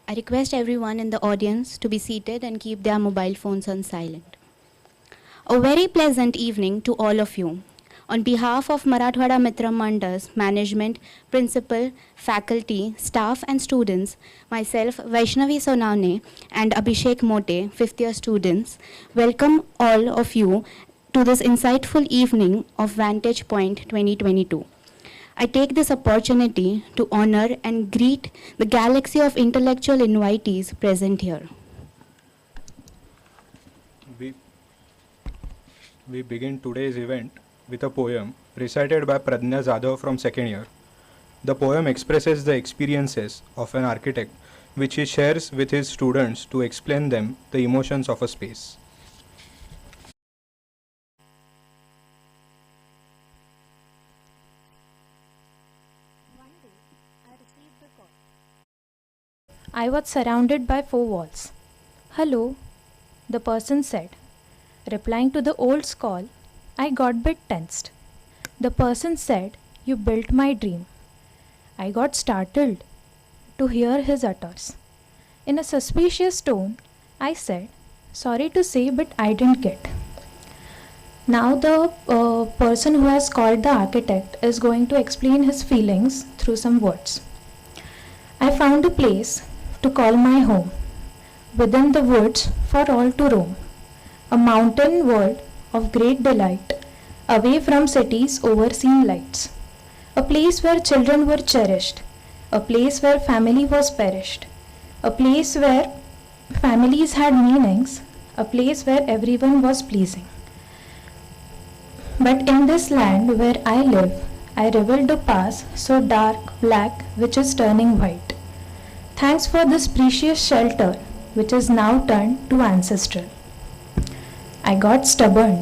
I request everyone in the audience to be seated and keep their mobile phones on silent. A very pleasant evening to all of you. On behalf of Marathwada Mitra Mandal'S management, principal, faculty, staff and students, myself Vaishnavi Sonane and Abhishek Mote, 5th year students, welcome all of you to this insightful evening of Vantage Point 2022. I take this opportunity to honor and greet the galaxy of intellectual invitees present here. We begin today's event with a poem recited by Pradnya Jadhav from 2nd year. The poem expresses the experiences of an architect which he shares with his students to explain them the emotions of a space. I was surrounded by 4 walls. "Hello," the person said. Replying to the old call, I got bit tensed. The person said, "You built my dream." I got startled to hear his utters. In a suspicious tone, I said, "Sorry to say, but I didn't get." Now the person who has called the architect is going to explain his feelings through some words. I found a place to call my home, within the woods for all to roam, a mountain world of great delight, away from cities' overseen lights, a place where children were cherished, a place where family was perished, a place where families had meanings, a place where everyone was pleasing. But in this land where I live, I revealed a past so dark, black, which is turning white. Thanks for this precious shelter, which is now turned to ancestral. I got stubborn,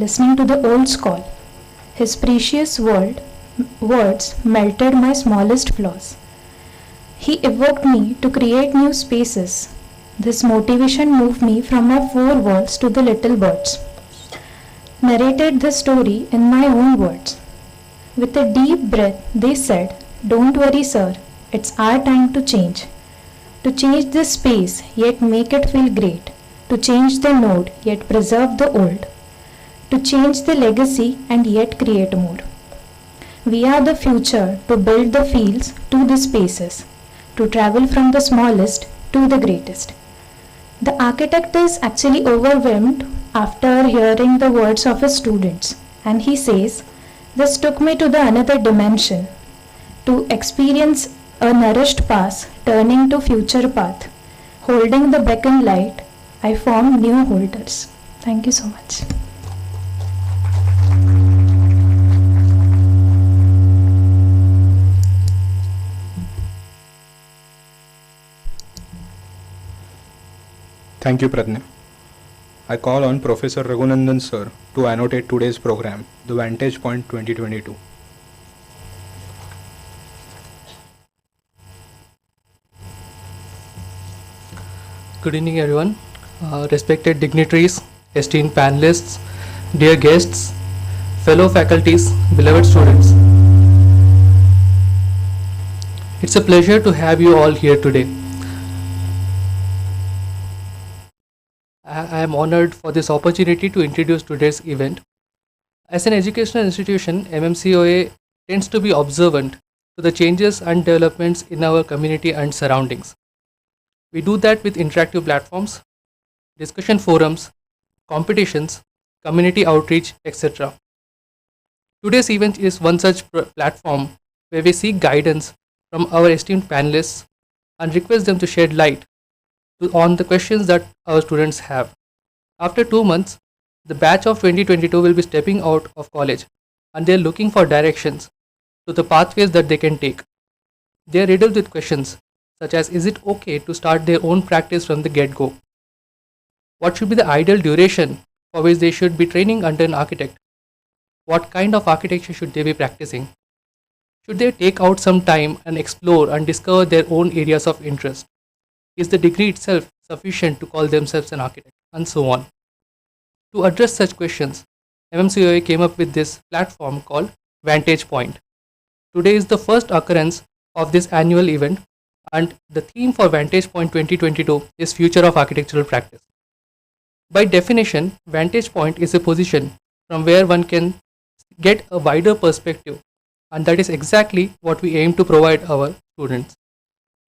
listening to the old call. His precious words melted my smallest flaws. He evoked me to create new spaces. This motivation moved me from my 4 walls to the little birds. Narrated the story in my own words. With a deep breath, they said, "Don't worry, sir. It's our time to change. To change this space, yet make it feel great. To change the node, yet preserve the old. To change the legacy and yet create more. We are the future to build the fields to the spaces, to travel from the smallest to the greatest." The architect is actually overwhelmed after hearing the words of his students, and he says, "This took me to the another dimension, to experience a nourished past turning to future path. Holding the beacon light, I formed new holders." Thank you so much. Thank you, Pradnya. I call on Professor Raghunandan sir to annotate today's program, the Vantage Point 2022. Good evening, everyone. Respected dignitaries, esteemed panelists, dear guests, fellow faculties, beloved students. It's a pleasure to have you all here today. I am honored for this opportunity to introduce today's event. As an educational institution, MMCOA tends to be observant to the changes and developments in our community and surroundings. We do that with interactive platforms, discussion forums, competitions, community outreach, etc. Today's event is one such platform where we seek guidance from our esteemed panelists and request them to shed light on the questions that our students have. After 2 months, the batch of 2022 will be stepping out of college and they are looking for directions to the pathways that they can take. They are riddled with questions such as, is it okay to start their own practice from the get-go? What should be the ideal duration for which they should be training under an architect? What kind of architecture should they be practicing? Should they take out some time and explore and discover their own areas of interest? Is the degree itself sufficient to call themselves an architect? And so on. To address such questions, MMCOA came up with this platform called Vantage Point. Today is the first occurrence of this annual event, and the theme for Vantage Point 2022 is Future of Architectural Practice. By definition, Vantage Point is a position from where one can get a wider perspective, and that is exactly what we aim to provide our students.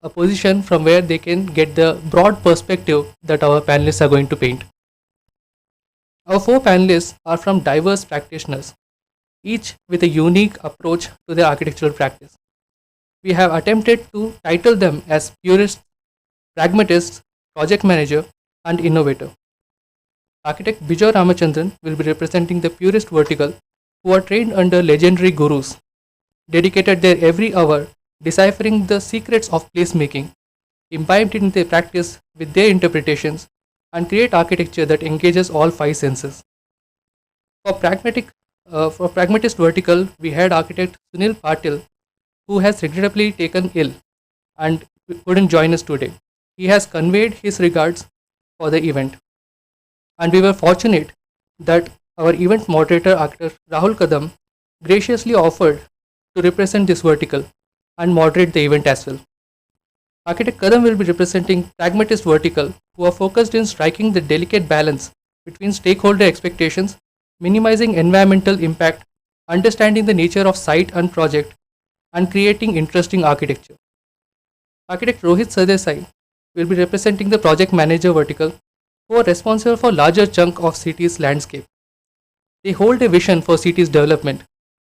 A position from where they can get the broad perspective that our panelists are going to paint. Our 4 panelists are from diverse practitioners, each with a unique approach to their architectural practice. We have attempted to title them as purists, pragmatists, project manager, and innovator. Architect Bijoy Ramachandran will be representing the purist vertical, who are trained under legendary gurus, dedicated their every hour deciphering the secrets of placemaking, imbibed in their practice with their interpretations, and create architecture that engages all 5 senses. For pragmatist vertical, we had architect Sunil Patil, who has regrettably taken ill and couldn't join us today. He has conveyed his regards for the event. And we were fortunate that our event moderator, actor Rahul Kadam, graciously offered to represent this vertical and moderate the event as well. Architect Kadam will be representing pragmatist vertical, who are focused in striking the delicate balance between stakeholder expectations, minimizing environmental impact, understanding the nature of site and project, and creating interesting architecture. Architect Rohit Sardesai will be representing the project manager vertical, who are responsible for larger chunk of city's landscape. They hold a vision for city's development,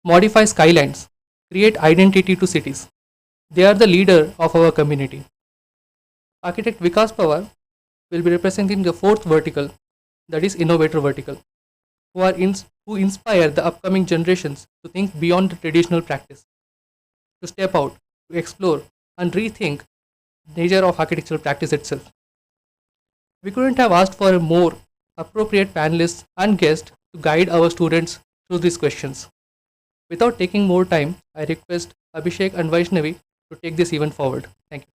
modify skylines, create identity to cities. They are the leader of our community. Architect Vikas Pawar will be representing the 4th vertical, that is innovator vertical, who inspire the upcoming generations to think beyond the traditional practice, to step out, to explore and rethink the nature of architectural practice itself. We couldn't have asked for a more appropriate panelists and guests to guide our students through these questions. Without taking more time, I request Abhishek and Vaishnavi to take this event forward. Thank you.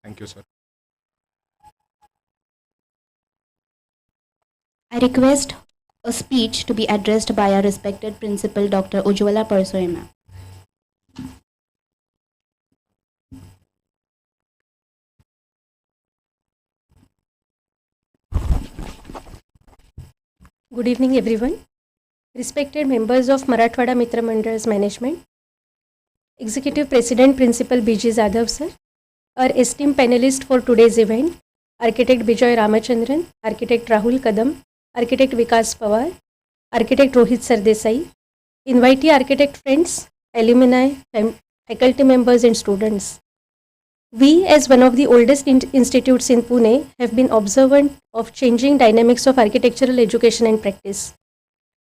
Thank you, sir. I request a speech to be addressed by our respected principal, Dr. Ujjwala Parsoy ma'am. Good evening, everyone. Respected members of Marathwada Mitra Mandal'S management, Executive President Principal B.G. Zadhav sir, our esteemed panelists for today's event, Architect Bijoy Ramachandran, Architect Rahul Kadam, Architect Vikas Pawar, Architect Rohit Sardesai, invitee architect friends, alumni, faculty members and students. We, as one of the oldest institutes in Pune, have been observant of changing dynamics of architectural education and practice.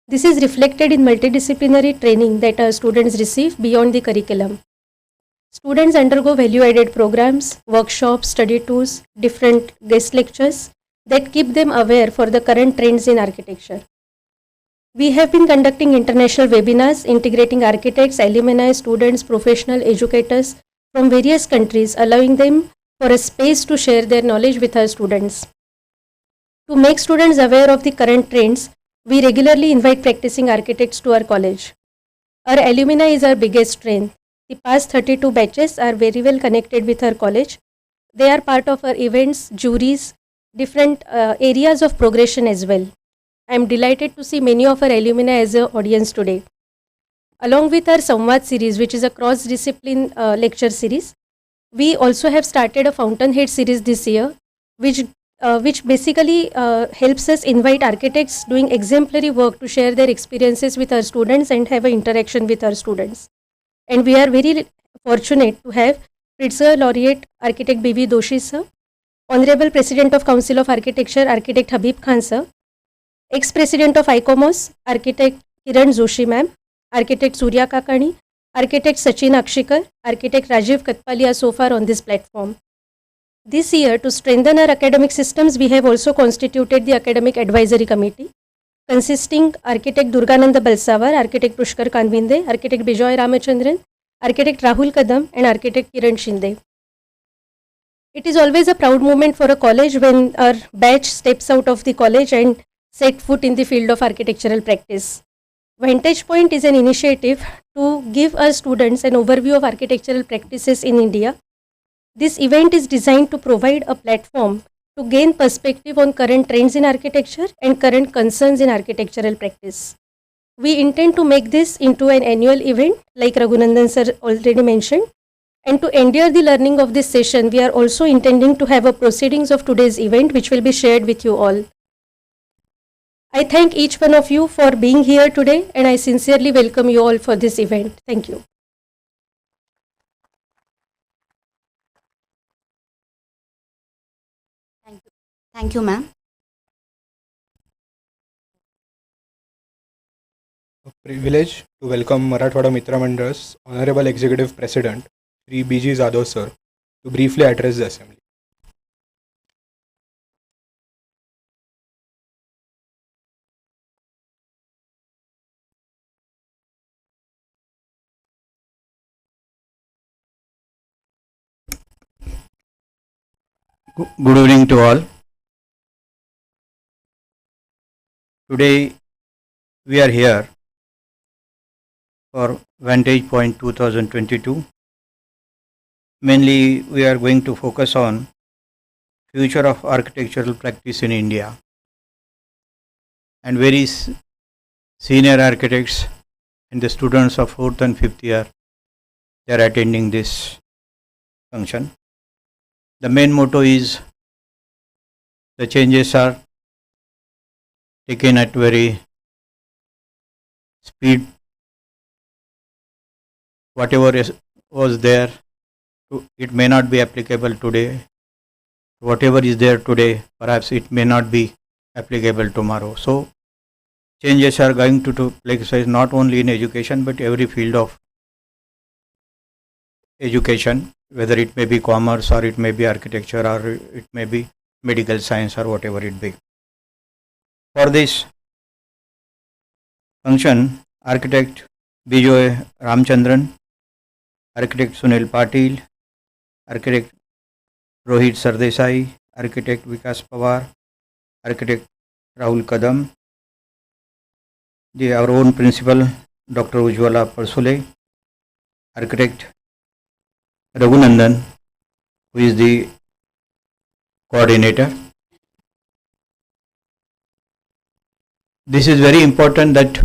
This is reflected in multidisciplinary training that our students receive beyond the curriculum. Students undergo value-added programs, workshops, study tours, different guest lectures that keep them aware for the current trends in architecture. We have been conducting international webinars integrating architects, alumni, students, professional educators from various countries, allowing them for a space to share their knowledge with our students. To make students aware of the current trends, we regularly invite practicing architects to our college. Our alumni is our biggest strength. The past 32 batches are very well connected with our college. They are part of our events, juries, different areas of progression as well. I am delighted to see many of our alumni as an audience today. Along with our Samvad series, which is a cross-discipline lecture series, we also have started a Fountainhead series this year, which basically helps us invite architects doing exemplary work to share their experiences with our students and have an interaction with our students. And we are very fortunate to have Pritzker Laureate Architect B.V. Doshi sir, Honorable President of Council of Architecture Architect Habib Khan sir, Ex-President of ICOMOS Architect Kiran Joshi ma'am, Architect Surya Kakani, Architect Sachin Akshikar, Architect Rajiv Katpalia so far on this platform. This year, to strengthen our academic systems, we have also constituted the Academic Advisory Committee, consisting Architect Durgananda Balsavar, Architect Pushkar Kanvinde, Architect Bijoy Ramachandran, Architect Rahul Kadam and Architect Kiran Shinde. It is always a proud moment for a college when our batch steps out of the college and set foot in the field of architectural practice. Vantage Point is an initiative to give our students an overview of architectural practices in India. This event is designed to provide a platform to gain perspective on current trends in architecture and current concerns in architectural practice. We intend to make this into an annual event, like Raghunandan sir already mentioned. And to endure the learning of this session, we are also intending to have a proceedings of today's event, which will be shared with you all. I thank each one of you for being here today, and I sincerely welcome you all for this event. Thank you. Thank you, ma'am. A privilege to welcome Marathwada Mitra Mandal'S Honorable Executive President, Sri B.G. Jadhav sir, to briefly address the Assembly. Good evening to all. Today we are here for Vantage Point 2022. Mainly we are going to focus on future of architectural practice in India, and various senior architects and the students of 4th and 5th year, they are attending this function. The main motto is the changes are taken at very speed. Whatever was there, it may not be applicable today. Whatever is there today, perhaps it may not be applicable tomorrow. So changes are going to take place not only in education but every field of education, whether it may be commerce or it may be architecture or it may be medical science or whatever it be. For this function, architect Bijoy Ramchandran, architect Sunil Patil, architect Rohit Sardesai, architect Vikas Pawar, architect Rahul Kadam, our own principal Dr. Ujwala Parsule, architect Raghunandan, who is the coordinator. This is very important, that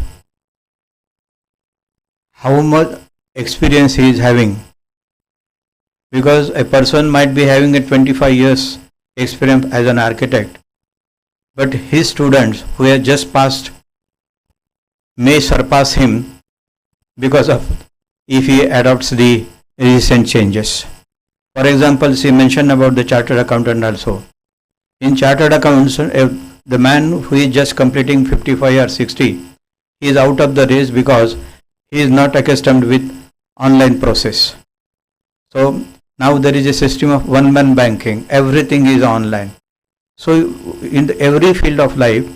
how much experience he is having, because a person might be having a 25 years experience as an architect, but his students who have just passed may surpass him because of if he adopts the recent changes. For example, she mentioned about the chartered accountant also. In chartered accounts, the man who is just completing 55 or 60, he is out of the race because he is not accustomed with online process. So now there is a system of one-man banking. Everything is online. So in every field of life,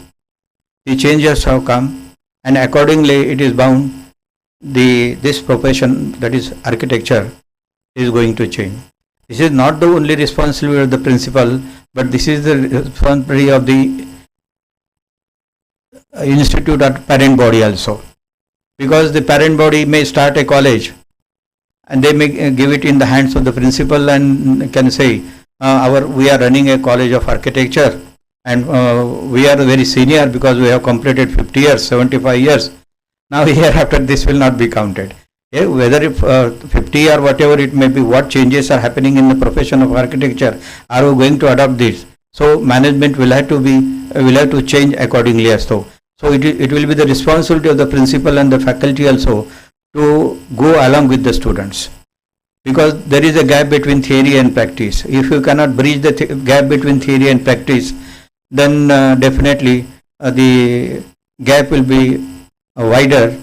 the changes have come, and accordingly it is bound this profession, that is architecture, is going to change. This is not the only responsibility of the principal, but this is the responsibility of the institute or parent body also, because the parent body may start a college and they may give it in the hands of the principal and can say we are running a college of architecture and we are very senior because we have completed 50 years, 75 years. Now hereafter this will not be counted. Yeah, whether if 50 or whatever it may be, what changes are happening in the profession of architecture, are we going to adopt this? So management will have to change accordingly as so. So it will be the responsibility of the principal and the faculty also to go along with the students, because there is a gap between theory and practice. If you cannot bridge the gap between theory and practice, then definitely the gap will be wider,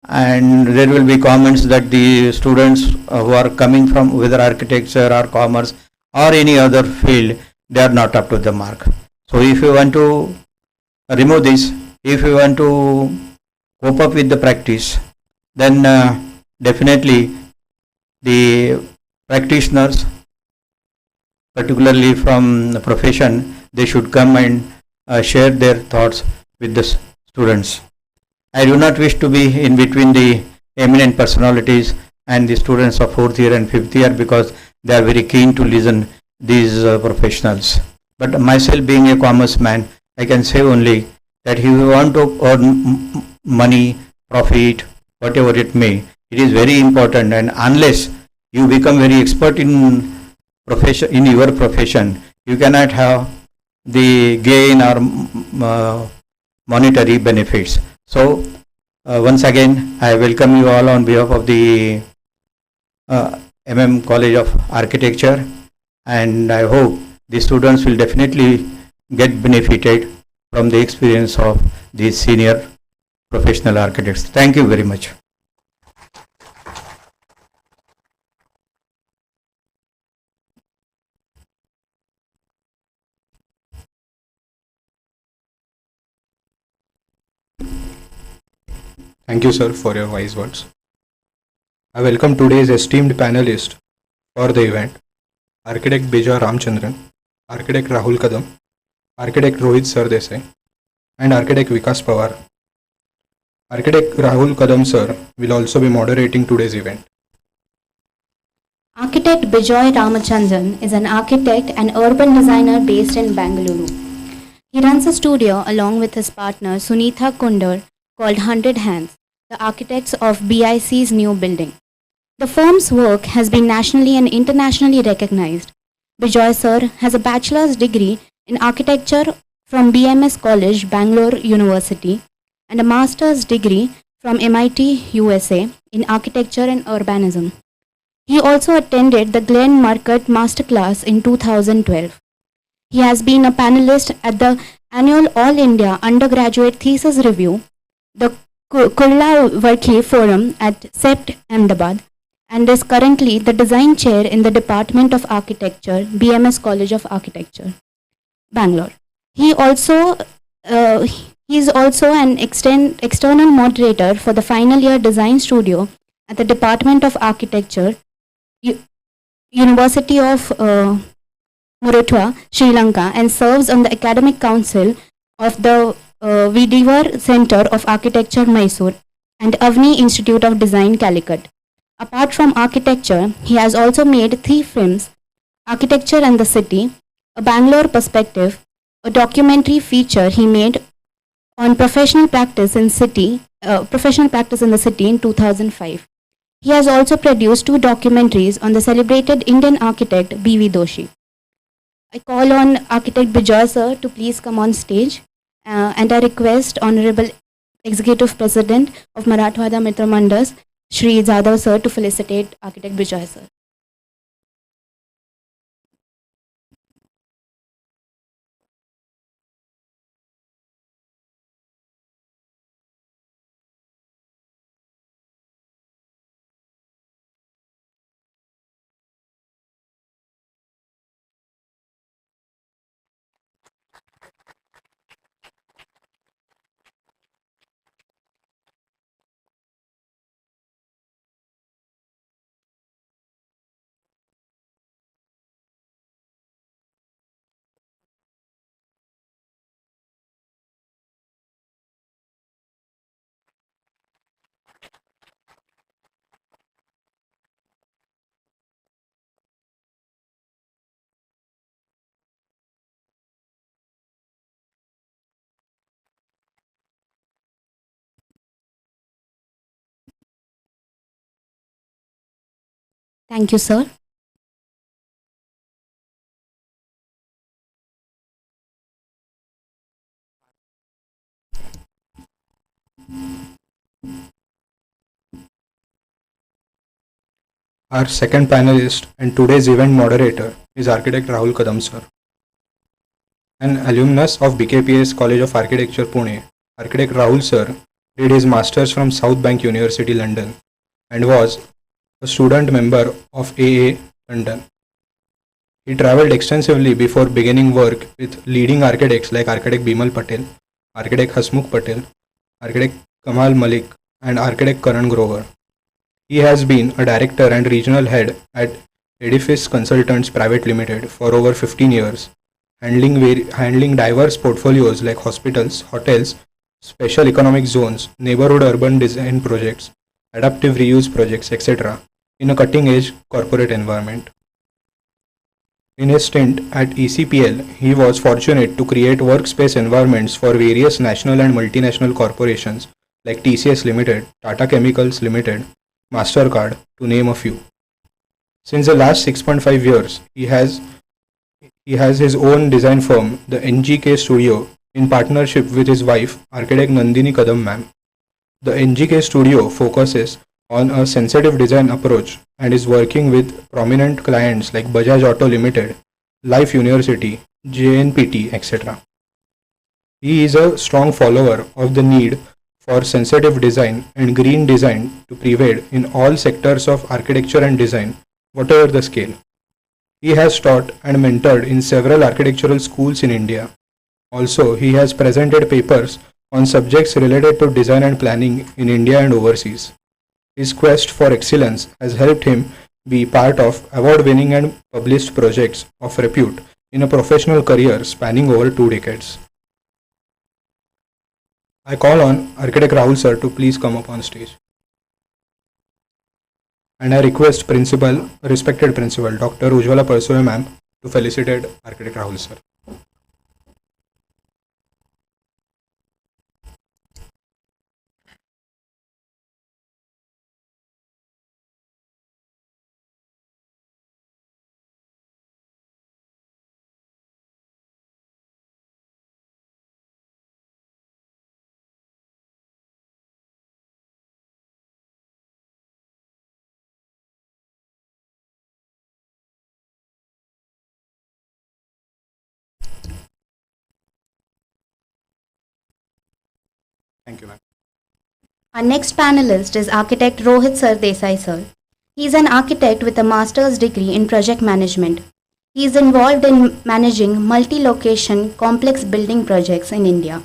and there will be comments that the students who are coming from whether architecture or commerce or any other field, they are not up to the mark. So if you want to remove this, if you want to cope up with the practice, then definitely the practitioners, particularly from the profession, they should come and share their thoughts with the students. I do not wish to be in between the eminent personalities and the students of 4th year and 5th year, because they are very keen to listen these professionals. But myself being a commerce man, I can say only that if you want to earn money, profit, whatever it may, it is very important, and unless you become very expert in your profession, you cannot have the gain or monetary benefits. So once again, I welcome you all on behalf of the College of Architecture, and I hope the students will definitely get benefited from the experience of these senior professional architects. Thank you very much. Thank you, sir, for your wise words. I welcome today's esteemed panelists for the event: Architect Bija Ramchandran, Architect Rahul Kadam, Architect Rohit Sardesai, and Architect Vikas Pawar. Architect Rahul Kadam, sir, will also be moderating today's event. Architect Bijoy Ramachandran is an architect and urban designer based in Bangalore. He runs a studio along with his partner Sunitha Kundar called 100 Hands, the architects of BIC's new building. The firm's work has been nationally and internationally recognized. Bijoy sir has a bachelor's degree in architecture from BMS College, Bangalore University, and a master's degree from MIT, USA in architecture and urbanism. He also attended the Glen Market Masterclass in 2012. He has been a panelist at the annual All India Undergraduate Thesis Review, the Kurla Varkhi Forum at CEPT Ahmedabad, and is currently the design chair in the Department of Architecture, BMS College of Architecture, Bangalore. He is also an external moderator for the final year design studio at the Department of Architecture, University of Marathwada, Sri Lanka, and serves on the academic council of the Vidivar Center of Architecture, Mysore, and Avni Institute of Design, Calicut. Apart from architecture, he has also made 3 films: Architecture and the City, A Bangalore Perspective, a documentary feature he made on professional practice in the city in 2005. He has also produced 2 documentaries on the celebrated Indian architect B.V. Doshi. I call on Architect Bijoy sir to please come on stage, and I request Honorable Executive President of Marathwada Mitra Mandal'S, Shri Jadhav sir, to felicitate Architect Bijoy sir. Thank you, sir. Our second panelist and today's event moderator is Architect Rahul Kadam, sir. An alumnus of BKPS College of Architecture, Pune, Architect Rahul sir did his masters from South Bank University, London, and was a student member of AA London. He travelled extensively before beginning work with leading architects like Architect Bimal Patel, Architect Hasmukh Patel, Architect Kamal Malik, and Architect Karan Grover. He has been a director and regional head at Hdfc Consultants Private Limited for over 15 years, handling diverse portfolios like hospitals, hotels, special economic zones, neighborhood urban design projects, adaptive reuse projects, etc., in a cutting edge corporate environment. In his stint at ECPL, he was fortunate to create workspace environments for various national and multinational corporations like TCS Limited, Tata Chemicals Limited, MasterCard, to name a few. Since the last 6.5 years, he has his own design firm, the NGK Studio, in partnership with his wife, architect Nandini Kadam ma'am. The NGK Studio focuses on a sensitive design approach and is working with prominent clients like Bajaj Auto Limited, Life University, JNPT, etc. He is a strong follower of the need for sensitive design and green design to prevail in all sectors of architecture and design, whatever the scale. He has taught and mentored in several architectural schools in India. Also, he has presented papers on subjects related to design and planning in India and overseas. His quest for excellence has helped him be part of award-winning and published projects of repute in a professional career spanning over 2 decades. I call on Architect Rahul sir to please come up on stage. And I request respected Principal, Dr. Ujjwala Parsoe ma'am, to felicitate Architect Rahul sir. Thank you, ma'am. Our next panelist is architect Rohit Sardesai sir. He is an architect with a master's degree in project management. He is involved in managing multi-location complex building projects in India.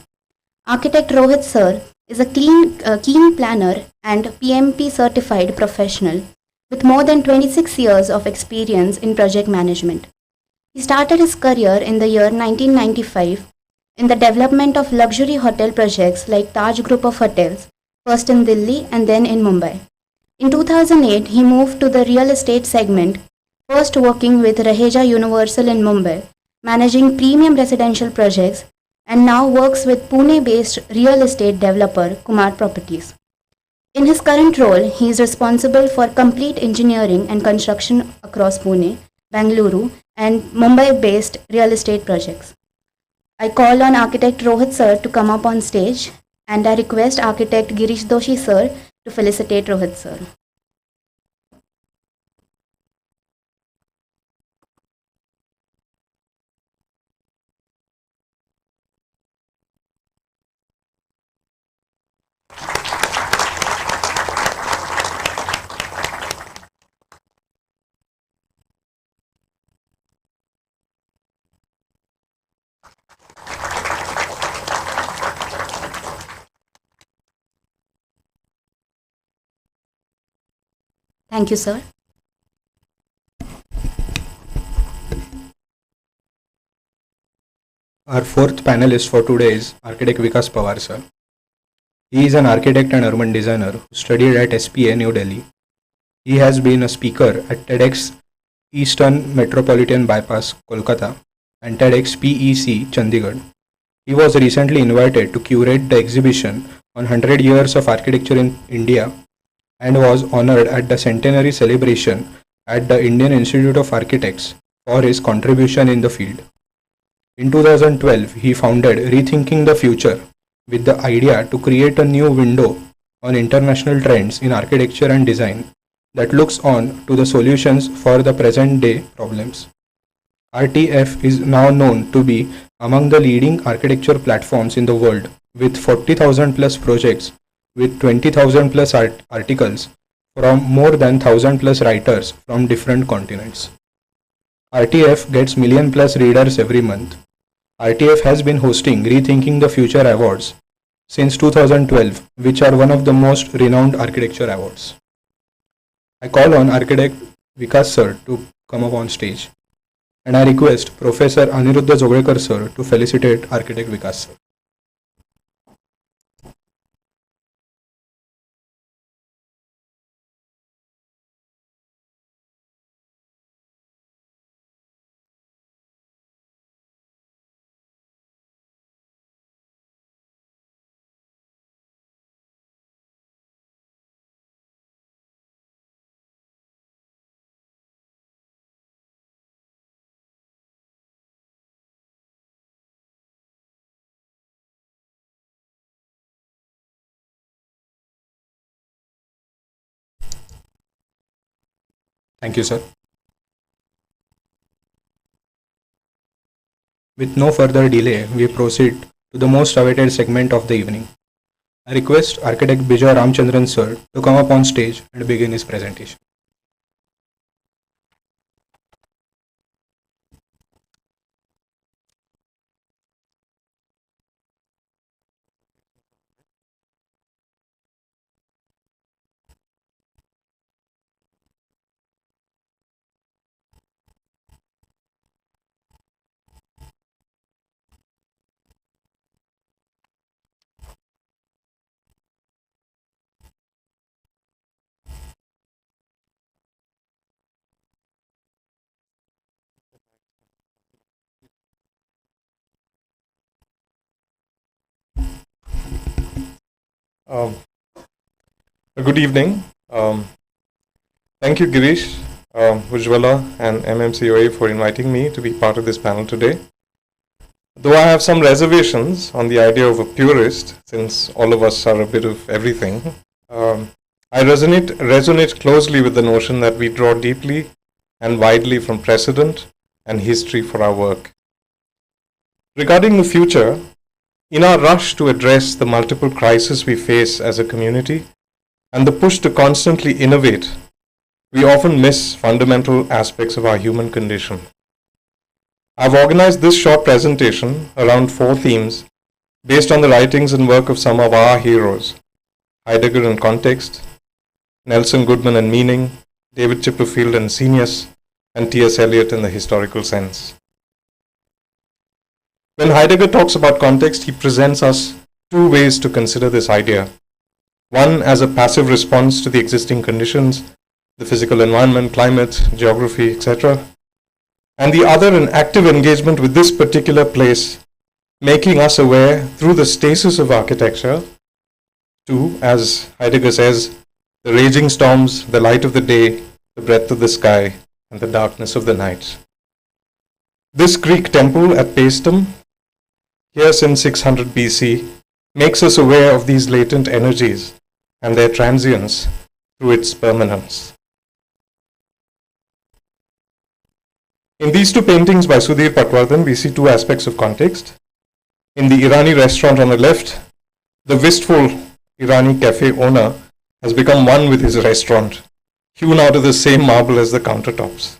Architect Rohit sir is a keen planner and PMP certified professional with more than 26 years of experience in project management. He started his career in the year 1995 in the development of luxury hotel projects like Taj Group of Hotels, first in Delhi and then in Mumbai. In 2008, he moved to the real estate segment, first working with Raheja Universal in Mumbai, managing premium residential projects, and now works with Pune-based real estate developer Kumar Properties. In his current role, he is responsible for complete engineering and construction across Pune, Bengaluru, and Mumbai-based real estate projects. I call on architect Rohit sir to come up on stage, and I request architect Girish Doshi sir to felicitate Rohit sir. Thank you, sir. Our fourth panelist for today is architect Vikas Pavarasa. He is an architect and urban designer who studied at SPA New Delhi. He has been a speaker at TEDx Eastern Metropolitan Bypass, Kolkata, and TEDx PEC, Chandigarh. He was recently invited to curate the exhibition on 100 years of architecture in India and was honored at the centenary celebration at the Indian Institute of Architects for his contribution in the field. In 2012, he founded Rethinking the Future with the idea to create a new window on international trends in architecture and design that looks on to the solutions for the present day problems. RTF is now known to be among the leading architecture platforms in the world with 40,000 plus projects with 20,000 plus articles from more than 1,000 plus writers from different continents. RTF gets million plus readers every month. RTF has been hosting Rethinking the Future Awards since 2012, which are one of the most renowned architecture awards. I call on architect Vikas sir to come up on stage, and I request Professor Aniruddha Joglekar sir to felicitate architect Vikas sir. Thank you, sir. With no further delay, we proceed to the most awaited segment of the evening. I request Architect Bijay Ramchandran sir to come up on stage and begin his presentation. Um, Good evening. Thank you, Girish, Ujjwala, and MMCOA for inviting me to be part of this panel today. Though I have some reservations on the idea of a purist, since all of us are a bit of everything, I resonate closely with the notion that we draw deeply and widely from precedent and history for our work. Regarding the future, in our rush to address the multiple crises we face as a community and the push to constantly innovate, we often miss fundamental aspects of our human condition. I've organized this short presentation around 4 themes based on the writings and work of some of our heroes: Heidegger and Context, Nelson Goodman and Meaning, David Chipperfield and Scenius, and T.S. Eliot in the historical sense. When Heidegger talks about context, he presents us 2 ways to consider this idea. One as a passive response to the existing conditions, the physical environment, climate, geography, etc. And the other an active engagement with this particular place, making us aware through the stasis of architecture to, as Heidegger says, the raging storms, the light of the day, the breadth of the sky, and the darkness of the night. This Greek temple at Paestum, here since 600 BC, makes us aware of these latent energies and their transience through its permanence. In these 2 paintings by Sudhir Patwardhan, we see 2 aspects of context. In the Irani restaurant on the left, the wistful Irani cafe owner has become one with his restaurant, hewn out of the same marble as the countertops.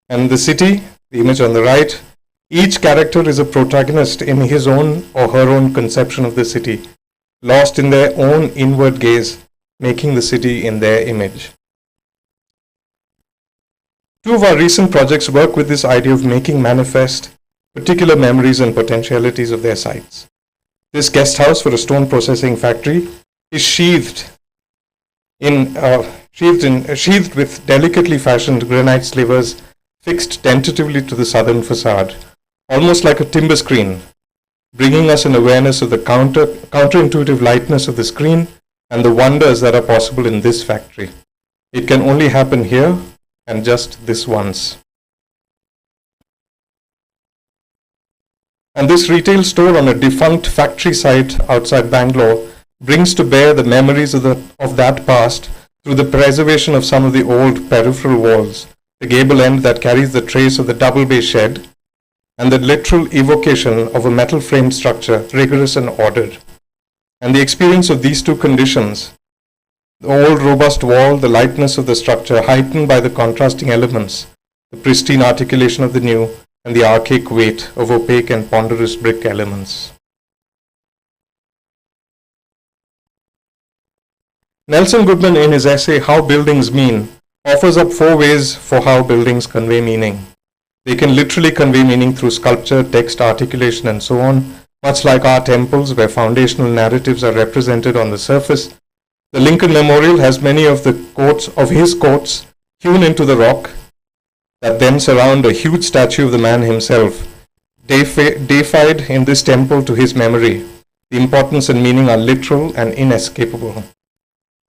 And in the city, the image on the right, each character is a protagonist in his own or her own conception of the city, lost in their own inward gaze, making the city in their image. 2 of our recent projects work with this idea of making manifest particular memories and potentialities of their sites. This guest house for a stone processing factory is sheathed with delicately fashioned granite slivers fixed tentatively to the southern facade, almost like a timber screen, bringing us an awareness of the counterintuitive lightness of the screen and the wonders that are possible in this factory. It can only happen here, and just this once. And this retail store on a defunct factory site outside Bangalore brings to bear the memories of that past through the preservation of some of the old peripheral walls, the gable end that carries the trace of the double bay shed, and the literal evocation of a metal framed structure, rigorous and ordered. And the experience of these 2 conditions, the old robust wall, the lightness of the structure, heightened by the contrasting elements, the pristine articulation of the new, and the archaic weight of opaque and ponderous brick elements. Nelson Goodman, in his essay How Buildings Mean, offers up 4 ways for how buildings convey meaning. They can literally convey meaning through sculpture, text, articulation, and so on, much like our temples where foundational narratives are represented on the surface. The Lincoln Memorial has many of his quotes hewn into the rock that then surround a huge statue of the man himself, deified in this temple to his memory. The importance and meaning are literal and inescapable.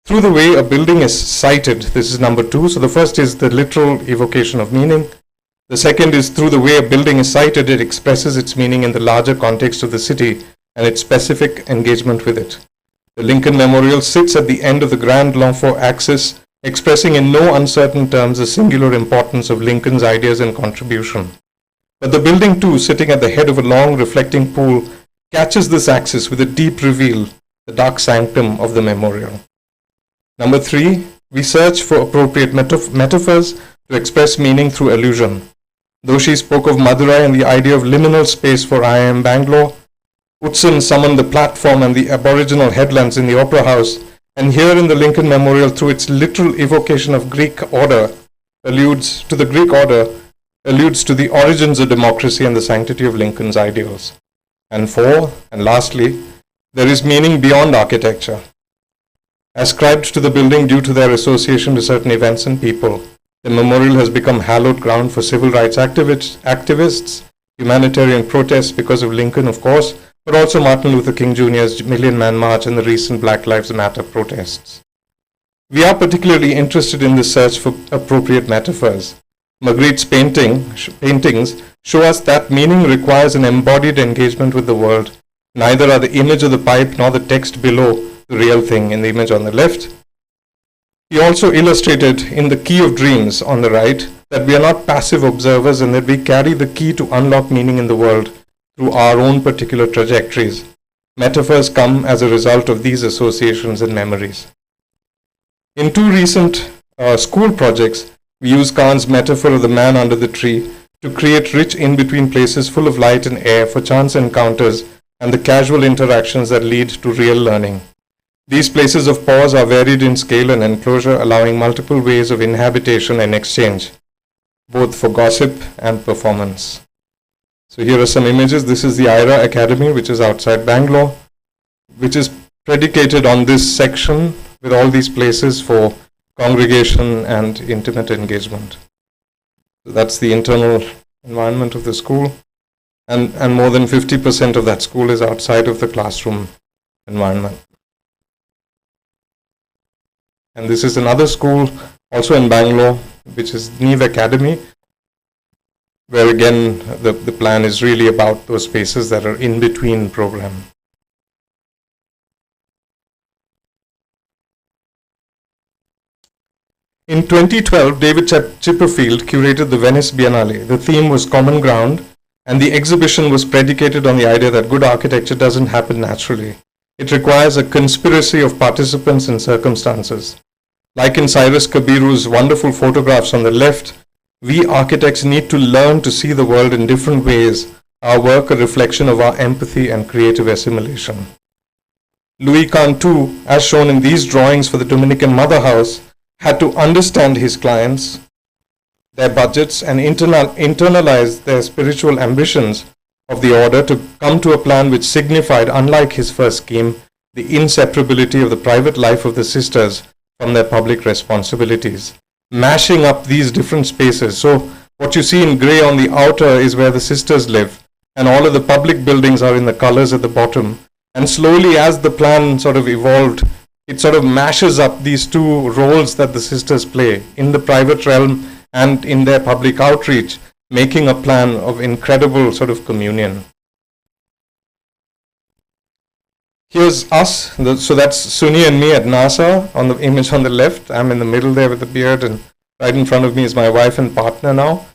Through the way a building is sited, this is number 2. So the first is the literal evocation of meaning. The second is through the way a building is sited, it expresses its meaning in the larger context of the city and its specific engagement with it. The Lincoln Memorial sits at the end of the Grand L'Enfant axis expressing in no uncertain terms the singular importance of Lincoln's ideas and contribution. But the building too, sitting at the head of a long reflecting pool, catches this axis with a deep reveal, the dark sanctum of the memorial. Number 3, we search for appropriate metaphors to express meaning through allusion. Though she spoke of Madurai and the idea of liminal space for IIM Bangalore, Utsan summoned the platform and the aboriginal headlands in the Opera House, and here in the Lincoln Memorial, through its literal evocation of Greek order, alludes to the origins of democracy and the sanctity of Lincoln's ideals. And 4, and lastly, there is meaning beyond architecture. Ascribed to the building due to their association to certain events and people, the memorial has become hallowed ground for civil rights activists, humanitarian protests because of Lincoln, of course, but also Martin Luther King Jr.'s Million Man March and the recent Black Lives Matter protests. We are particularly interested in the search for appropriate metaphors. Magritte's paintings show us that meaning requires an embodied engagement with the world. Neither are the image of the pipe nor the text below the real thing in the image on the left. He also illustrated in The Key of Dreams on the right that we are not passive observers and that we carry the key to unlock meaning in the world through our own particular trajectories. Metaphors come as a result of these associations and memories. In 2 recent school projects, we use Khan's metaphor of the man under the tree to create rich in-between places full of light and air for chance encounters and the casual interactions that lead to real learning. These places of pause are varied in scale and enclosure, allowing multiple ways of inhabitation and exchange, both for gossip and performance. So here are some images. This is the IRA Academy, which is outside Bangalore, which is predicated on this section with all these places for congregation and intimate engagement. So that's the internal environment of the school, and more than 50% of that school is outside of the classroom environment. And this is another school also in Bangalore, which is Neve Academy, where again the plan is really about those spaces that are in between program. In 2012, David Chipperfield curated the Venice Biennale. The theme was Common Ground, and the exhibition was predicated on the idea that good architecture doesn't happen naturally. It requires a conspiracy of participants and circumstances. Like in Cyrus Kabiru's wonderful photographs on the left, we architects need to learn to see the world in different ways, our work a reflection of our empathy and creative assimilation. Louis Kahn too, as shown in these drawings for the Dominican Mother House, had to understand his clients, their budgets, and internalize their spiritual ambitions of the order to come to a plan which signified, unlike his first scheme, the inseparability of the private life of the sisters from their public responsibilities, mashing up these different spaces. So what you see in grey on the outer is where the sisters live, and all of the public buildings are in the colors at the bottom. And slowly, as the plan sort of evolved, it sort of mashes up these two roles that the sisters play in the private realm and in their public outreach, making a plan of incredible sort of communion. Here's us, so that's Suni and me at NASA on the image on the left. I'm in the middle there with the beard, and right in front of me is my wife and partner now.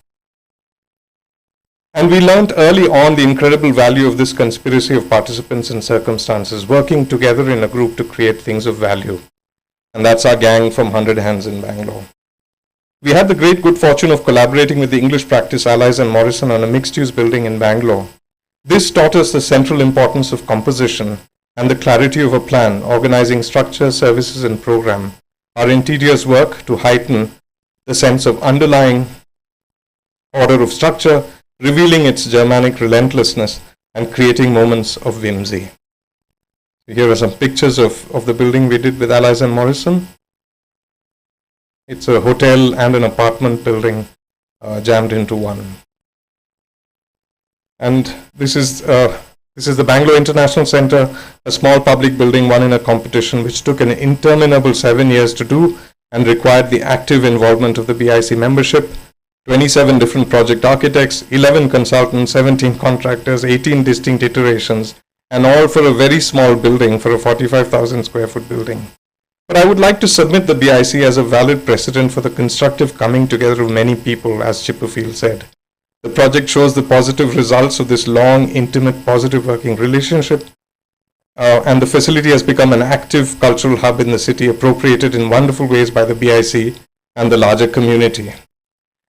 And we learned early on the incredible value of this conspiracy of participants and circumstances, working together in a group to create things of value. And that's our gang from 100 Hands in Bangalore. We had the great good fortune of collaborating with the English practice Allies and Morrison on a mixed-use building in Bangalore. This taught us the central importance of composition and the clarity of a plan, organizing structure, services, and program. Our interiors work to heighten the sense of underlying order of structure, revealing its Germanic relentlessness and creating moments of whimsy. Here are some pictures of the building we did with Allies and Morrison. It's a hotel and an apartment building jammed into one. And this is the Bangalore International Center, a small public building won in a competition which took an interminable 7 years to do and required the active involvement of the BIC membership, 27 different project architects, 11 consultants, 17 contractors, 18 distinct iterations, and all for a very small building, for a 45,000 square foot building. But I would like to submit the BIC as a valid precedent for the constructive coming together of many people, as Chipperfield said. The project shows the positive results of this long, intimate, positive working relationship, and the facility has become an active cultural hub in the city, appropriated in wonderful ways by the BIC and the larger community.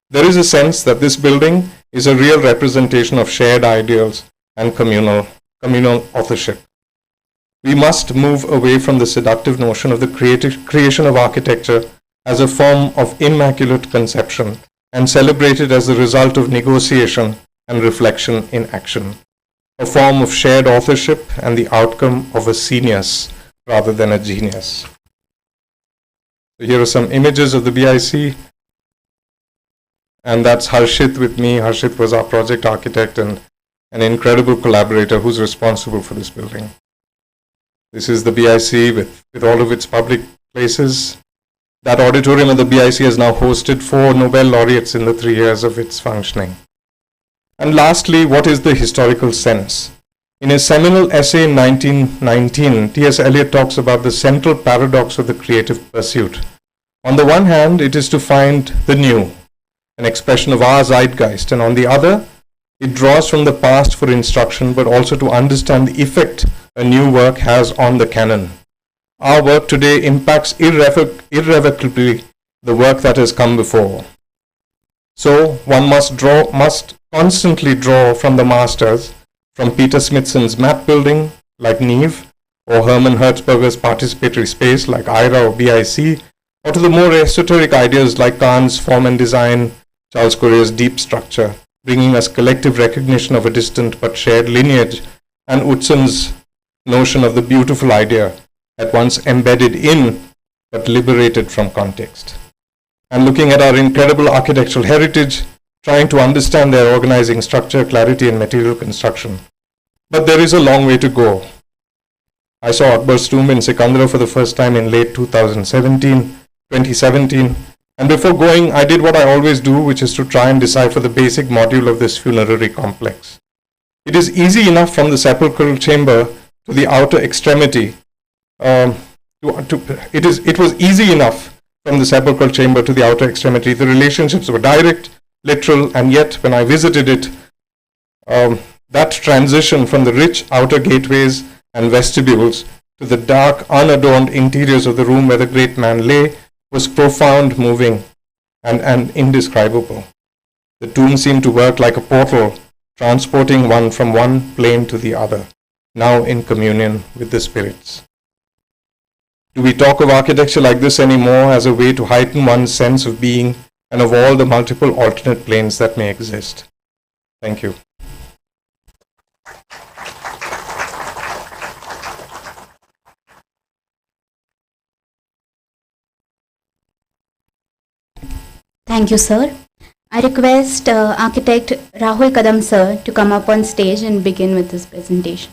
There is a sense that this building is a real representation of shared ideals and communal authorship. We must move away from the seductive notion of the creation of architecture as a form of immaculate conception and celebrate it as the result of negotiation and reflection in action, a form of shared authorship and the outcome of a genius rather than a genius. So here are some images of the BIC, and that's Harshit with me. Harshit was our project architect and an incredible collaborator who's responsible for this building. This is the BIC with all of its public places. That auditorium at the BIC has now hosted 4 Nobel laureates in the 3 years of its functioning. And lastly, what is the historical sense? In a seminal essay in 1919, T.S. Eliot talks about the central paradox of the creative pursuit. On the one hand, it is to find the new, an expression of our zeitgeist, and on the other, it draws from the past for instruction, but also to understand the effect a new work has on the canon. Our work today impacts irrevocably the work that has come before. So one must constantly draw from the masters, from Peter Smithson's map building, like Neve, or Hermann Hertzberger's participatory space, like IRA or BIC, or to the more esoteric ideas like Kahn's form and design, Charles Correa's deep structure, bringing us collective recognition of a distant but shared lineage, and Utzon's notion of the beautiful idea at once embedded in but liberated from context. And looking at our incredible architectural heritage, trying to understand their organizing structure, clarity, and material construction. But there is a long way to go. I saw Akbar's tomb in Sikandra for the first time in late 2017, and before going, I did what I always do, which is to try and decipher the basic module of this funerary complex. It is easy enough from the sepulchral chamber to the outer extremity. It was easy enough from the sepulchral chamber to the outer extremity. The relationships were direct, literal, and yet when I visited it, that transition from the rich outer gateways and vestibules to the dark, unadorned interiors of the room where the great man lay was profound, moving, and indescribable. The tomb seemed to work like a portal, transporting one from one plane to the other, now in communion with the spirits. Do we talk of architecture like this anymore as a way to heighten one's sense of being and of all the multiple alternate planes that may exist? Thank you. Thank you, sir. I request architect Rahul Kadam sir to come up on stage and begin with his presentation.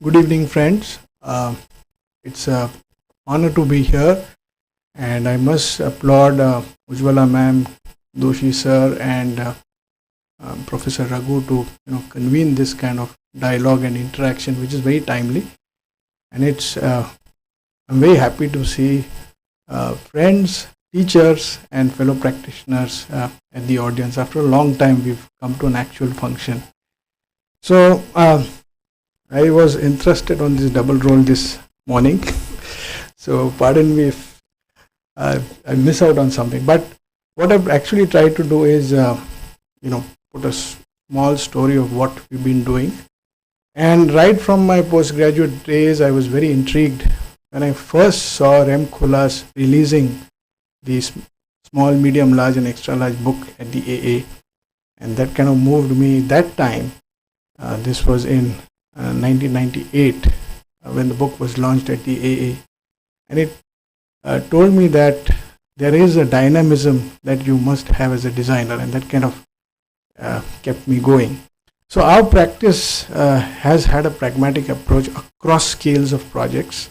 Good evening, friends. It's an honor to be here, and I must applaud Ujjwala ma'am, Doshi sir, and Professor Raghu to convene this kind of dialogue and interaction, which is very timely. And it's I'm very happy to see friends, teachers, and fellow practitioners at the audience. After a long time, we've come to an actual function. So I was interested on this double role this morning, so pardon me if I miss out on something. But what I've actually tried to do is, put a small story of what we've been doing. And right from my postgraduate days, I was very intrigued when I first saw Rem Koolhaas releasing the small, medium, large, and extra large book at the AA, and that kind of moved me that time. This was in 1998 when the book was launched at the AA, and it told me that there is a dynamism that you must have as a designer, and that kind of kept me going. So our practice has had a pragmatic approach across scales of projects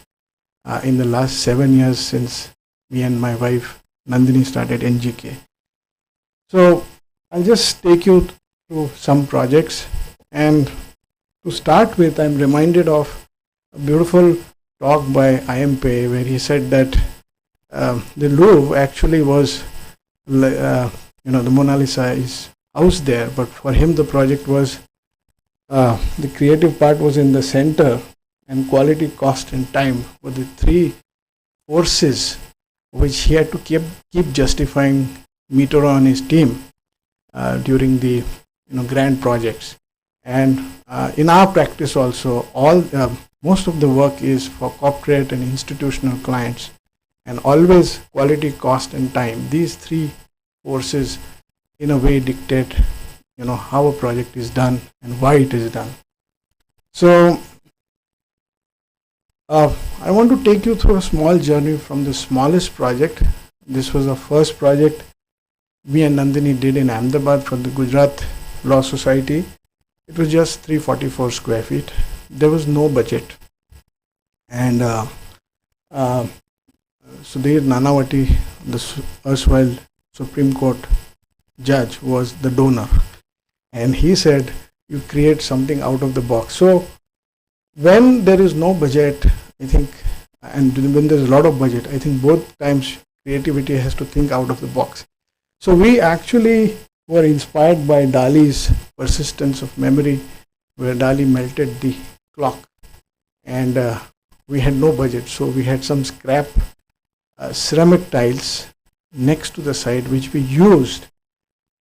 in the last 7 years since me and my wife Nandini started NGK. So I'll just take you through some projects, and to start with, I'm reminded of a beautiful talk by I.M. Pei where he said that the Louvre actually was, the Mona Lisa is housed there, but for him the project was, the creative part was in the center, and quality, cost and time were the three forces which he had to keep justifying Mitterrand and his team during the grand projects. And in our practice also, most of the work is for corporate and institutional clients, and always quality, cost and time. These three forces in a way dictate how a project is done and why it is done. So I want to take you through a small journey from the smallest project. This was the first project me and Nandini did in Ahmedabad for the Gujarat Law Society. It was just 344 square feet. There was no budget. And Sudhir Nanavati, the erstwhile Supreme Court judge, was the donor. And he said, you create something out of the box. So when there is no budget, I think, and when there is a lot of budget, I think both times creativity has to think out of the box. So we actually were inspired by Dali's persistence of memory, where Dali melted the clock, and we had no budget, so we had some scrap ceramic tiles next to the site which we used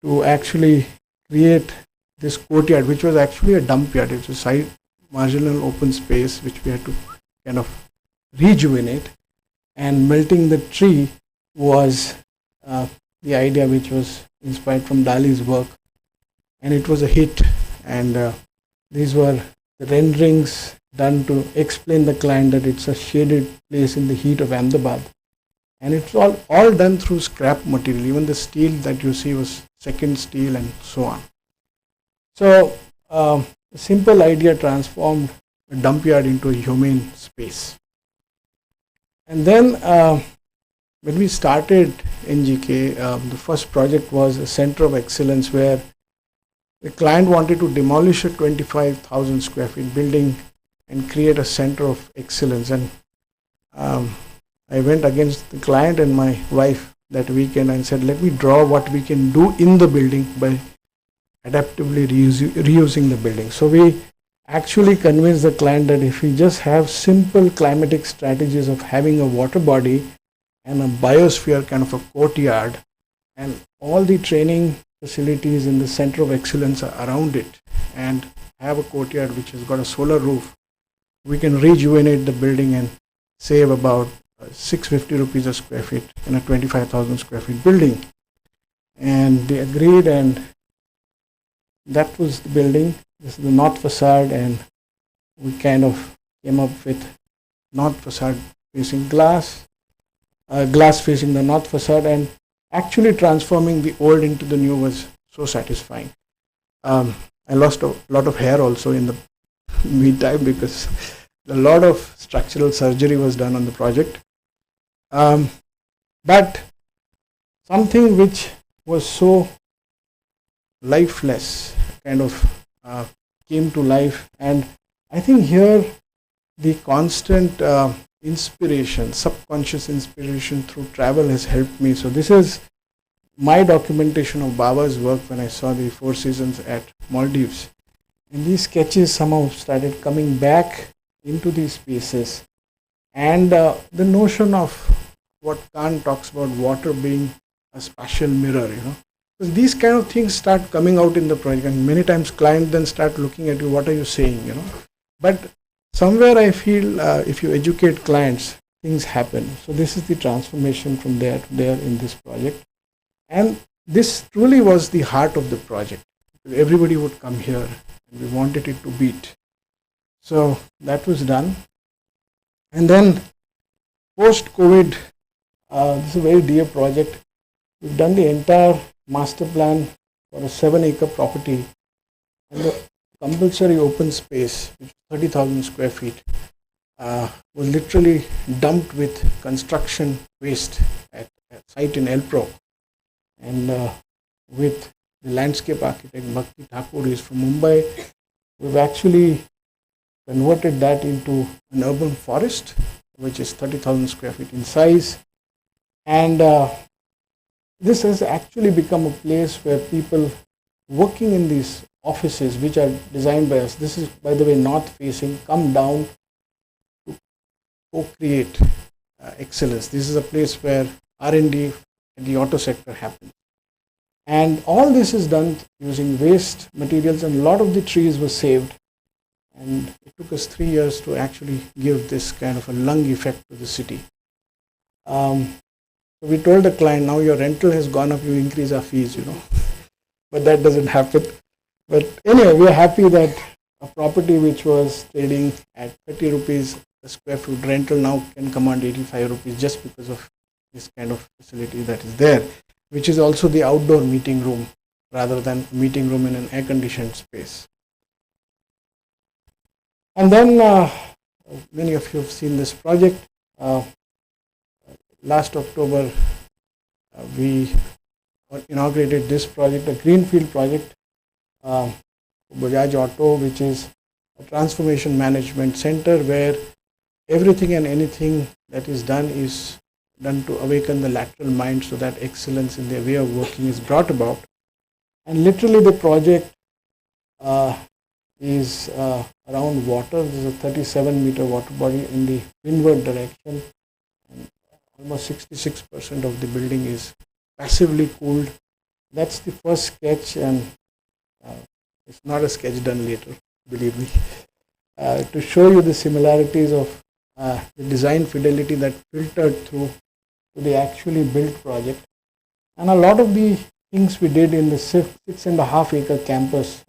to actually create this courtyard, which was actually a dump yard. It was a side marginal open space which we had to kind of rejuvenate, and melting the tree was the idea which was inspired from Dali's work, and it was a hit. And these were the renderings done to explain the client that it's a shaded place in the heat of Ahmedabad, and it's all done through scrap material. Even the steel that you see was second steel and so on. So a simple idea transformed a dump yard into a humane space. And then when we started NGK, the first project was a center of excellence where the client wanted to demolish a 25,000 square feet building and create a center of excellence. And I went against the client and my wife that weekend and said, let me draw what we can do in the building by adaptively reusing the building. So we actually convinced the client that if we just have simple climatic strategies of having a water body and a biosphere kind of a courtyard, and all the training facilities in the center of excellence are around it, and have a courtyard which has got a solar roof, we can rejuvenate the building and save about 650 rupees a square feet in a 25,000 square feet building. And they agreed, and that was the building. This is the north facade, and we kind of came up with north facade facing glass, glass facing the north facade, and actually transforming the old into the new was so satisfying. I lost a lot of hair also in the meantime because a lot of structural surgery was done on the project. But something which was so lifeless kind of came to life, and I think here the constant inspiration, subconscious inspiration through travel has helped me. So this is my documentation of Baba's work when I saw the Four Seasons at Maldives, and these sketches somehow started coming back into these spaces, and the notion of what Kant talks about, water being a spatial mirror, so these kind of things start coming out in the project, and many times clients then start looking at you, what are you saying, but somewhere I feel if you educate clients, things happen. So this is the transformation from there to there in this project, and this truly was the heart of the project. Everybody would come here, and we wanted it to beat. So that was done, and then post-COVID, This is a very dear project. We've done the entire master plan for a 7-acre property, and the compulsory open space, which is 30,000 square feet, was literally dumped with construction waste at a site in Elpro. And with the landscape architect Bhakti Thakur, who is from Mumbai, we've actually converted that into an urban forest, which is 30,000 square feet in size. And this has actually become a place where people working in these offices, which are designed by us, this is, by the way, north facing, come down to co-create excellence. This is a place where R&D in the auto sector happens. And all this is done using waste materials, and a lot of the trees were saved. And it took us 3 years to actually give this kind of a lung effect to the city. So we told the client, now your rental has gone up, you increase our fees, but that doesn't happen. But anyway, we are happy that a property which was trading at 30 rupees a square foot rental now can command 85 rupees just because of this kind of facility that is there, which is also the outdoor meeting room rather than a meeting room in an air-conditioned space. And then many of you have seen this project. Last October, we inaugurated this project, a greenfield project, Bajaj Auto, which is a transformation management center where everything and anything that is done to awaken the lateral mind so that excellence in their way of working is brought about. And literally the project is around water. This is a 37-meter water body in the windward direction. And almost 66% of the building is passively cooled. That's the first sketch, and it's not a sketch done later, believe me, to show you the similarities of the design fidelity that filtered through to the actually built project. And a lot of the things we did in the 6.5-acre campus,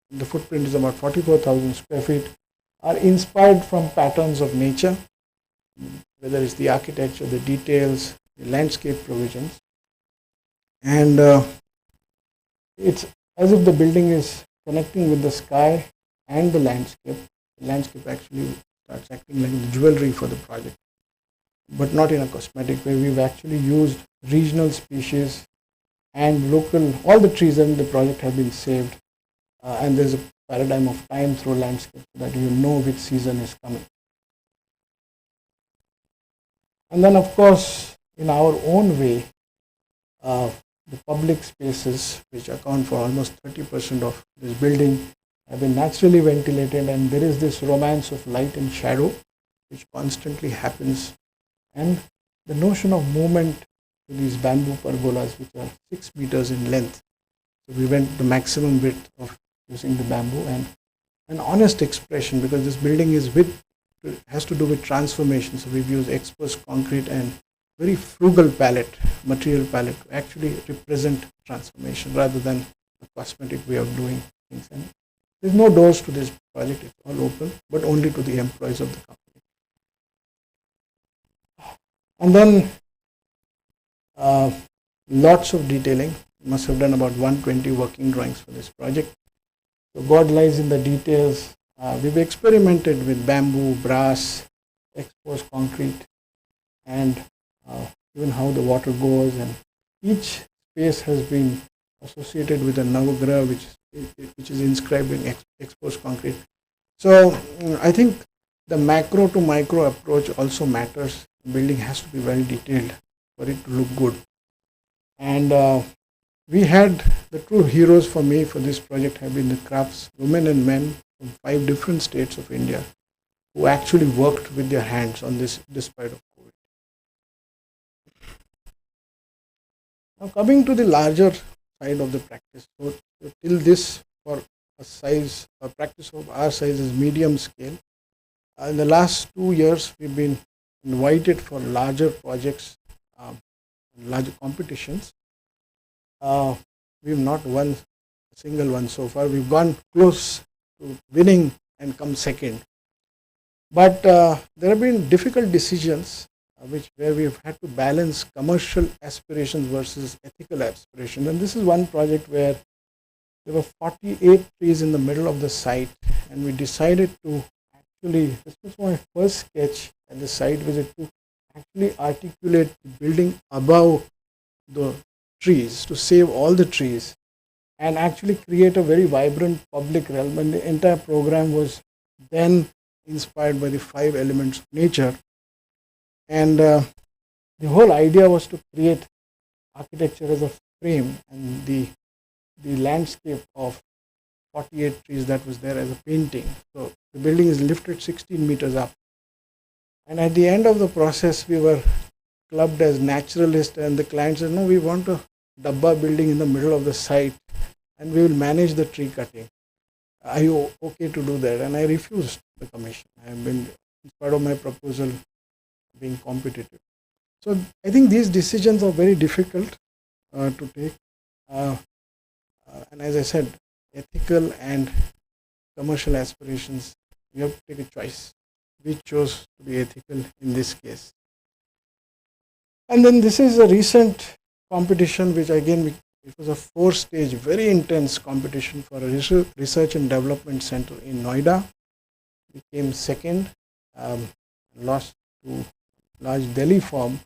the footprint is about 44,000 square feet, are inspired from patterns of nature, whether it's the architecture, the details, the landscape provisions. And it's as if the building is connecting with the sky and the landscape. The landscape actually starts acting like the jewelry for the project, but not in a cosmetic way. We've actually used regional species and local, all the trees in the project have been saved. And there's a paradigm of time through landscape so that you know which season is coming. And then, of course, in our own way, the public spaces, which account for almost 30% of this building, have been naturally ventilated, and there is this romance of light and shadow which constantly happens. And the notion of movement to these bamboo pergolas, which are 6 meters in length. So we went the maximum width of using the bamboo, and an honest expression, because this building has to do with transformation. So we've used exposed concrete and very frugal material palette to actually represent transformation rather than a cosmetic way of doing things. And there's no doors to this project, it's all open, but only to the employees of the company. And then lots of detailing. Must have done about 120 working drawings for this project. So God lies in the details. We've experimented with bamboo, brass, exposed concrete, and even how the water goes. And each space has been associated with a navagraha, which is inscribed in exposed concrete. So I think the macro to micro approach also matters. The building has to be well detailed for it to look good. And we had the true heroes for me for this project have been the crafts, women and men from 5 different states of India who actually worked with their hands on this despite of COVID. Now coming to the larger side of the practice. So till this, for a practice of our size is medium scale. In the last 2 years, we've been invited for larger projects, larger competitions. We've not won a single one so far. We've gone close to winning and come second. But there have been difficult decisions where we've had to balance commercial aspirations versus ethical aspirations. And this is one project where there were 48 trees in the middle of the site, and we decided to actually, this was my first sketch at the site visit, to actually articulate the building above the trees, to save all the trees and actually create a very vibrant public realm. And the entire program was then inspired by the 5 elements of nature. And the whole idea was to create architecture as a frame, and the landscape of 48 trees that was there as a painting. So the building is lifted 16 meters up. And at the end of the process, we were clubbed as naturalists, and the client said, no, we want a dabba building in the middle of the site, and we will manage the tree cutting. Are you okay to do that? And I refused the commission. I have been, in spite of my proposal, being competitive. So I think these decisions are very difficult to take. And as I said, ethical and commercial aspirations, you have to take a choice. We chose to be ethical in this case. And then this is a recent competition, which again, it was a 4-stage, very intense competition for a research and development center in Noida. We came second, lost to large Delhi firm,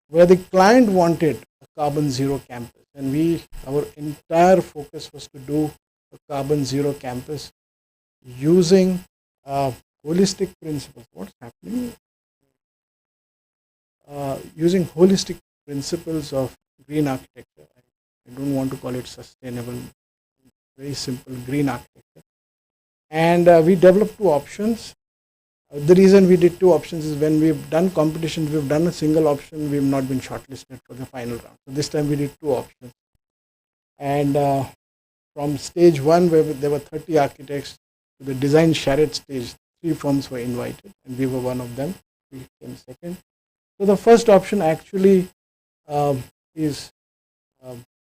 where the client wanted a carbon zero campus. And our entire focus was to do a carbon zero campus using holistic principles. What's happening? Using holistic principles of green architecture. I don't want to call it sustainable, very simple green architecture. And we developed 2 options. The reason we did 2 options is when we've done competitions, we've done a single option, we've not been shortlisted for the final round. So this time we did 2 options. And from stage 1, where there were 30 architects, to the design charrette stage, 3 firms were invited, and we were one of them. We came second. So the first option actually is,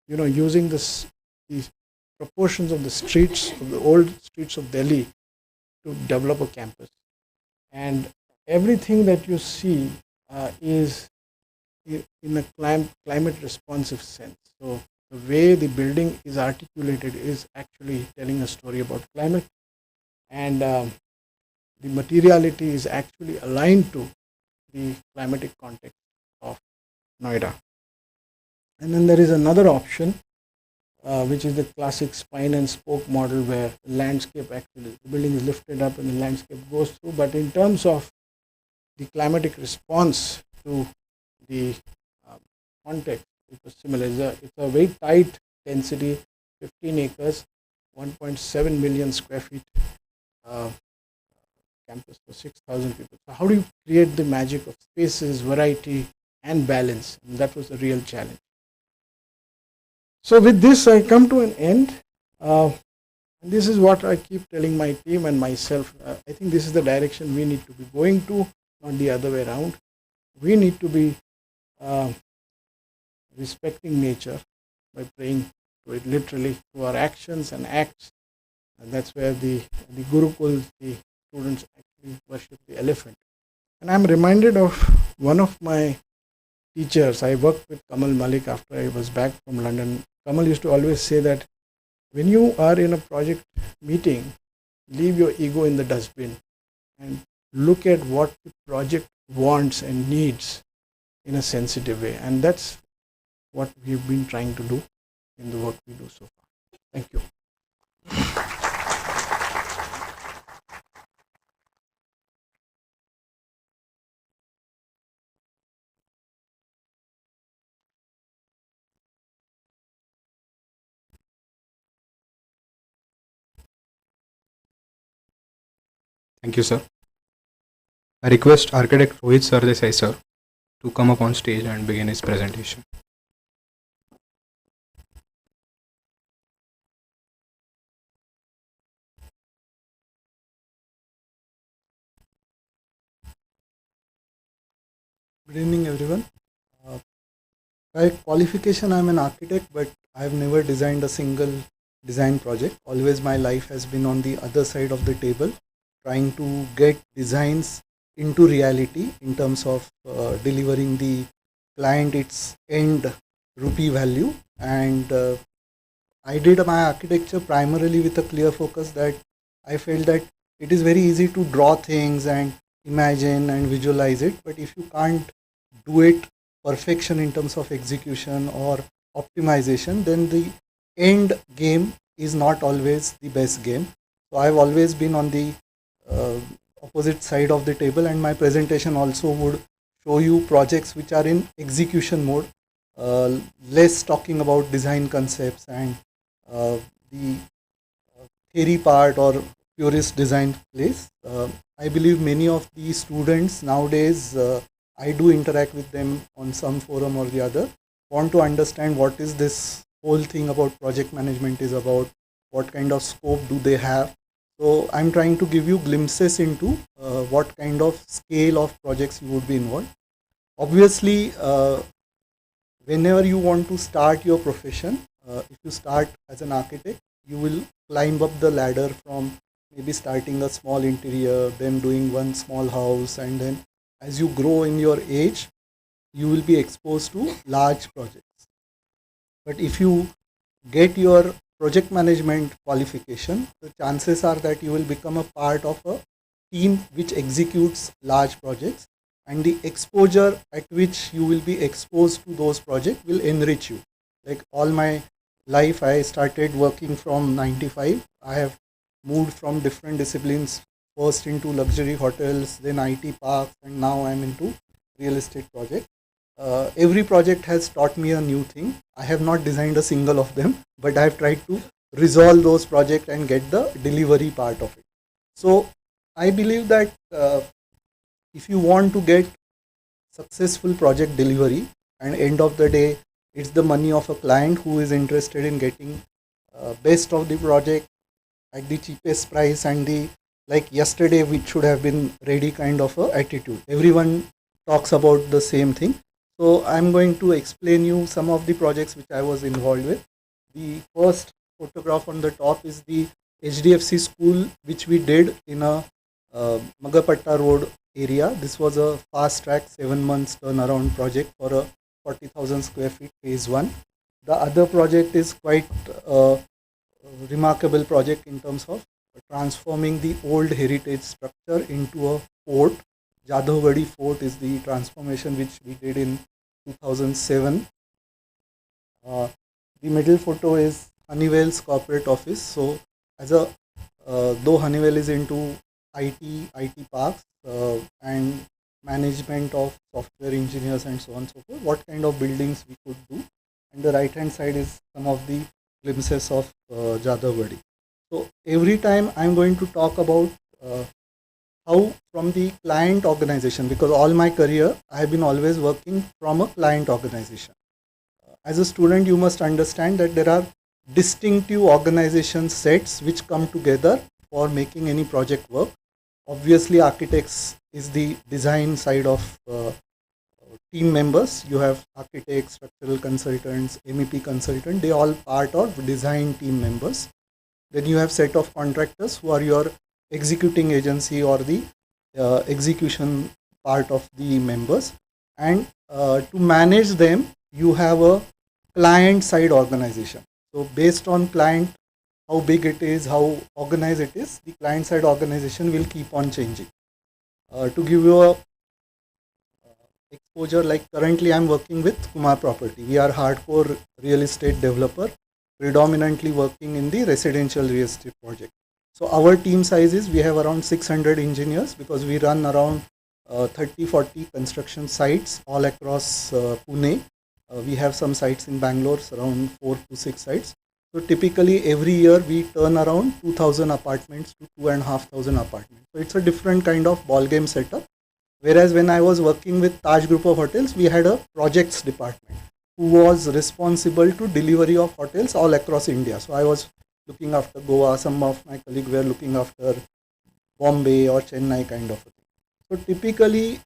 using the proportions of the streets, of the old streets of Delhi, to develop a campus. And everything that you see is in a climate responsive sense. So the way the building is articulated is actually telling a story about climate, and the materiality is actually aligned to the climatic context of Noida. And then there is another option, which is the classic spine and spoke model, where the landscape actually, the building is lifted up and the landscape goes through. But in terms of the climatic response to the context, it was similar. It's a very tight density, 15 acres, 1.7 million square feet campus for 6,000 people. So how do you create the magic of spaces, variety, and balance? And that was the real challenge. So with this, I come to an end. And this is what I keep telling my team and myself. I think this is the direction we need to be going to, not the other way around. We need to be respecting nature by praying to it literally through our actions and acts. And that's where the Gurukul, the students actually worship the elephant. And I'm reminded of one of my teachers. I worked with Kamal Malik after I was back from London. Kamal used to always say that when you are in a project meeting, leave your ego in the dustbin and look at what the project wants and needs in a sensitive way. And that's what we've been trying to do in the work we do so far. Thank you. Thank you, sir. I request architect Rohit Sardesai, sir, to come up on stage and begin his presentation. Good evening, everyone. By qualification, I'm an architect, but I've never designed a single design project. Always my life has been on the other side of the table, trying to get designs into reality in terms of delivering the client its end rupee value. And I did my architecture primarily with a clear focus that I felt that it is very easy to draw things and imagine and visualize it, but if you can't do it perfection in terms of execution or optimization, then the end game is not always the best game. So I've always been on the opposite side of the table, and my presentation also would show you projects which are in execution mode, less talking about design concepts and the theory part or purist design place. I believe many of the students nowadays, I do interact with them on some forum or the other, want to understand what is this whole thing about project management is about, what kind of scope do they have. So I'm trying to give you glimpses into what kind of scale of projects you would be involved. Obviously, whenever you want to start your profession, if you start as an architect, you will climb up the ladder from maybe starting a small interior, then doing one small house, and then as you grow in your age, you will be exposed to large projects. But if you get your project management qualification, the chances are that you will become a part of a team which executes large projects, and the exposure at which you will be exposed to those projects will enrich you. Like all my life, I started working from 95. I have moved from different disciplines, first into luxury hotels, then IT parks, and now I'm into real estate projects. Every project has taught me a new thing. I have not designed a single of them, but I have tried to resolve those projects and get the delivery part of it. So I believe that if you want to get successful project delivery, and end of the day, it's the money of a client who is interested in getting best of the project at the cheapest price and the like yesterday which should have been ready kind of a attitude. Everyone talks about the same thing. So I'm going to explain you some of the projects which I was involved with. The first photograph on the top is the Hdfc School which we did in a Magapatta Road area. This was a fast track 7 months turnaround project for a 40,000 square feet phase 1. The other project is quite remarkable project in terms of transforming the old heritage structure into a fort. Jadhavgadi Fort is the transformation which we did in 2007. The middle photo is Honeywell's corporate office. So as a though Honeywell is into IT parks and management of software engineers and so on and so forth, what kind of buildings we could do. And the right hand side is some of the glimpses of Jadhavgadi. So every time I'm going to talk about how from the client organization, because all my career I have been always working from a client organization. As a student, you must understand that there are distinctive organization sets which come together for making any project work. Obviously, architects is the design side of team members. You have architects, structural consultants, MEP consultant, they all part of design team members. Then you have set of contractors who are your executing agency or the execution part of the members. And to manage them, you have a client side organization. So based on client, how big it is, how organized it is, the client side organization will keep on changing. To give you a exposure, like currently I'm working with Kumar Property. We are hardcore real estate developer, predominantly working in the residential real estate project. So our team size is, we have around 600 engineers because we run around 30-40 construction sites all across Pune. We have some sites in Bangalore, around 4 to 6 sites. So typically every year we turn around 2,000 apartments to 2,500 apartments. So it's a different kind of ball game setup. Whereas when I was working with Taj Group of Hotels, we had a projects department who was responsible to delivery of hotels all across India. So I was looking after Goa, some of my colleagues were looking after Bombay or Chennai kind of a thing. So typically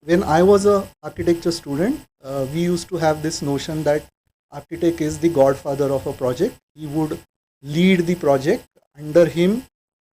when I was a architecture student, we used to have this notion that architect is the godfather of a project. He would lead the project. Under him,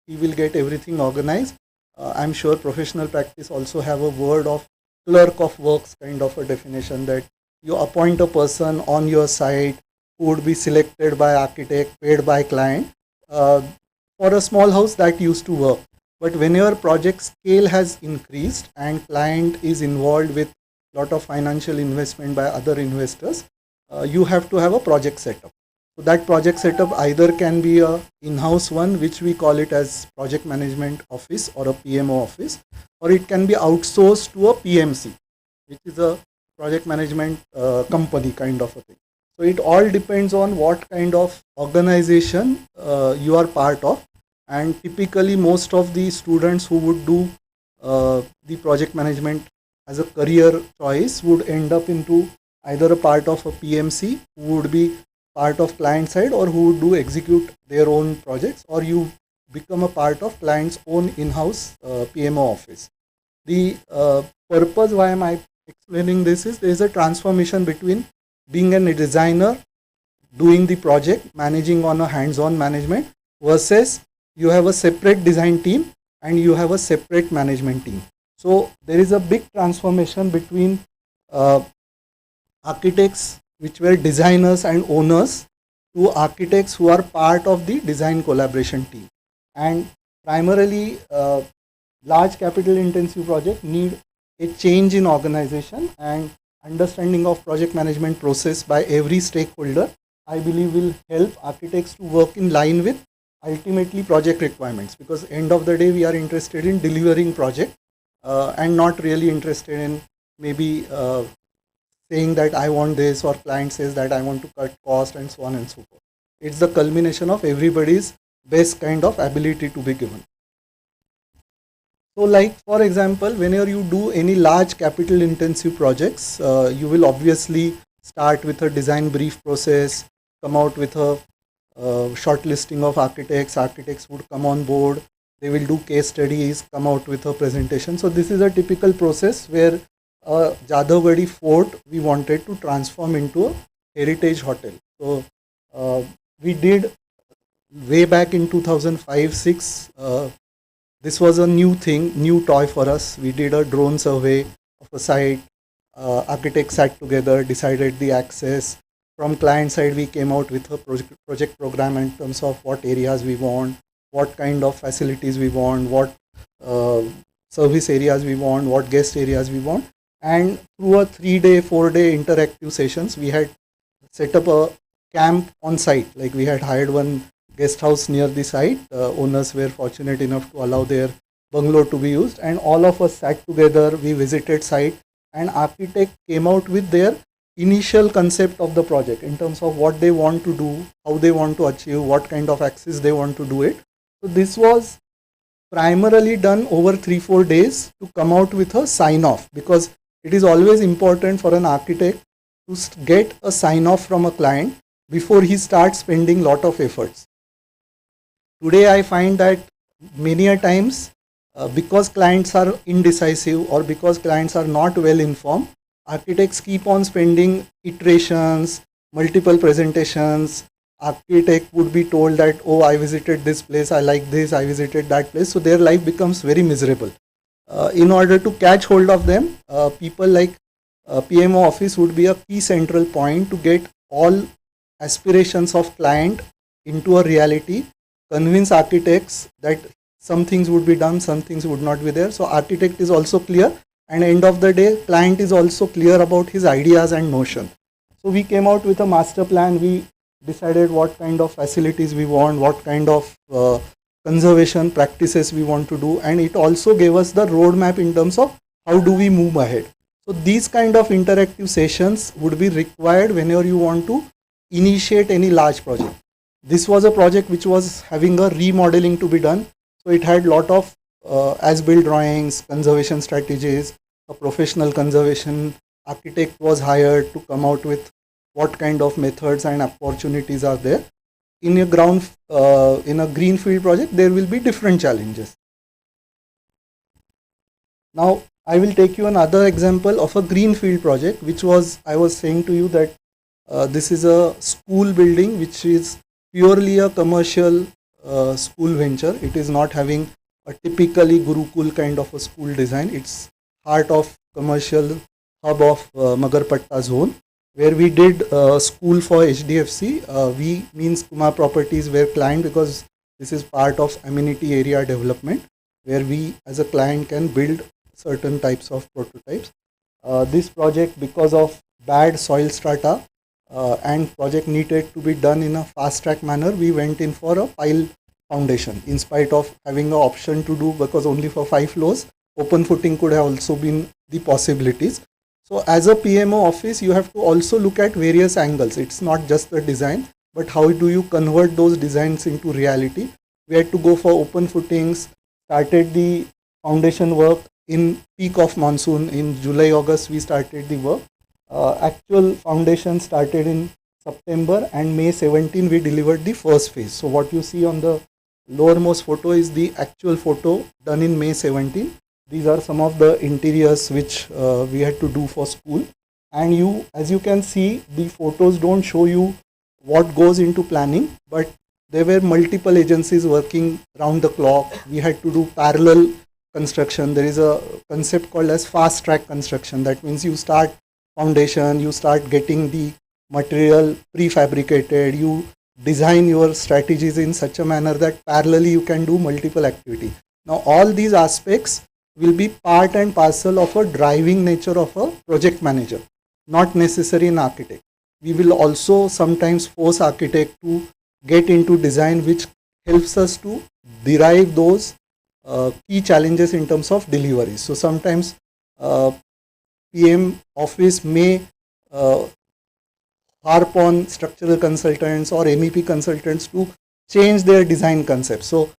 he will get everything organized. I'm sure professional practice also have a word of clerk of works kind of a definition, that you appoint a person on your site who would be selected by architect, paid by client. For a small house that used to work. But whenever project scale has increased and client is involved with lot of financial investment by other investors, you have to have a project setup. So that project setup either can be a in-house one, which we call it as project management office or a PMO office, or it can be outsourced to a PMC, which is a project management company kind of a thing. So it all depends on what kind of organization you are part of, and typically most of the students who would do the project management as a career choice would end up into either a part of a PMC, who would be part of client side, or who would do execute their own projects, or you become a part of client's own in-house PMO office. The purpose why am I explaining this is there is a transformation between being a designer, doing the project, managing on a hands-on management, versus you have a separate design team and you have a separate management team. So there is a big transformation between architects which were designers and owners to architects who are part of the design collaboration team. And primarily large capital intensive project need a change in organization, and understanding of project management process by every stakeholder, I believe, will help architects to work in line with ultimately project requirements, because end of the day we are interested in delivering project and not really interested in maybe saying that I want this, or client says that I want to cut cost, and so on and so forth. It's the culmination of everybody's best kind of ability to be given. So like for example, whenever you do any large capital intensive projects, you will obviously start with a design brief process, come out with a short listing of architects. Architects would come on board, they will do case studies, come out with a presentation. So this is a typical process where Jadavgadi Fort we wanted to transform into a heritage hotel. So we did way back in 2005-06. This was a new thing, new toy for us. We did a drone survey of a site. Architects sat together, decided the access. From client side, we came out with a project program in terms of what areas we want, what kind of facilities we want, what service areas we want, what guest areas we want. And through a 3-day, 4-day interactive sessions, we had set up a camp on site. Like we had hired one guest house near the site. Owners were fortunate enough to allow their bungalow to be used, and all of us sat together, we visited site, and architect came out with their initial concept of the project in terms of what they want to do, how they want to achieve, what kind of access they want to do it. So this was primarily done over 3-4 days to come out with a sign off, because it is always important for an architect to get a sign off from a client before he starts spending lot of efforts. Today I find that many a times because clients are indecisive or because clients are not well informed, architects keep on spending iterations, multiple presentations. Architect would be told that, oh, I visited this place, I like this, I visited that place. So their life becomes very miserable. In order to catch hold of them, people like PMO office would be a key central point to get all aspirations of client into a reality, convince architects that some things would be done, some things would not be there. So architect is also clear, and end of the day, client is also clear about his ideas and notion. So we came out with a master plan. We decided what kind of facilities we want, what kind of conservation practices we want to do, and it also gave us the roadmap in terms of how do we move ahead. So these kind of interactive sessions would be required whenever you want to initiate any large project. This was a project which was having a remodeling to be done. So it had lot of as-built drawings, conservation strategies, a professional conservation architect was hired to come out with what kind of methods and opportunities are there. In a greenfield project, there will be different challenges. Now, I will take you another example of a greenfield project, which was, I was saying to you that this is a school building, which is purely a commercial school venture. It is not having a typically Gurukul kind of a school design. It's heart of commercial hub of Magarpatta zone, where we did school for HDFC. We means Kumar Properties were client, because this is part of amenity area development, where we as a client can build certain types of prototypes. This project, because of bad soil strata and project needed to be done in a fast track manner, we went in for a pile foundation in spite of having an option to do, because only for 5 floors open footing could have also been the possibilities. So as a PMO office, you have to also look at various angles. It's not just the design, but how do you convert those designs into reality. We had to go for open footings, started the foundation work in peak of monsoon. In July, August, we started the work. Actual foundation started in September, and May 17 we delivered the first phase. So what you see on the lowermost photo is the actual photo done in May 17. These are some of the interiors which we had to do for school. And you, as you can see, the photos don't show you what goes into planning, but there were multiple agencies working round the clock. We had to do parallel construction. There is a concept called as fast track construction. That means you start foundation, you start getting the material prefabricated, you design your strategies in such a manner that parallelly you can do multiple activity. Now all these aspects will be part and parcel of a driving nature of a project manager, not necessary an architect. We will also sometimes force architect to get into design, which helps us to derive those key challenges in terms of delivery. So sometimes PM office may harp on structural consultants or MEP consultants to change their design concept. So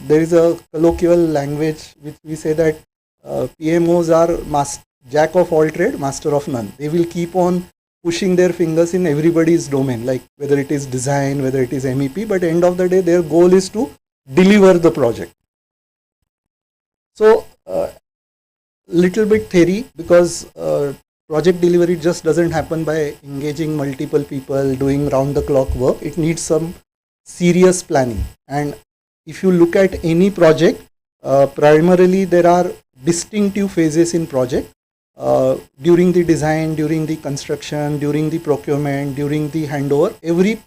there is a colloquial language which we say that PMOs are jack of all trade, master of none. They will keep on pushing their fingers in everybody's domain, like whether it is design, whether it is MEP, but end of the day their goal is to deliver the project. So little bit theory, because project delivery just doesn't happen by engaging multiple people doing round the clock work. It needs some serious planning. And if you look at any project, primarily there are distinctive phases in project. During the design, during the construction, during the procurement, during the handover, every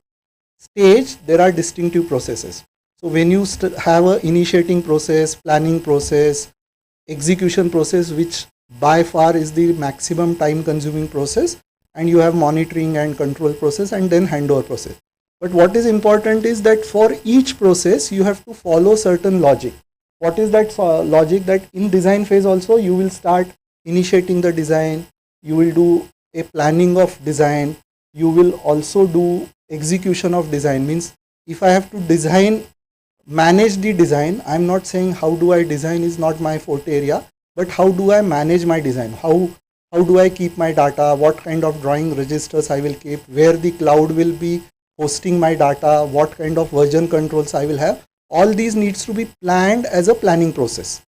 stage there are distinctive processes. So when you have a initiating process, planning process, execution process, which by far is the maximum time consuming process, and you have monitoring and control process, and then handover process. But what is important is that for each process you have to follow certain logic. What is that logic? That in design phase also you will start initiating the design, you will do a planning of design, you will also do execution of design. Means if I have to design, manage the design, I am not saying how do I design is not my forte area, but how do I manage my design, how do I keep my data, what kind of drawing registers I will keep, where the cloud will be hosting my data, what kind of version controls I will have. All these needs to be planned as a planning process.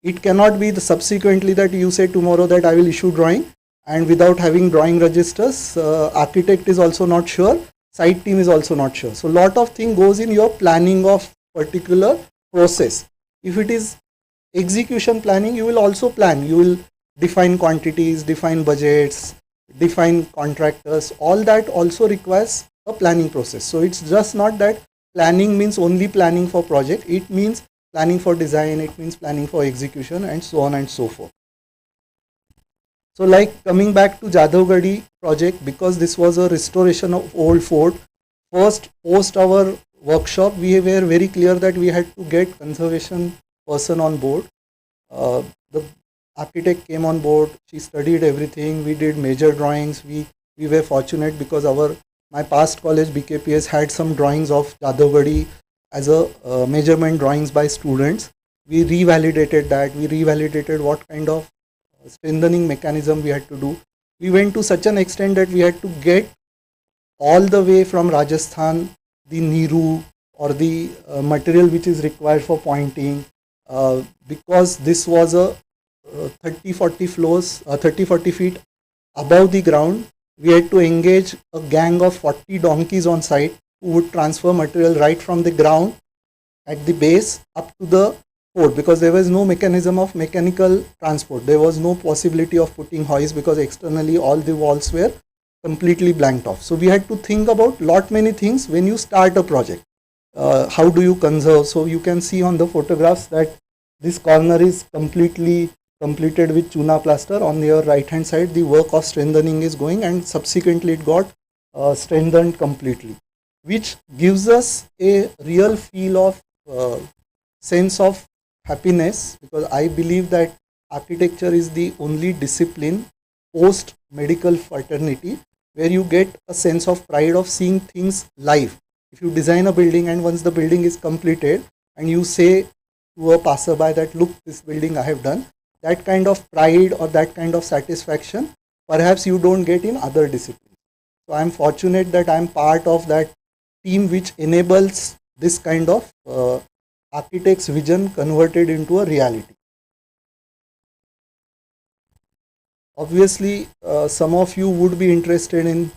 It cannot be the subsequently that you say tomorrow that I will issue drawing, and without having drawing registers, architect is also not sure, site team is also not sure. So lot of thing goes in your planning of particular process. If it is execution planning, you will also plan, you will define quantities, define budgets, define contractors. All that also requires a planning process. So it's just not that planning means only planning for project, it means planning for design, it means planning for execution, and so on and so forth. So like coming back to Jadhavgadi project, because this was a restoration of old fort, first post our workshop we were very clear that we had to get conservation person on board. The architect came on board, she studied everything, we did major drawings, we were fortunate because my past college BKPS had some drawings of Jadhavgadi as a measurement drawings by students. We revalidated that, we revalidated what kind of strengthening mechanism we had to do. We went to such an extent that we had to get all the way from Rajasthan the Niru or the material which is required for pointing, because this was a 30-40 feet above the ground. We had to engage a gang of 40 donkeys on site who would transfer material right from the ground at the base up to the port, because there was no mechanism of mechanical transport. There was no possibility of putting hoist because externally all the walls were completely blanked off. So we had to think about many things when you start a project. How do you conserve? So you can see on the photographs that this corner is completely completed with Chuna plaster. On your right hand side, the work of strengthening is going, and subsequently it got strengthened completely, which gives us a real feel of sense of happiness, because I believe that architecture is the only discipline post medical fraternity where you get a sense of pride of seeing things live. If you design a building and once the building is completed and you say to a passerby that look, this building I have done, that kind of pride or that kind of satisfaction perhaps you don't get in other disciplines. So I am fortunate that I am part of that team which enables this kind of architect's vision converted into a reality. Obviously, some of you would be interested in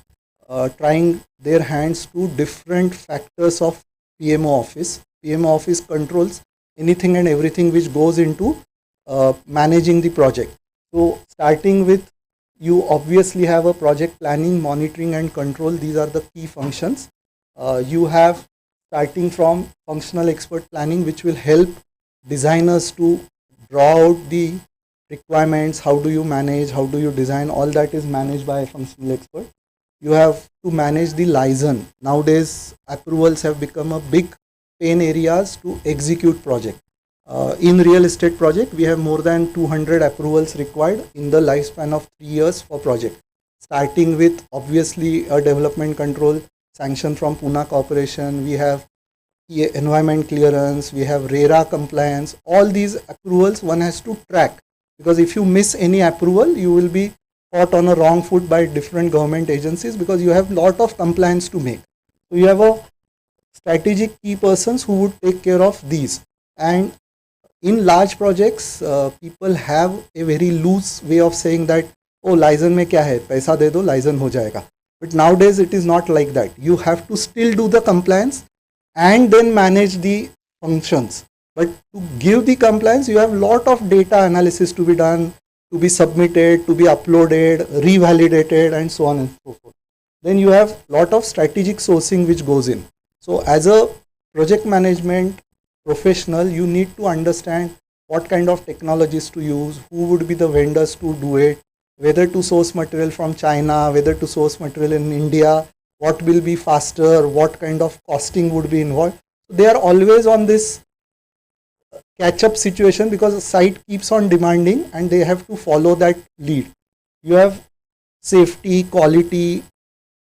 trying their hands to different factors of PMO office. PMO office controls anything and everything which goes into managing the project. So starting with, you obviously have a project planning, monitoring and control. These are the key functions. You have starting from functional expert planning, which will help designers to draw out the requirements. How do you manage, how do you design? All that is managed by a functional expert. You have to manage the liaison. Nowadays approvals have become a big pain areas to execute project. In real estate project, we have more than 200 approvals required in the lifespan of 3 years for project, starting with obviously a development control sanction from Pune Corporation. We have environment clearance, we have RERA compliance. All these approvals one has to track, because if you miss any approval, you will be caught on a wrong foot by different government agencies, because you have lot of compliance to make. So you have a strategic key persons who would take care of these. And in large projects, people have a very loose way of saying that, oh, license mein kya hai, paisa de do, license ho jayega. But nowadays it is not like that. You have to still do the compliance and then manage the functions. But to give the compliance, you have lot of data analysis to be done, to be submitted, to be uploaded, revalidated, and so on and so forth. Then you have lot of strategic sourcing which goes in. So as a project management professional, you need to understand what kind of technologies to use, who would be the vendors to do it, whether to source material from China, whether to source material in India, what will be faster, what kind of costing would be involved. They are always on this catch-up situation, because the site keeps on demanding and they have to follow that lead. You have safety, quality,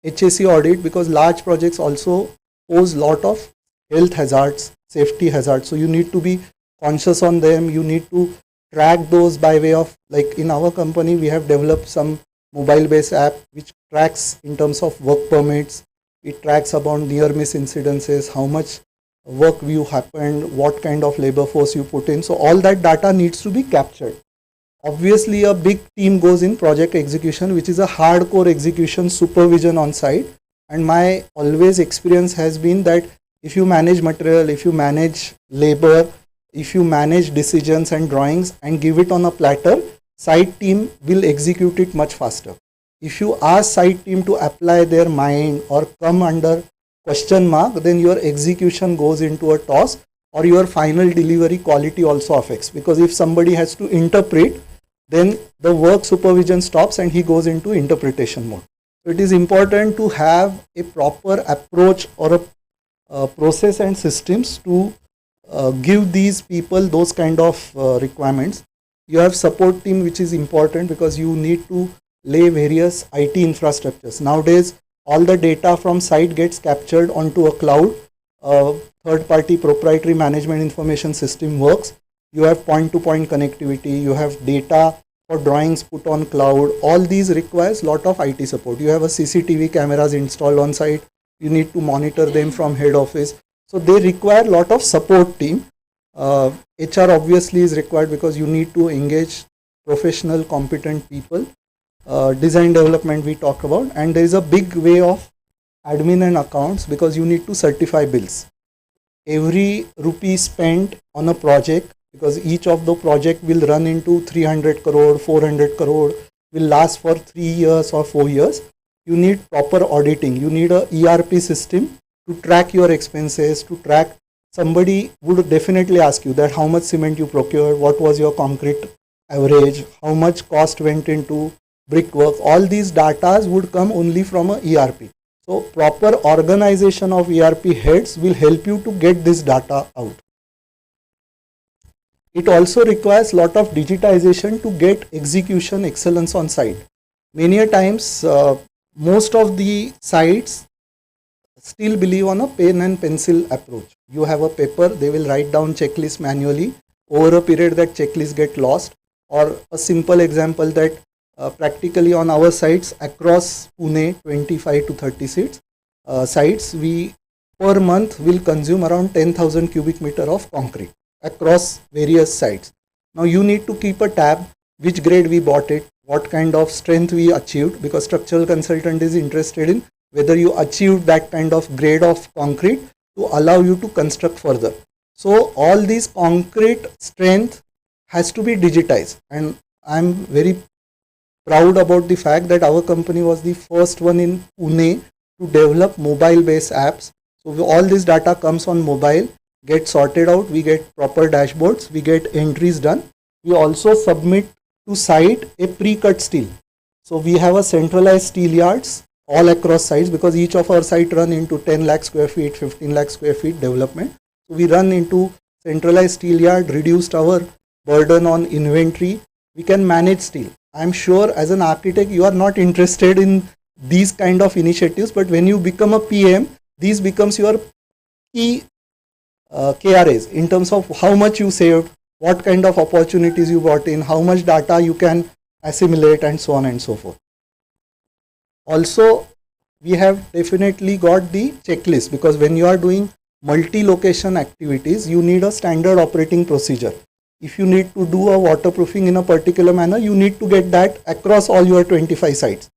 HSE audit, because large projects also pose lot of health hazards, safety hazards. So you need to be conscious on them. You need to track those by way of, like in our company, we have developed some mobile-based app which tracks in terms of work permits. It tracks about near miss incidences, how much work view happened, what kind of labor force you put in. So all that data needs to be captured. Obviously, a big team goes in project execution, which is a hardcore execution supervision on site. And my always experience has been that if you manage material, if you manage labor, if you manage decisions and drawings and give it on a platter, site team will execute it much faster. If you ask site team to apply their mind or come under question mark, then your execution goes into a toss, or your final delivery quality also affects, because if somebody has to interpret, then the work supervision stops and he goes into interpretation mode. So it is important to have a proper approach or a process and systems to give these people those kind of requirements. You have support team, which is important because you need to lay various IT infrastructures. Nowadays, all the data from site gets captured onto a cloud. Third-party proprietary management information system works. You have point-to-point connectivity. You have data for drawings put on cloud. All these requires lot of IT support. You have a CCTV cameras installed on site. You need to monitor them from head office. So they require lot of support team. HR obviously is required because you need to engage professional, competent people. Design development we talk about, and there is a big way of admin and accounts, because you need to certify bills. Every rupee spent on a project because each of the project will run into 300 crore, 400 crore, will last for 3 years or 4 years. You need proper auditing. You need a ERP system to track your expenses, to track. Somebody would definitely ask you that how much cement you procured, what was your concrete average, how much cost went into brickwork. All these data would come only from a ERP. So proper organization of ERP heads will help you to get this data out. It also requires lot of digitization to get execution excellence on site. Many a times, most of the sites still believe on a pen and pencil approach. You have a paper, they will write down checklist manually. Over a period, that checklist get lost. Or a simple example that practically on our sites across Pune, 25 to 30 sites, we per month will consume around 10,000 cubic meter of concrete across various sites. Now you need to keep a tab, which grade we bought it, what kind of strength we achieved, because structural consultant is interested in whether you achieved that kind of grade of concrete to allow you to construct further. So all these concrete strength has to be digitized, and I'm very proud about the fact that our company was the first one in Pune to develop mobile based apps. So all this data comes on mobile, get sorted out, we get proper dashboards, we get entries done. We also submit to site a pre-cut steel. So we have a centralized steel yards all across sites, because each of our site run into 10 lakh square feet, 15 lakh square feet development. So we run into centralized steel yard, reduced our burden on inventory. We can manage steel. I'm sure as an architect you are not interested in these kind of initiatives, but when you become a PM, these becomes your key KRAs in terms of how much you saved, what kind of opportunities you brought in, how much data you can assimilate, and so on and so forth. Also, we have definitely got the checklist, because when you are doing multi-location activities, you need a standard operating procedure. If you need to do a waterproofing in a particular manner, you need to get that across all your 25 sites.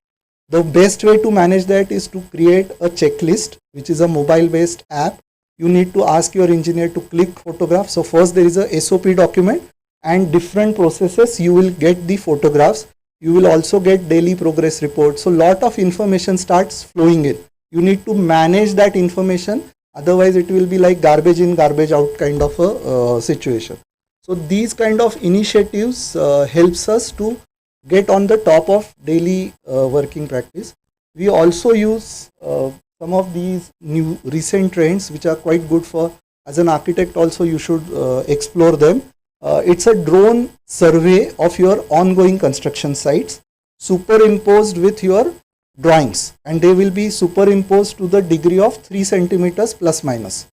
The best way to manage that is to create a checklist, which is a mobile based app. You need to ask your engineer to click photograph. So first there is a SOP document, and different processes you will get the photographs. You will also get daily progress reports. So lot of information starts flowing in. You need to manage that information, otherwise it will be like garbage in garbage out kind of a situation. So these kind of initiatives helps us to get on the top of daily working practice. We also use some of these new recent trends which are quite good for, as an architect also you should explore them. It's a drone survey of your ongoing construction sites superimposed with your drawings, and they will be superimposed to the degree of 3 centimeters plus minus.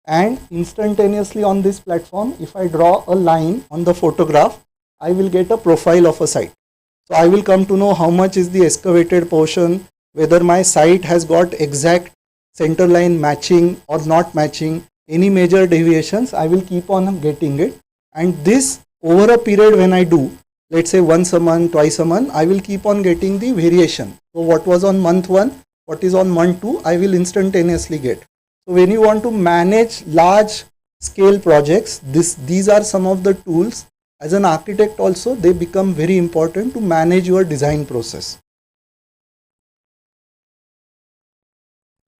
And instantaneously on this platform, if I draw a line on the photograph, I will get a profile of a site. So I will come to know how much is the excavated portion, whether my site has got exact center line matching or not matching, any major deviations, I will keep on getting it. And this over a period when I do, let's say once a month, twice a month, I will keep on getting the variation. So what was on month 1, what is on month 2, I will instantaneously get. So when you want to manage large scale projects, these are some of the tools. As an architect also, they become very important to manage your design process.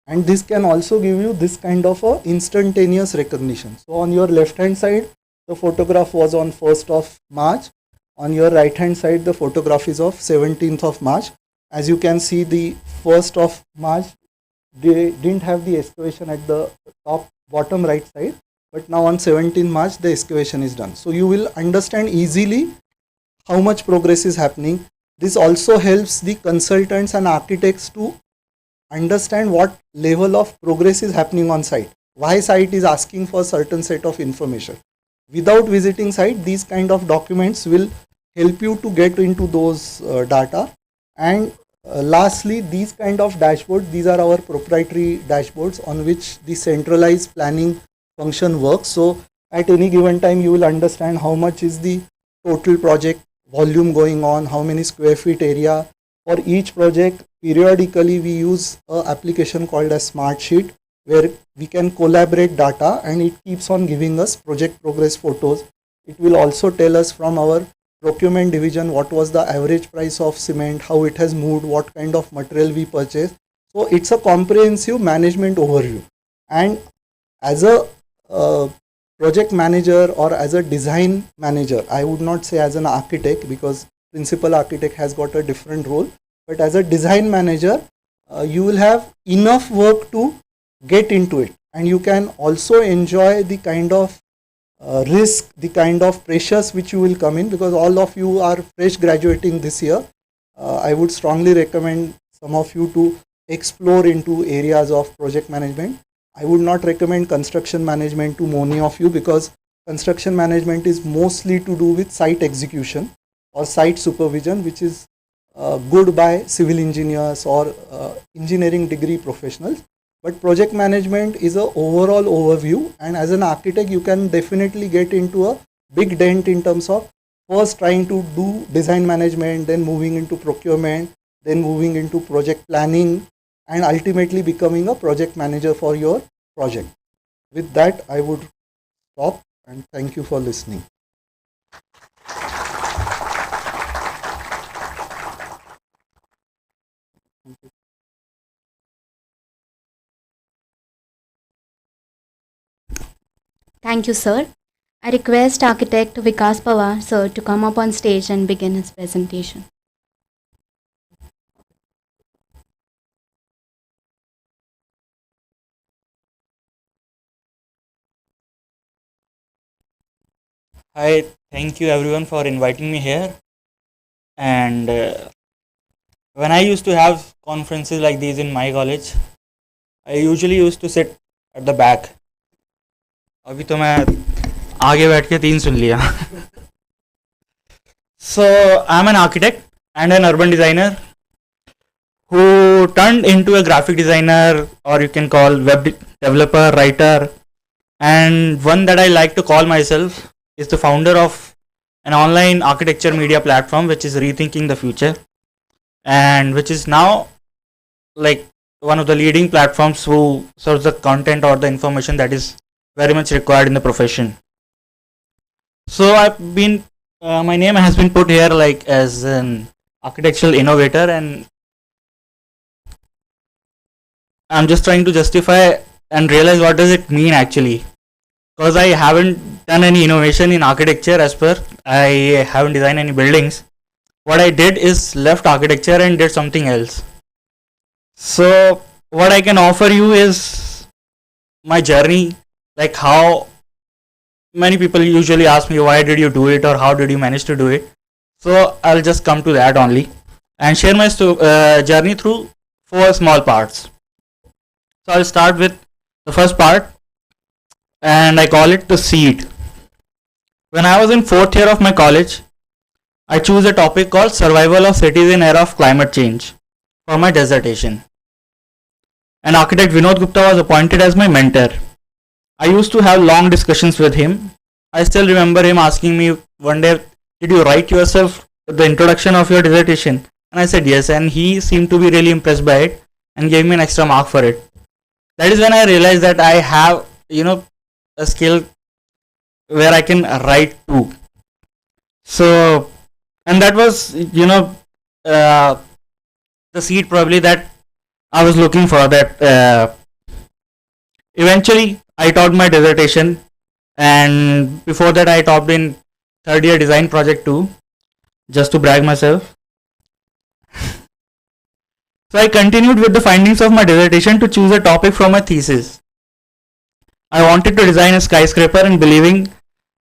And this can also give you this kind of a instantaneous recognition. So on your left hand side, the photograph was on 1st of March. On your right hand side, the photograph is of 17th of March. As you can see, the 1st of March, they didn't have the excavation at the top bottom right side, but now on 17 March the excavation is done. So you will understand easily how much progress is happening. This also helps the consultants and architects to understand what level of progress is happening on site, why site is asking for certain set of information. Without visiting site, these kind of documents will help you to get into those data. And lastly, these kind of dashboards, these are our proprietary dashboards on which the centralized planning function works. So at any given time, you will understand how much is the total project volume going on, how many square feet area. For each project, periodically we use an application called as Smartsheet, where we can collaborate data and it keeps on giving us project progress photos, It will also tell us from our procurement division what was the average price of cement, how it has moved, what kind of material we purchased. So it's a comprehensive management overview. And as a project manager or as a design manager, I would not say as an architect, because principal architect has got a different role, but as a design manager, you will have enough work to get into it, and you can also enjoy the kind of risk, the kind of pressures which you will come in, because all of you are fresh graduating this year. I would strongly recommend some of you to explore into areas of project management. I would not recommend construction management to many of you, because construction management is mostly to do with site execution or site supervision, which is good by civil engineers or engineering degree professionals. But project management is an overall overview, and as an architect you can definitely get into a big dent in terms of first trying to do design management, then moving into procurement, then moving into project planning, and ultimately becoming a project manager for your project. With that, I would stop and thank you for listening. Thank you, sir. I request architect Vikas Pawar, sir, to come up on stage and begin his presentation. Hi, thank you everyone for inviting me here. And when I used to have conferences like these in my college, I usually used to sit at the back. अभी तो मैं आगे बैठ के 3 सुन लिया. So I'm an architect and an urban designer who turned into a graphic designer, or you can call web developer, writer, and one that I like to call myself is the founder of an online architecture media platform which is rethinking the future, and which is now like one of the leading platforms who serves the content or the information that is very much required in the profession. So I've been my name has been put here like as an architectural innovator, and I'm just trying to justify and realize what does it mean actually, because I haven't done any innovation in architecture. As per, I haven't designed any buildings. What I did is left architecture and did something else. So what I can offer you is my journey, like how many people usually ask me why did you do it or how did you manage to do it. So I'll just come to that only and share my journey through 4 small parts. So I'll start with the first part, and I call it the seed. When I was in 4th year of my college, I chose a topic called survival of cities in era of climate change for my dissertation. And architect Vinod Gupta was appointed as my mentor. I used to have long discussions with him. I still remember him asking me one day, did you write yourself the introduction of your dissertation? And I said yes, and he seemed to be really impressed by it and gave me an extra mark for it. That is when I realized that I have, a skill where I can write too. So, and that was, the seed probably that I was looking for. That eventually I taught my dissertation, and before that I topped in 3rd year design project too, just to brag myself. So I continued with the findings of my dissertation to choose a topic from my thesis. I wanted to design a skyscraper and believing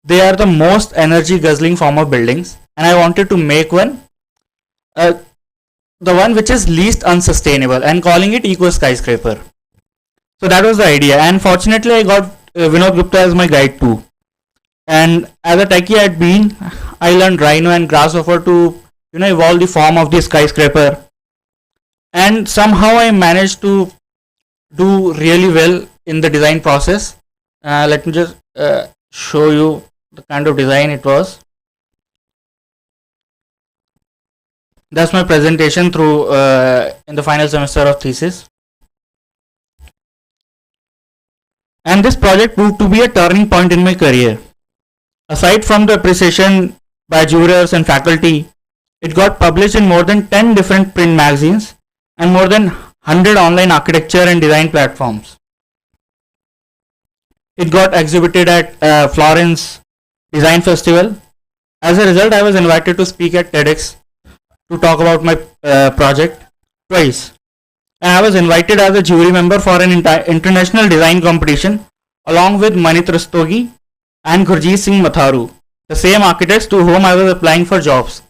they are the most energy guzzling form of buildings, and I wanted to make one, the one which is least unsustainable, and calling it eco skyscraper. So that was the idea, and fortunately I got Vinod Gupta as my guide too. And as a techie I had been, I learned Rhino and Grasshopper to evolve the form of the skyscraper, and somehow I managed to do really well in the design process. Let me just show you the kind of design it was. That's my presentation through in the final semester of thesis. And this project proved to be a turning point in my career. Aside from the appreciation by jurors and faculty, it got published in more than 10 different print magazines and more than 100 online architecture and design platforms. It got exhibited at Florence Design Festival. As a result, I was invited to speak at TEDx to talk about my project twice. And I was invited as a jury member for an international design competition along with Manit Rastogi and Gurjeet Singh Matharu, the same architects to whom I was applying for jobs.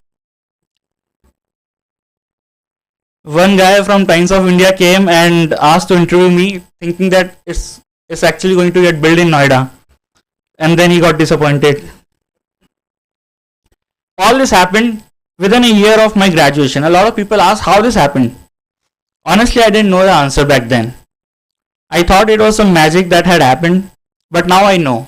One guy from Times of India came and asked to interview me, thinking that it's actually going to get built in Noida, and then he got disappointed. All this happened within a year of my graduation. A lot of people ask how this happened. Honestly, I didn't know the answer back then. I thought it was some magic that had happened, but now I know.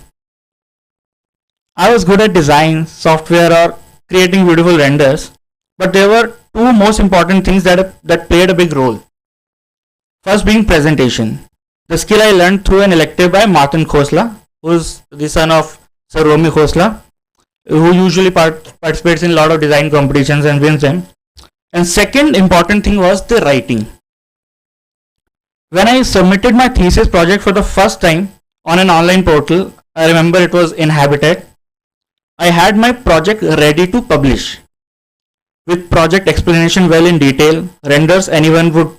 I was good at design, software, or creating beautiful renders, but there were two most important things that played a big role. First being presentation, the skill I learned through an elective by Martin Khosla, who is the son of Sir Romy Khosla, who usually participates in a lot of design competitions and wins them. And second important thing was the writing. When I submitted my thesis project for the first time on an online portal, I remember it was Inhabited, I had my project ready to publish, with project explanation well in detail, renders anyone would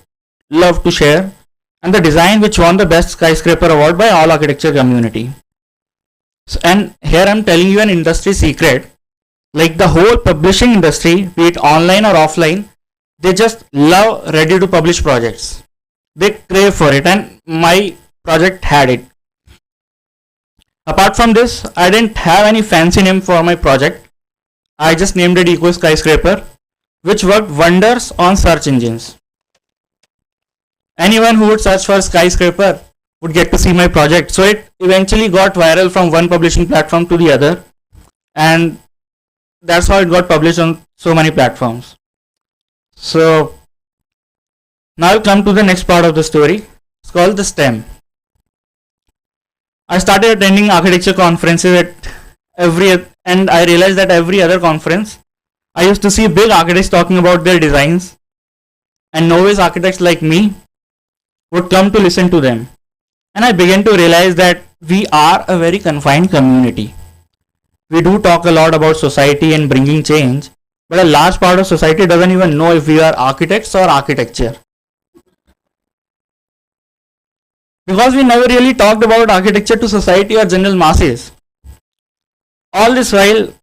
love to share, and the design which won the best skyscraper award by all architecture community. And here I'm telling you an industry secret, like the whole publishing industry, be it online or offline, they just love ready to publish projects. They crave for it, and my project had it. Apart from this, I didn't have any fancy name for my project. I just named it Eco Skyscraper, which worked wonders on search engines. Anyone who would search for skyscraper would get to see my project. So it eventually got viral from one publishing platform to the other, and that's how it got published on so many platforms. So now I'll come to the next part of the story. It's called the STEM. I started attending architecture conferences and I realized that every other conference, I used to see big architects talking about their designs, and novice architects like me would come to listen to them. And I began to realize that we are a very confined community. We do talk a lot about society and bringing change, but a large part of society doesn't even know if we are architects or architecture. Because we never really talked about architecture to society or general masses. All this while,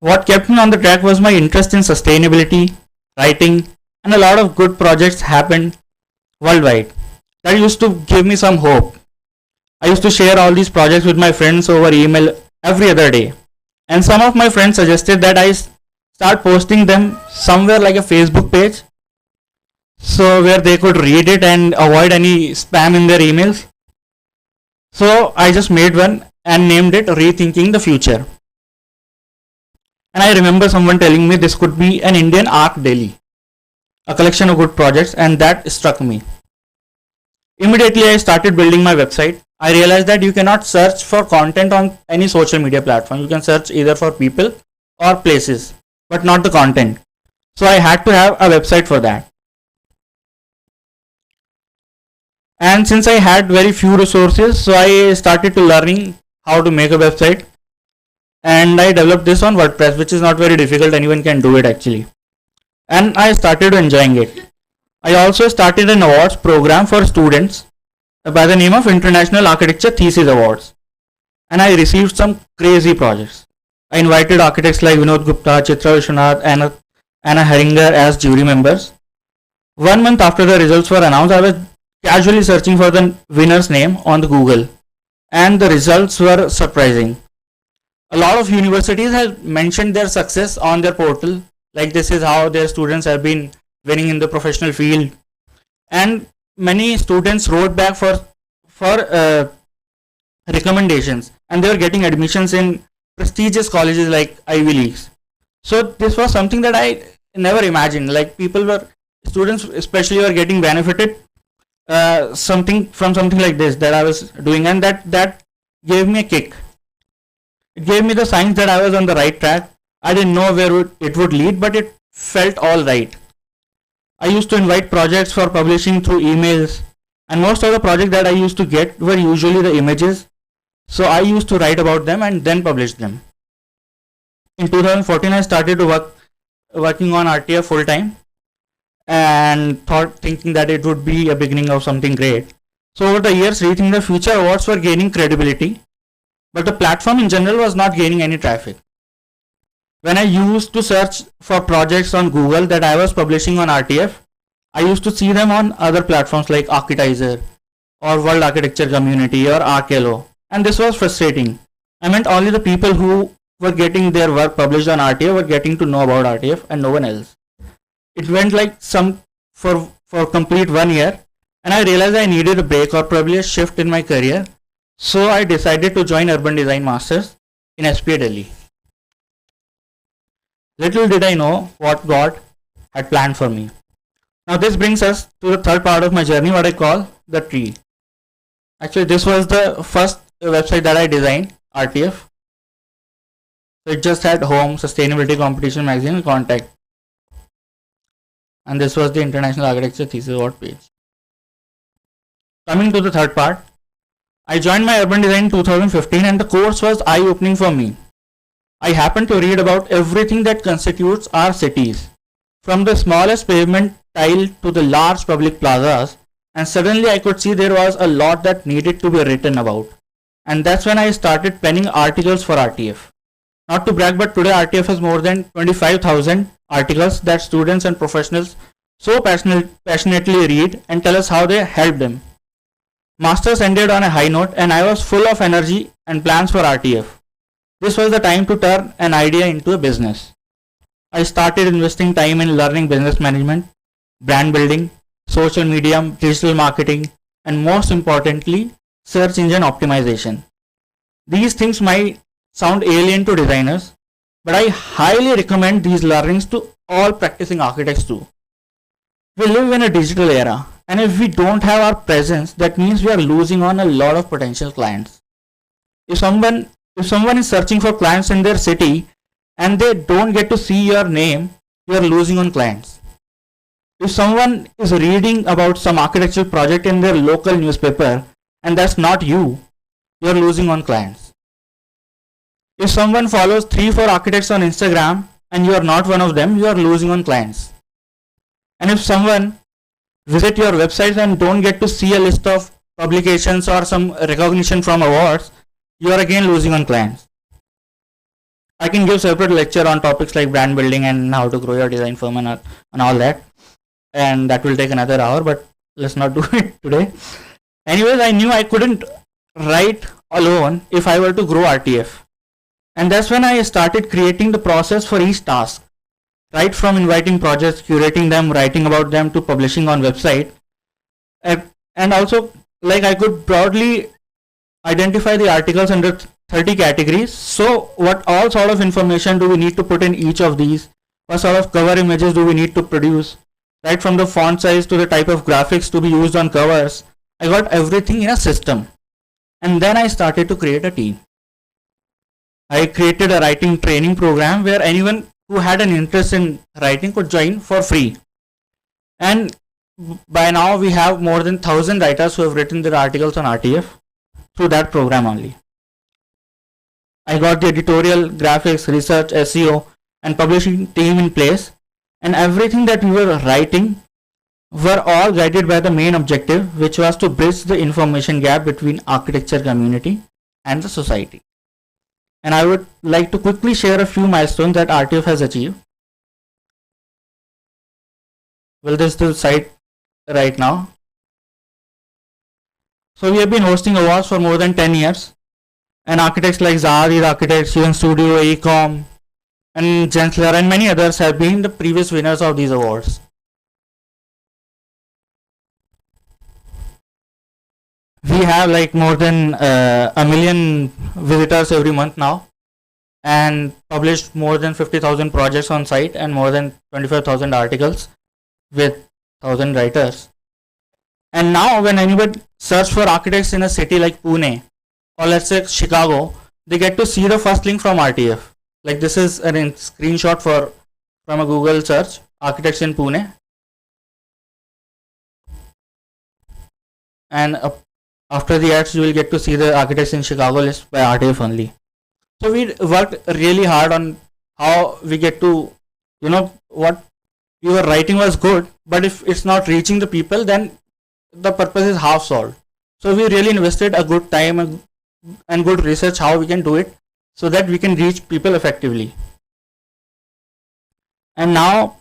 what kept me on the track was my interest in sustainability, writing, and a lot of good projects happened worldwide. That used to give me some hope. I used to share all these projects with my friends over email every other day. And some of my friends suggested that I start posting them somewhere like a Facebook page, so where they could read it and avoid any spam in their emails. So I just made one and named it Rethinking the Future. And I remember someone telling me this could be an Indian art daily, a collection of good projects, and that struck me. Immediately I started building my website. I realized that you cannot search for content on any social media platform. You can search either for people or places, but not the content. So I had to have a website for that. And since I had very few resources, so I started to learning how to make a website, and I developed this on WordPress, which is not very difficult. Anyone can do it actually. And I started enjoying it. I also started an awards program for students by the name of International Architecture Thesis Awards, and I received some crazy projects. I invited architects like Vinod Gupta, Chitra Vishwanath, and Anna Heringer as jury members. 1 month after the results were announced, I was casually searching for the winner's name on the Google, and the results were surprising. A lot of universities have mentioned their success on their portal, like this is how their students have been winning in the professional field, and many students wrote back for recommendations, and they were getting admissions in prestigious colleges like Ivy Leagues. So this was something that I never imagined. Like students especially were getting benefited something like this that I was doing, and that gave me a kick. It gave me the signs that I was on the right track. I didn't know where it would lead, but it felt all right. I used to invite projects for publishing through emails, and most of the projects that I used to get were usually the images. So I used to write about them and then publish them. In 2014, I started to working on RTF full time, and thinking that it would be a beginning of something great. So over the years, Rethink the Future awards were gaining credibility, but the platform in general was not gaining any traffic. When I used to search for projects on Google that I was publishing on RTF, I used to see them on other platforms like Architizer or World Architecture Community or ArcLO, and this was frustrating. I meant only the people who were getting their work published on RTF were getting to know about RTF and no one else. It went like for complete 1 year, and I realized I needed a break or probably a shift in my career. So I decided to join Urban Design Masters in SPA Delhi. Little did I know what God had planned for me. Now this brings us to the third part of my journey, what I call the tree. Actually, this was the first website that I designed, RTF. So it just had home, sustainability, competition, magazine, and contact. And this was the International Architecture Thesis award page. Coming to the third part, I joined my urban design in 2015, and the course was eye-opening for me. I happened to read about everything that constitutes our cities, from the smallest pavement tile to the large public plazas, and suddenly I could see there was a lot that needed to be written about. And that's when I started penning articles for RTF. Not to brag, but today RTF has more than 25,000 articles that students and professionals so passionately read and tell us how they helped them. Masters ended on a high note, and I was full of energy and plans for RTF. This was the time to turn an idea into a business. I started investing time in learning business management, brand building, social media, digital marketing, and most importantly, search engine optimization. These things might sound alien to designers, but I highly recommend these learnings to all practicing architects too. We live in a digital era, and if we don't have our presence, that means we are losing on a lot of potential clients. If someone is searching for clients in their city and they don't get to see your name, you are losing on clients. If someone is reading about some architectural project in their local newspaper and that's not you, you are losing on clients. If someone follows 3-4 architects on Instagram and you are not one of them, you are losing on clients. And if someone visit your website and don't get to see a list of publications or some recognition from awards, you are again losing on clients. I can give separate lecture on topics like brand building and how to grow your design firm and all that, and that will take another hour, but let's not do it today. Anyways, I knew I couldn't write alone if I were to grow RTF, and that's when I started creating the process for each task, right from inviting projects, curating them, writing about them, to publishing on website. And also, like, I could broadly identify the articles under 30 categories. So what all sort of information do we need to put in each of these? What sort of cover images do we need to produce? Right from the font size to the type of graphics to be used on covers. I got everything in a system. And then I started to create a team. I created a writing training program where anyone who had an interest in writing could join for free. And by now we have more than 1,000 writers who have written their articles on RTF through that program only. I got the editorial, graphics, research, SEO, and publishing team in place, and everything that we were writing were all guided by the main objective, which was to bridge the information gap between architecture community and the society. And I would like to quickly share a few milestones that RTF has achieved. Well, this is the site right now. So we have been hosting awards for more than 10 years, and architects like Zahid Architects, UN Studio, Ecom, and Gensler, and many others have been the previous winners of these awards. We have like more than 1 million visitors every month now, and published more than 50,000 projects on site and more than 25,000 articles with 1,000 writers. And now when anyone search for architects in a city like Pune or let's say Chicago, they get to see the first link from RTF. Like this is a screenshot from a Google search, architects in Pune. And after the ads, you will get to see the architects in Chicago list by RTF only. So we worked really hard on how we get to, what your writing was good, but if it's not reaching the people, then the purpose is half solved. So we really invested a good time and good research how we can do it so that we can reach people effectively. And now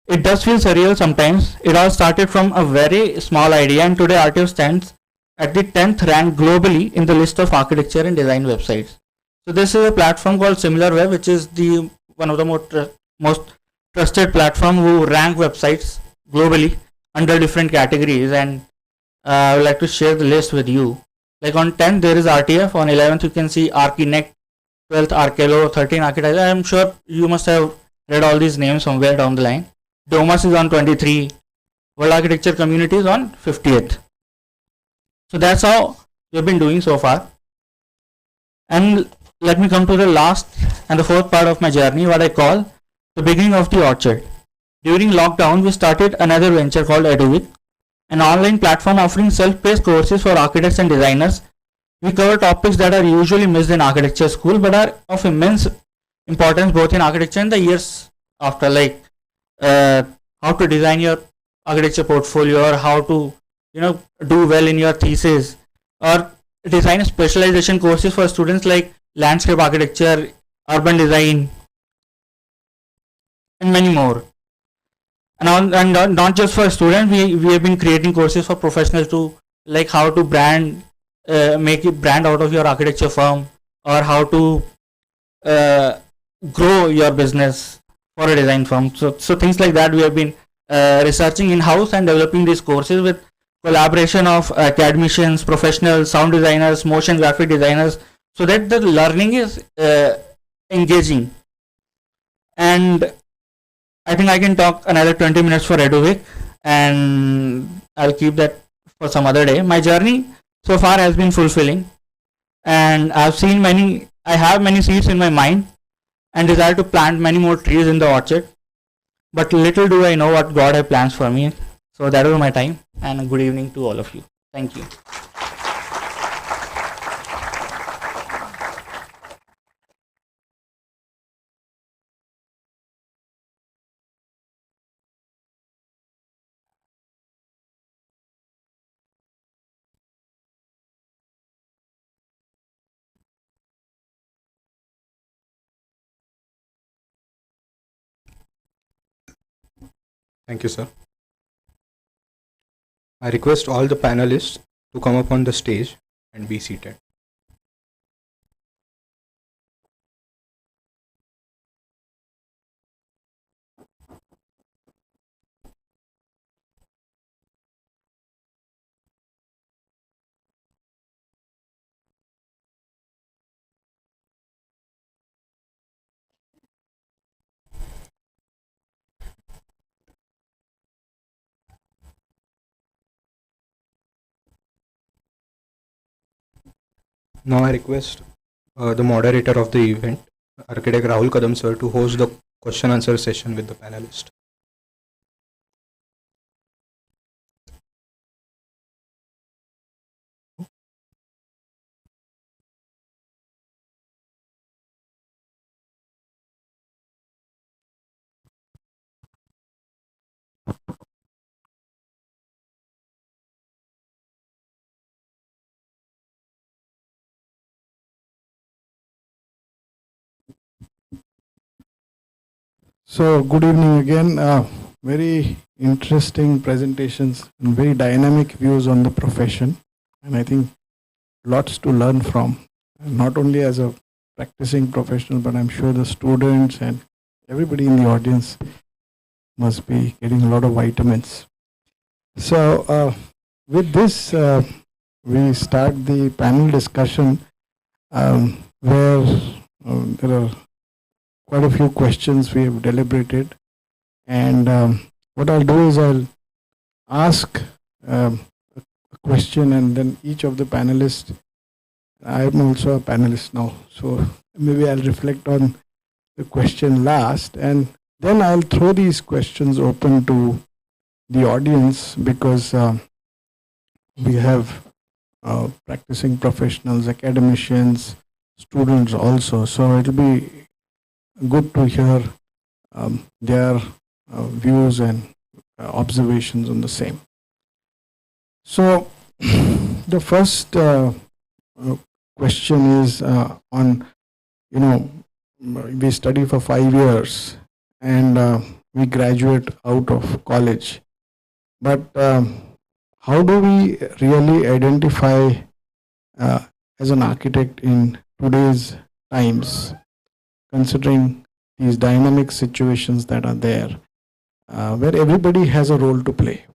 it does feel surreal sometimes. It all started from a very small idea, and today RTF stands at the 10th rank globally in the list of architecture and design websites. So this is a platform called SimilarWeb, which is the one of the most trusted platform who rank websites globally under different categories, and I would like to share the list with you. Like on 10th there is RTF, on 11th you can see Archinect, 12th Arcelo, 13th Architect. I am sure you must have read all these names somewhere down the line. Domus is on 23, World Architecture Community is on 50th. So that's how we've been doing so far. And let me come to the last and the fourth part of my journey, what I call the beginning of the orchard. During lockdown, we started another venture called Hdfc, an online platform offering self-paced courses for architects and designers. We cover topics that are usually missed in architecture school but are of immense importance both in architecture and the years after, like how to design your architecture portfolio, or how to do well in your thesis, or design specialization courses for students like landscape architecture, urban design, and many more. And not just for students, we have been creating courses for professionals too, like how to make a brand out of your architecture firm, or how to grow your business for a design firm. So things like that we have been researching in-house and developing these courses with collaboration of academicians, professionals, sound designers, motion graphic designers, so that the learning is engaging. And I think I can talk another 20 minutes for Hdfc, and I'll keep that for some other day. My journey so far has been fulfilling, and I have many seeds in my mind and desire to plant many more trees in the orchard. But little do I know what God has plans for me. So that was my time, and a good evening to all of you. Thank you. Thank you, sir. I request all the panelists to come up on the stage and be seated. Now I request the moderator of the event, Architect Rahul Kadam sir, to host the question answer session with the panelists. So good evening again. Very interesting presentations and very dynamic views on the profession, and I think lots to learn from, not only as a practicing professional, but I'm sure the students and everybody in the audience must be getting a lot of vitamins. So with this, we start the panel discussion where there are quite a few questions we have deliberated, and what I'll do is I'll ask a question, and then each of the panelists I am also a panelist now, so maybe I'll reflect on the question last, and then I'll throw these questions open to the audience, because we have practicing professionals, academicians, students also. So it'll be good to hear their views and observations on the same. So the first question is on, we study for 5 years and we graduate out of college. But how do we really identify as an architect in today's times, considering these dynamic situations that are there, where everybody has a role to play,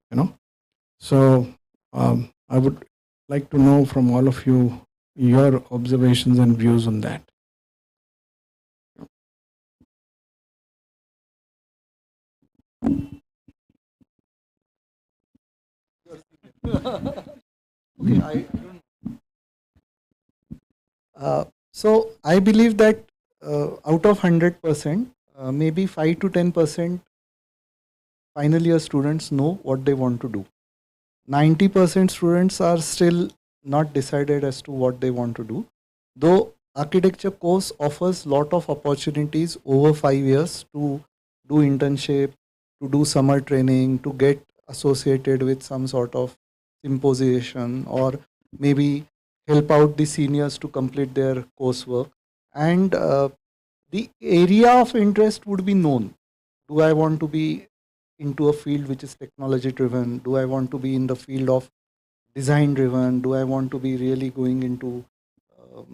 So I would like to know from all of you your observations and views on that. Okay, so I believe that out of 100%, maybe 5 to 10% final year students know what they want to do. 90% students are still not decided as to what they want to do. Though architecture course offers lot of opportunities over 5 years to do internship, to do summer training, to get associated with some sort of symposium, or maybe help out the seniors to complete their coursework. And the area of interest would be known. Do I want to be into a field which is technology driven? Do I want to be in the field of design driven? Do I want to be really going into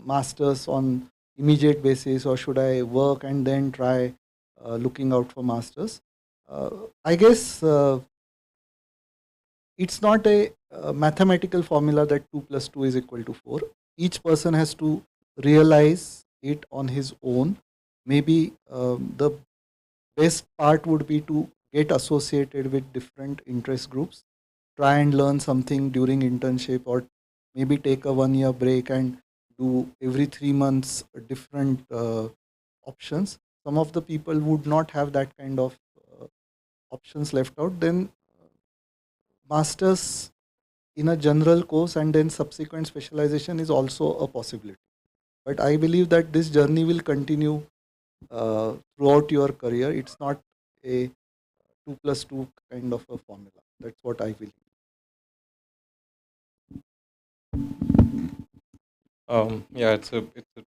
masters on immediate basis, or should I work and then try looking out for masters? I guess it's not a mathematical formula that 2 plus 2 is equal to 4. Each person has to realize it on his own. Maybe the best part would be to get associated with different interest groups, try and learn something during internship, or maybe take a 1 year break and do every 3 months different options. Some of the people would not have that kind of options left out. Then masters in a general course and then subsequent specialization is also a possibility. But I believe that this journey will continue throughout your career. It's not a 2 plus 2 kind of a formula. That's what I believe. Yeah, it's a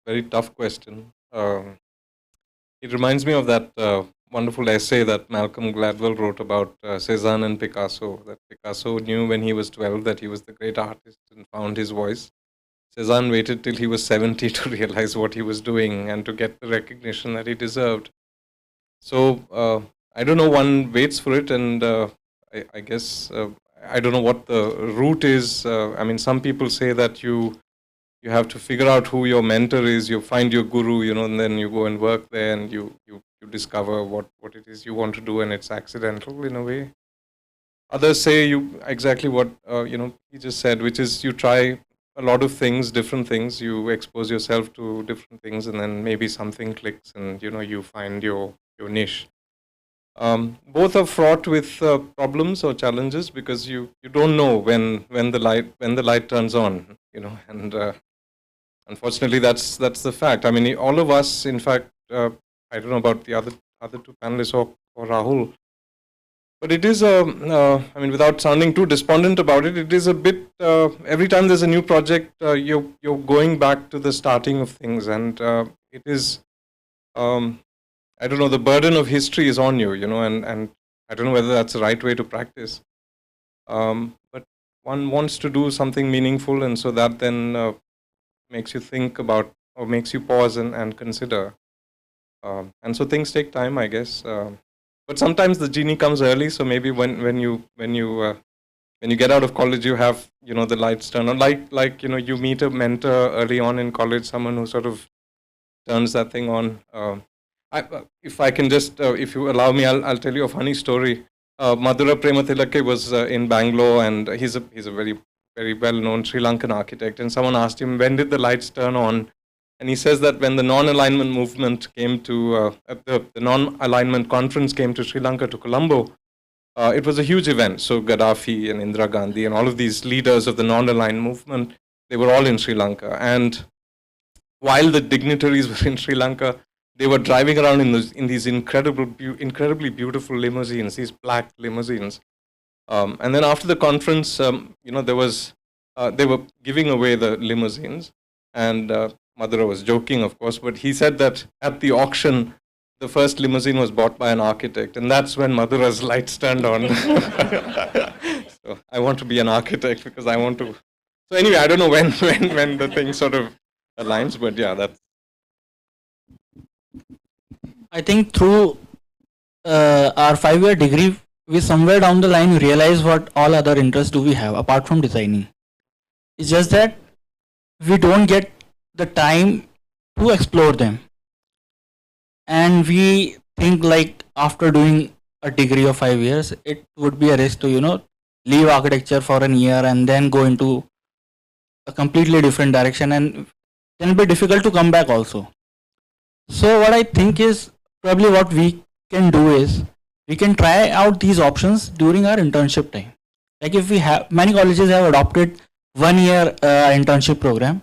very tough question. It reminds me of that wonderful essay that Malcolm Gladwell wrote about Cézanne and Picasso. That Picasso knew when he was 12 that he was the great artist and found his voice. Cézanne waited till he was 70 to realize what he was doing and to get the recognition that he deserved. So I don't know, one waits for it, and I guess I don't know what the route is. I mean, some people say that you have to figure out who your mentor is, you find your guru, and then you go and work there, and you discover what it is you want to do, and it's accidental in a way. Others say exactly what he just said, which is you try a lot of things, different things, you expose yourself to different things, and then maybe something clicks, and you find your niche. Both are fraught with problems or challenges, because you don't know when the light turns on, and unfortunately that's the fact. I mean, all of us, in fact, I don't know about the other two panelists or Rahul, but it is I mean, without sounding too despondent about it, it is a bit every time there's a new project, you're going back to the starting of things, and it is I don't know, the burden of history is on you, and I don't know whether that's the right way to practice. But one wants to do something meaningful, and so that then makes you think about, or makes you pause and consider. And so things take time, I guess. But sometimes the genie comes early, so maybe when you get out of college, you have the lights turn on. Like you meet a mentor early on in college, someone who sort of turns that thing on. If I can just, if you allow me, I'll tell you a funny story. Madhura Premathilake was in Bangalore, and he's a very very well-known Sri Lankan architect, and someone asked him, when did the lights turn on? And he says that when the non-alignment movement came to, the non-alignment conference came to Sri Lanka, to Colombo, it was a huge event. So Gaddafi and Indira Gandhi and all of these leaders of the non-aligned movement, they were all in Sri Lanka. And while the dignitaries were in Sri Lanka, they were driving around in these incredibly beautiful limousines, these black limousines. And then after the conference, there was, they were giving away the limousines, and Madhura was joking, of course, but he said that at the auction, the first limousine was bought by an architect, and that's when Madhura's lights turned on. So I want to be an architect because I want to. So anyway, I don't know when the thing sort of aligns, but yeah, that's. I think through our 5-year degree, we somewhere down the line realize what all other interests do we have apart from designing. It's just that we don't get the time to explore them. And we think like after doing a degree of 5 years, it would be a risk to, leave architecture for a year and then go into a completely different direction, and then it'll be difficult to come back also. So what I think is probably what we can do is we can try out these options during our internship time. Like if we have, many colleges have adopted 1 year internship program.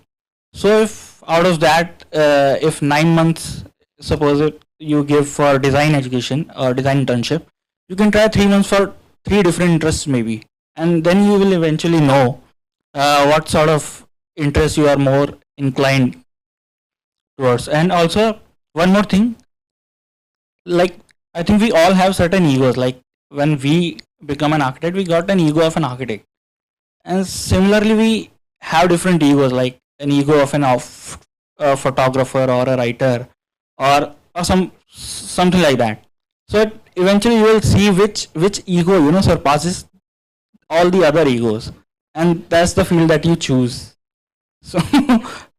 So if out of that, if 9 months, suppose you give for design education or design internship, you can try 3 months for 3 different interests maybe. And then you will eventually know what sort of interest you are more inclined towards. And also one more thing, like I think we all have certain egos. Like when we become an architect, we got an ego of an architect. And similarly, we have different egos, like an ego of a photographer or a writer or something like that. So eventually you will see which ego, surpasses all the other egos. And that's the field that you choose. So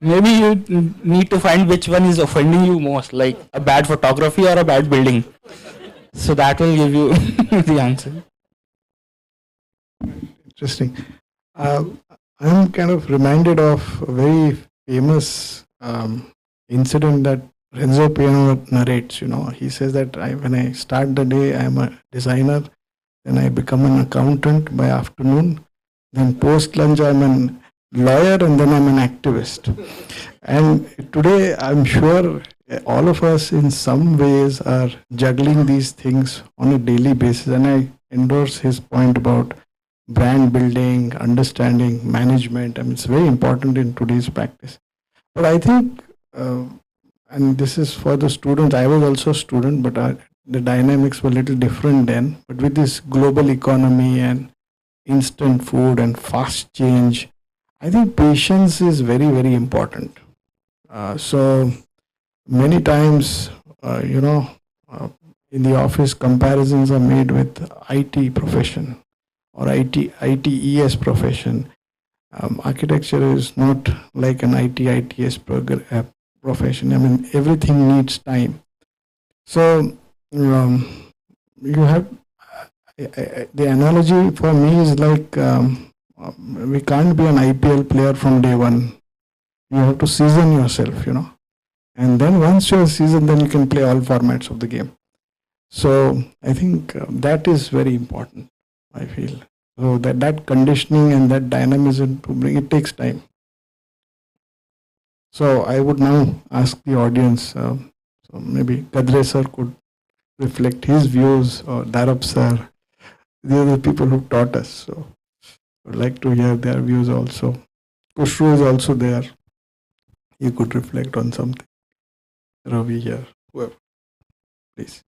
maybe you need to find which one is offending you most, like a bad photography or a bad building. So that will give you the answer. Interesting. I'm kind of reminded of a very famous incident that Renzo Piano narrates. He says that when I start the day, I'm a designer, then I become an accountant by afternoon, then post lunch I'm an lawyer, and then I'm an activist. And today I'm sure all of us in some ways are juggling these things on a daily basis, and I endorse his point about brand building, understanding, management. I mean, it's very important in today's practice. But I think, and this is for the students, I was also a student, but the dynamics were a little different then. But with this global economy and instant food and fast change, I think patience is very, very important. So many times, in the office, comparisons are made with IT profession or ITES profession. Architecture is not like an ITS profession. I mean, everything needs time. So you have the analogy for me is like we can't be an IPL player from day one. You have to season yourself, and then once you're seasoned, then you can play all formats of the game. So I think that is very important, I feel. So that conditioning and that dynamism to bring it takes time. So I would now ask the audience, so maybe Kadre sir could reflect his views, or Darab sir. They are the people who taught us. So I would like to hear their views also. Kushru is also there. You could reflect on something. Ravi here, whoever, please.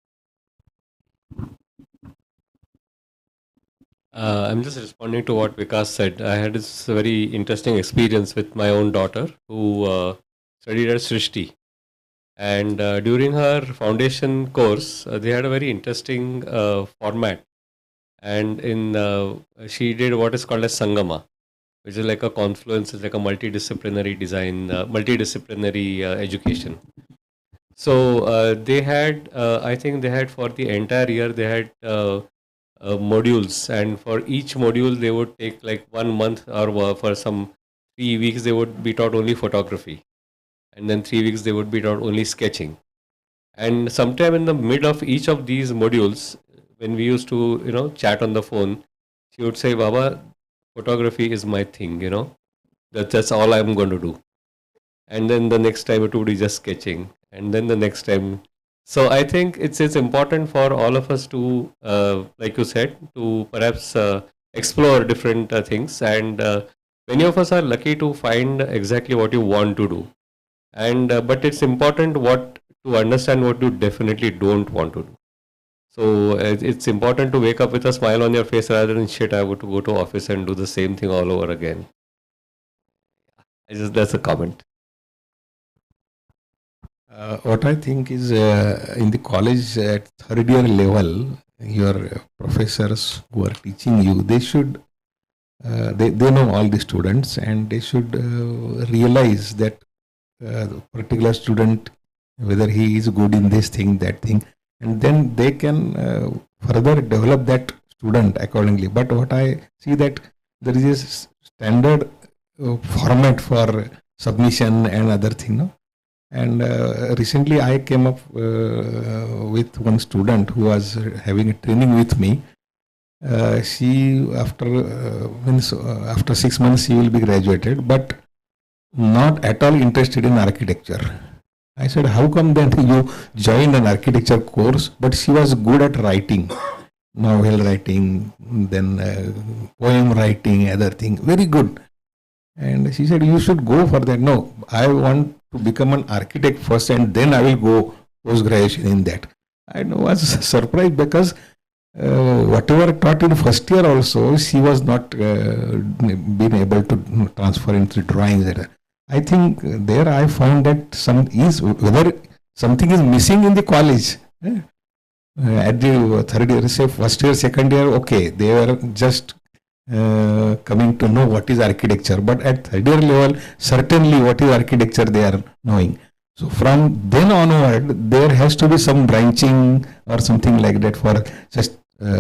I'm just responding to what Vikas said. I had this very interesting experience with my own daughter who studied at Srishti. And during her foundation course, they had a very interesting format. And she did what is called as Sangama, which is like a confluence, it's like a multidisciplinary design, multidisciplinary education. So they had, I think they had for the entire year, they had modules, and for each module they would take like 1 month, or for some 3 weeks they would be taught only photography, and then 3 weeks they would be taught only sketching. And sometime in the mid of each of these modules, when we used to chat on the phone, she would say, Baba, photography is my thing, that's all I'm going to do. And then the next time it would be just sketching, and then the next time. So I think it's important for all of us to, like you said, to perhaps explore different things. And many of us are lucky to find exactly what you want to do. And but it's important to understand what you definitely don't want to do. So it's important to wake up with a smile on your face rather than shit, I would to go to office and do the same thing all over again. That's a comment. What I think is in the college at third year level, your professors who are teaching you, they should, they know all the students, and they should realize that particular student, whether he is good in this thing, that thing, and then they can further develop that student accordingly. But what I see that there is a standard format for submission and other thing, no? And recently I came up with one student who was having a training with me. She after 6 months she will be graduated, but not at all interested in architecture. I said, how come then you joined an architecture course? But she was good at writing, novel writing, then poem writing, other thing, very good. And she said, you should go for that. No, I want to become an architect first, and then I will go post-graduation in that. I was surprised because whatever taught in first year also, she was not been able to transfer into drawings. I think there I found that whether something is missing in the college. At the third year, say first year, second year, okay, they were just coming to know what is architecture, but at third year level, certainly what is architecture they are knowing. So from then onward, there has to be some branching or something like that for such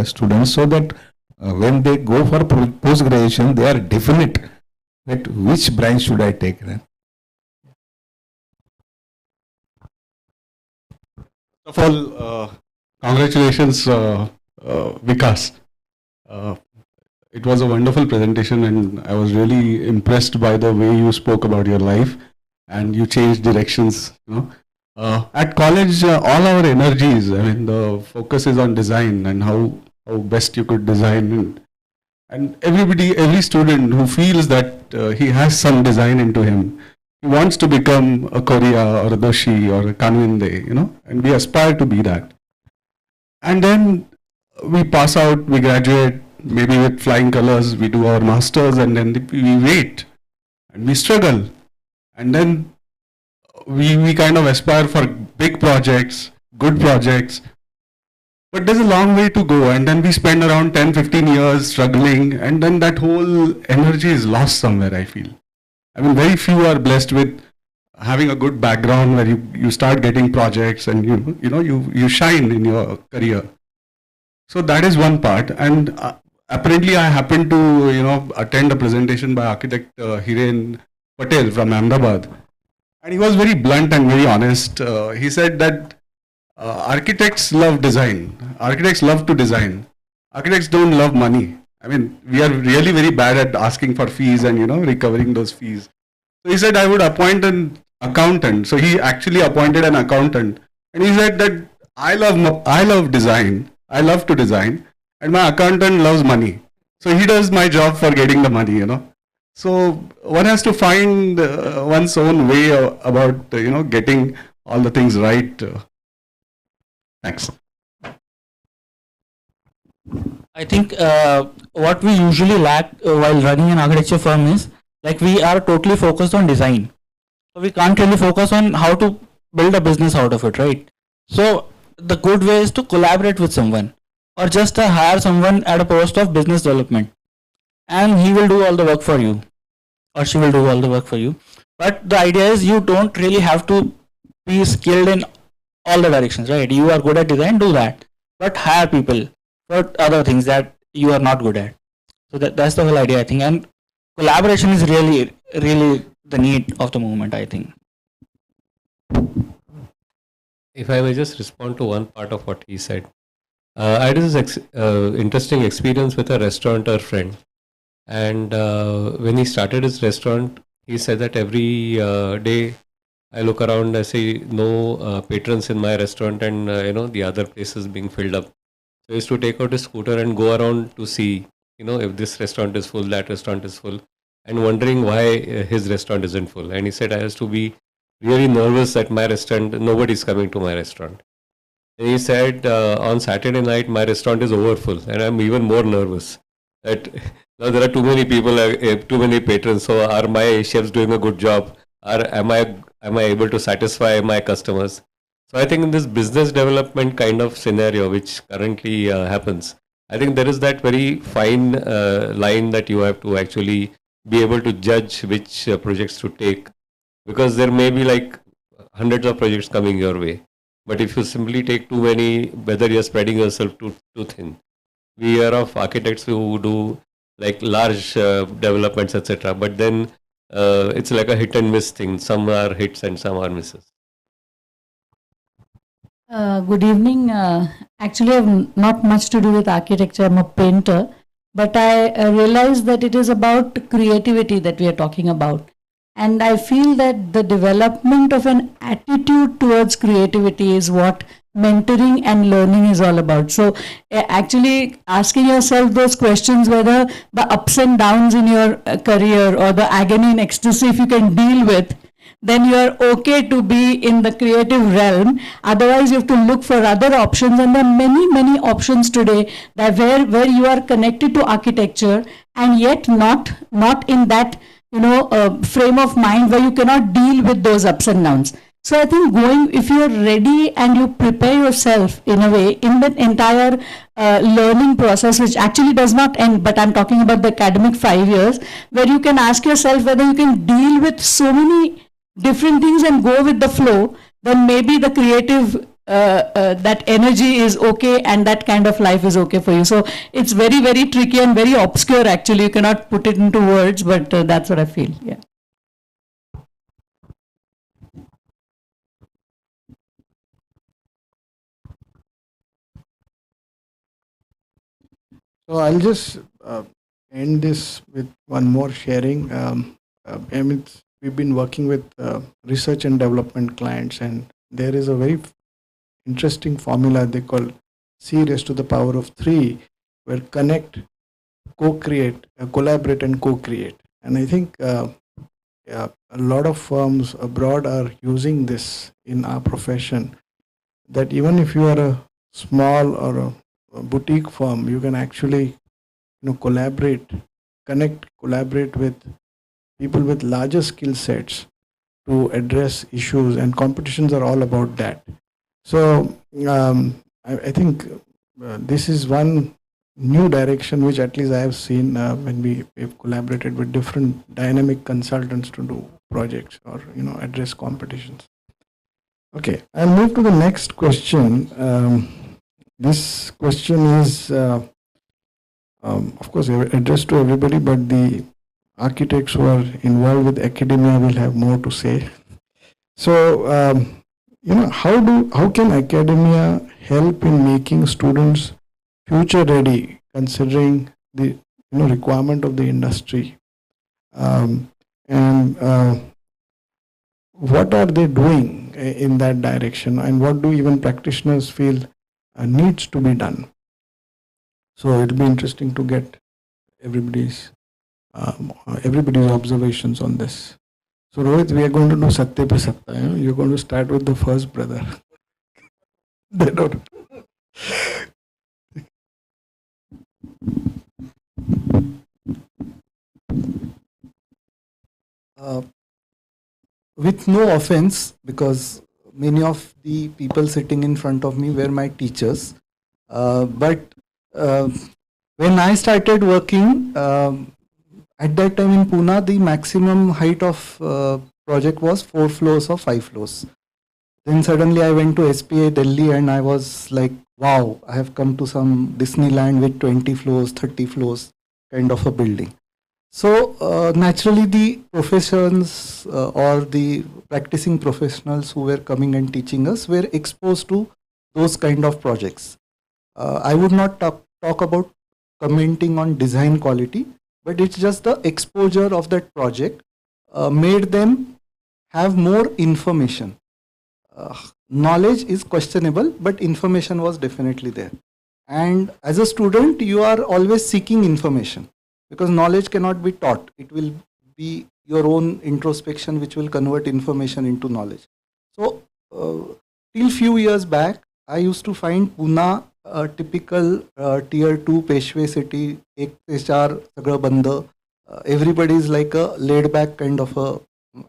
students, so that when they go for post-graduation, they are definite that which branch should I take. First of all, congratulations, Vikas. It was a wonderful presentation, and I was really impressed by the way you spoke about your life, and you changed directions. At college, all our energies, I mean, the focus is on design and how best you could design. And every student who feels that he has some design into him, he wants to become a Korea or a Doshi or a Convey, and we aspire to be that. And then we pass out, we graduate, maybe with flying colors, we do our masters, and then we wait and we struggle. And then we kind of aspire for big projects, good projects. But there's a long way to go, and then we spend around 10-15 years struggling, and then that whole energy is lost somewhere, I feel. I mean, very few are blessed with having a good background where you start getting projects and you shine in your career. So that is one part. And apparently I happened to attend a presentation by architect Hiren Patel from Ahmedabad, and he was very blunt and very honest. He said that architects love design. Architects love to design. Architects don't love money. I mean, we are really very bad at asking for fees and recovering those fees. So he said I would appoint an accountant. So he actually appointed an accountant, and he said that I love design. I love to design, and my accountant loves money. So he does my job for getting the money. So one has to find one's own way about getting all the things right. Thanks. I think what we usually lack while running an architecture firm is, like, we are totally focused on design. So we can't really focus on how to build a business out of it, right? So the good way is to collaborate with someone, or just hire someone at a post of business development, and he will do all the work for you, or she will do all the work for you. But the idea is you don't really have to be skilled in all the directions, right? You are good at design, do that, but hire people for other things that you are not good at. So that's the whole idea, I think. And collaboration is really the need of the moment, I think. If I may just respond to one part of what he said. I had this interesting experience with a restaurateur friend. And when he started his restaurant, he said that every day I look around, I see no patrons in my restaurant, and the other places being filled up. So he used to take out his scooter and go around to see, if this restaurant is full, that restaurant is full, and wondering why his restaurant isn't full. And he said, I used to be really nervous that my restaurant, nobody's coming to my restaurant. And he said, on Saturday night, my restaurant is overfull, and I'm even more nervous that now there are too many people, too many patrons. So are my chefs doing a good job? Or am I able to satisfy my customers? So I think in this business development kind of scenario, which currently happens, I think there is that very fine line that you have to actually be able to judge which projects to take, because there may be like hundreds of projects coming your way. But if you simply take too many, whether you're spreading yourself too thin. We hear of architects who do like large developments, etc. But then it's like a hit and miss thing. Some are hits and some are misses. Good evening. Actually, I have not much to do with architecture. I'm a painter. But I realize that it is about creativity that we are talking about. And I feel that the development of an attitude towards creativity is what mentoring and learning is all about. So actually asking yourself those questions, whether the ups and downs in your career or the agony and ecstasy, if you can deal with, then you are okay to be in the creative realm. Otherwise, you have to look for other options. And there are many options today that where you are connected to architecture and yet not in that frame of mind where you cannot deal with those ups and downs. So I think if you are ready and you prepare yourself in a way in that entire learning process, which actually does not end, but I'm talking about the academic 5 years, where you can ask yourself whether you can deal with so many different things and go with the flow, then maybe the creative that energy is okay and that kind of life is okay for you. So it's very tricky and very obscure actually. You cannot put it into words, but that's what I feel. Yeah. So I'll just end this with one more sharing. We've been working with research and development clients, and there is a very interesting formula they call C raised to the power of 3, where connect, co-create, collaborate and co-create. And I think a lot of firms abroad are using this in our profession, that even if you are a small or a boutique firm, you can actually collaborate with people with larger skill sets to address issues, and competitions are all about that. So I think this is one new direction which at least I have seen when we've collaborated with different dynamic consultants to do projects or address competitions. Okay, I'll move to the next question. This question is of course addressed to everybody, but the architects who are involved with academia will have more to say. So how can academia help in making students future ready, considering the requirement of the industry, and what are they doing in that direction, and what do even practitioners feel needs to be done? So it'll be interesting to get everybody's observations on this. So Rohit, we are going to do Satya Pe Satta. You're going to start with the first brother. They don't. With no offense, because many of the people sitting in front of me were my teachers, but when I started working, at that time in Pune, the maximum height of project was 4 floors or 5 floors. Then suddenly I went to SPA Delhi and I was like wow, I have come to some Disneyland with 20 floors, 30 floors kind of a building. So naturally the professions or the practicing professionals who were coming and teaching us were exposed to those kind of projects. I would not talk about commenting on design quality, but it's just the exposure of that project made them have more information. Knowledge is questionable, but information was definitely there. And as a student, you are always seeking information because knowledge cannot be taught. It will be your own introspection which will convert information into knowledge. So till few years back, I used to find Pune a typical tier 2 Peshwe city, ek se char sagra band. Everybody is like a laid back kind of a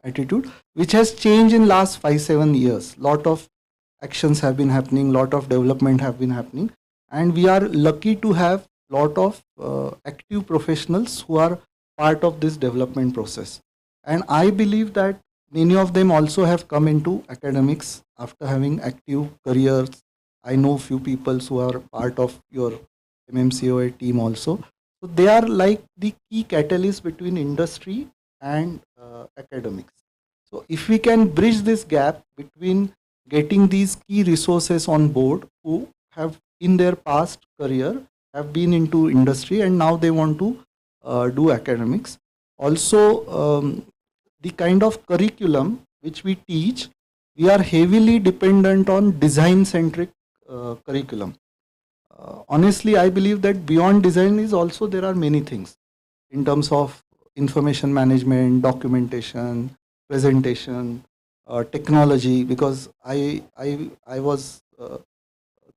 attitude, which has changed in last 5-7 years. Lot of actions have been happening, lot of development have been happening, and we are lucky to have lot of active professionals who are part of this development process. And I believe that many of them also have come into academics after having active careers. I know few people who are part of your MMCOA team also. So they are like the key catalyst between industry and academics. So if we can bridge this gap between getting these key resources on board who have in their past career have been into industry and now they want to do academics. Also the kind of curriculum which we teach, we are heavily dependent on design centric curriculum. Honestly, I believe that beyond design is also there are many things in terms of information management, documentation, presentation, technology, because I was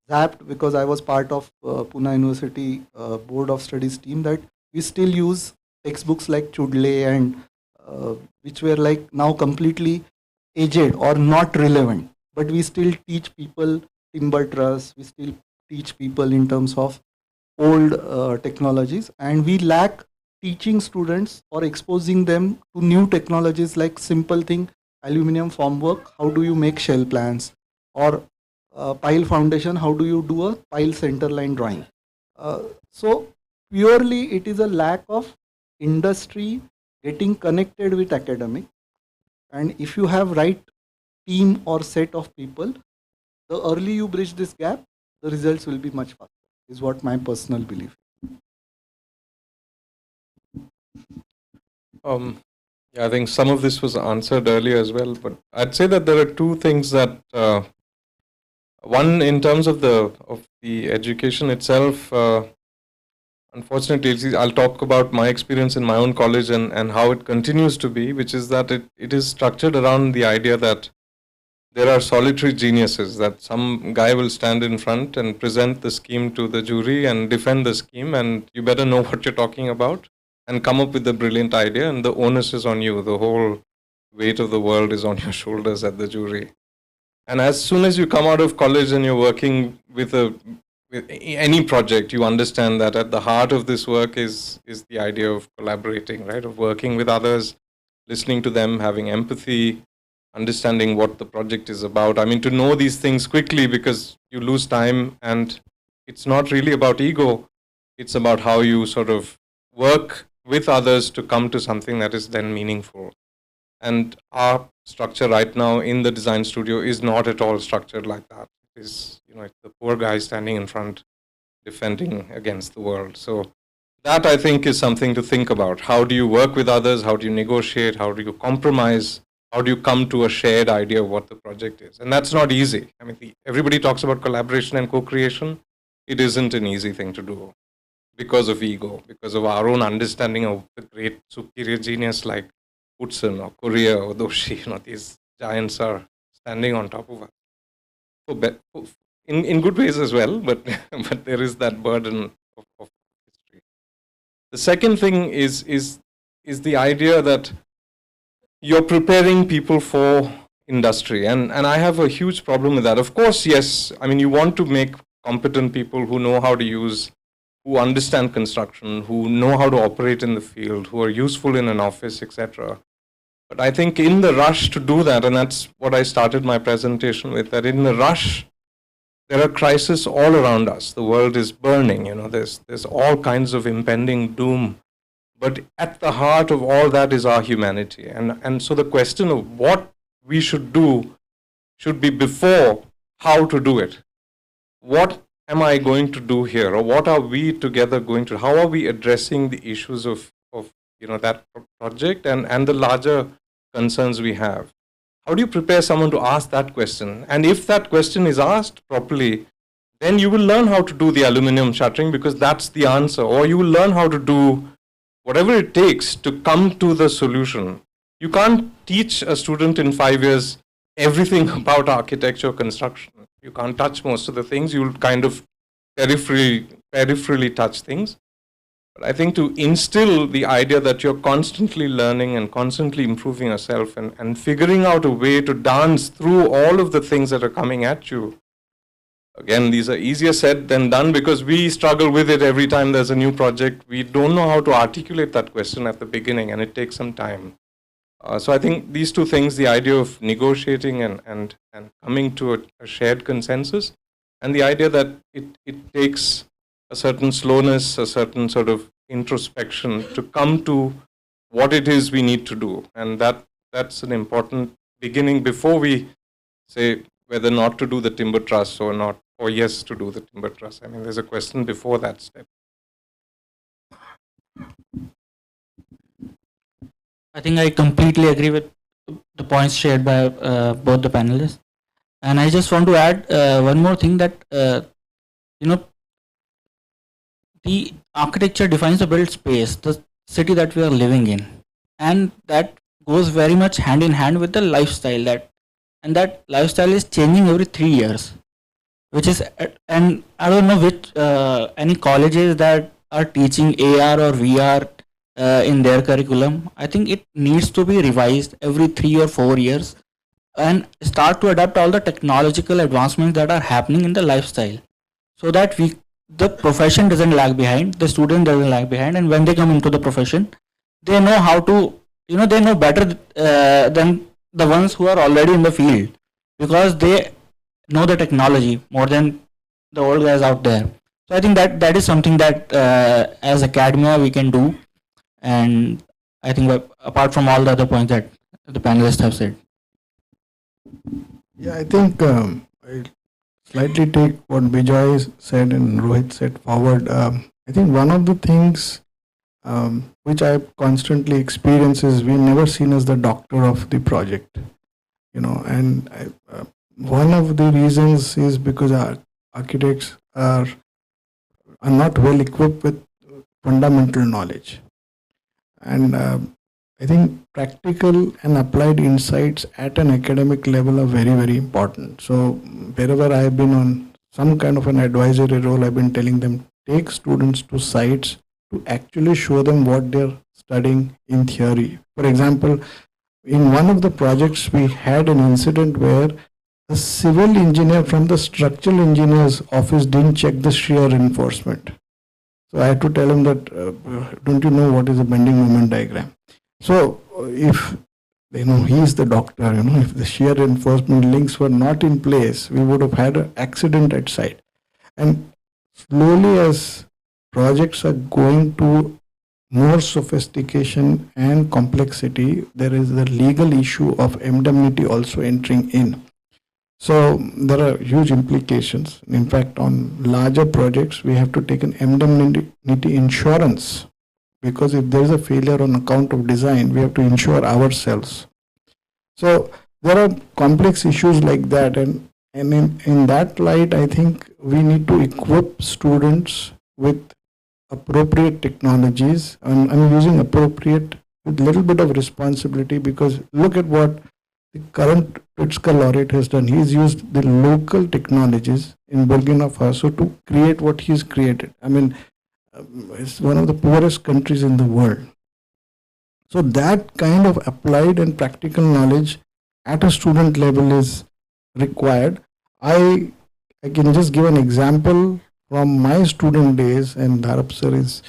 zapped because I was part of Pune University Board of Studies team that we still use textbooks like Chudle and which were like now completely aged or not relevant, but we still teach people timber truss, we still teach people in terms of old technologies, and we lack teaching students or exposing them to new technologies like simple thing, aluminum formwork, how do you make shell plans, or pile foundation, how do you do a pile center line drawing. So purely it is a lack of industry getting connected with academic, and if you have right team or set of people, the early you bridge this gap, the results will be much faster, is what my personal belief. Yeah, I think some of this was answered earlier as well, but I'd say that there are two things that one in terms of the education itself. Unfortunately, I'll talk about my experience in my own college and how it continues to be, which is that it is structured around the idea that there are solitary geniuses, that some guy will stand in front and present the scheme to the jury and defend the scheme, and you better know what you're talking about and come up with a brilliant idea, and the onus is on you. The whole weight of the world is on your shoulders at the jury. And as soon as you come out of college and you're working with any project, you understand that at the heart of this work is the idea of collaborating, right? Of working with others, listening to them, having empathy, understanding what the project is about. I mean, to know these things quickly, because you lose time, and it's not really about ego. It's about how you sort of work with others to come to something that is then meaningful. And our structure right now in the design studio is not at all structured like that. It is, it's the poor guy standing in front defending against the world. So that, I think, is something to think about. How do you work with others? How do you negotiate? How do you compromise? How do you come to a shared idea of what the project is? And that's not easy. I mean, everybody talks about collaboration and co-creation. It isn't an easy thing to do because of ego, because of our own understanding of the great superior genius like Hudson or Korea or Doshi. These giants are standing on top of us. In good ways as well, but there is that burden of history. The second thing is the idea that you're preparing people for industry, and I have a huge problem with that. Of course, yes, I mean, you want to make competent people who know how to use, who understand construction, who know how to operate in the field, who are useful in an office, etc. But I think in the rush to do that, and that's what I started my presentation with, that in the rush there are crises all around us. The world is burning, there's all kinds of impending doom. But at the heart of all that is our humanity. And so the question of what we should do should be before how to do it. What am I going to do here? Or what are we together going to, how are we addressing the issues of that project and the larger concerns we have? How do you prepare someone to ask that question? And if that question is asked properly, then you will learn how to do the aluminum shuttering because that's the answer. Or you will learn how to do whatever it takes to come to the solution. You can't teach a student in 5 years everything about architecture construction. You can't touch most of the things. You'll kind of peripherally touch things. But I think to instill the idea that you're constantly learning and constantly improving yourself and figuring out a way to dance through all of the things that are coming at you. Again, these are easier said than done because we struggle with it every time there's a new project. We don't know how to articulate that question at the beginning, and it takes some time. So I think these two things, the idea of negotiating and coming to a shared consensus, and the idea that it takes a certain slowness, a certain sort of introspection to come to what it is we need to do. And that's an important beginning before we say whether not to do the timber truss or not, or yes to do the timber truss. I mean, there's a question before that step. I think I completely agree with the points shared by both the panelists. And I just want to add one more thing that, the architecture defines the built space, the city that we are living in. And that goes very much hand in hand with the lifestyle and that lifestyle is changing every 3 years, which is, and I don't know which, any colleges that are teaching AR or VR in their curriculum. I think it needs to be revised every 3 or 4 years and start to adapt all the technological advancements that are happening in the lifestyle so that the profession doesn't lag behind, the student doesn't lag behind, and when they come into the profession, they know how to, they know better than the ones who are already in the field because they know the technology more than the old guys out there. So I think that is something that as academia we can do. And I think apart from all the other points that the panelists have said. Yeah, I think I'll slightly take what Vijay said and Rohit said forward. I think one of the things which I constantly experience is we're never seen as the doctor of the project, and one of the reasons is because our architects are not well equipped with fundamental knowledge. And I think practical and applied insights at an academic level are very, very important. So wherever I have been on some kind of an advisory role, I've been telling them, take students to sites to actually show them what they're studying in theory. For example, in one of the projects, we had an incident where a civil engineer from the structural engineer's office didn't check the shear reinforcement. So I had to tell him that, don't you know what is a bending moment diagram? So if, he is the doctor, if the shear reinforcement links were not in place, we would have had an accident at site. And slowly as projects are going to more sophistication and complexity, there is the legal issue of indemnity also entering in. So there are huge implications. In fact, on larger projects, we have to take an indemnity insurance because if there is a failure on account of design, we have to insure ourselves. So there are complex issues like that, and in that light, I think we need to equip students with appropriate technologies, and I'm using appropriate with a little bit of responsibility because look at what the current Pritzker laureate has done. He's used the local technologies in Burkina Faso to create what he's created. I mean, it's one of the poorest countries in the world. So that kind of applied and practical knowledge at a student level is required. I can just give an example from my student days, and Dharap sir is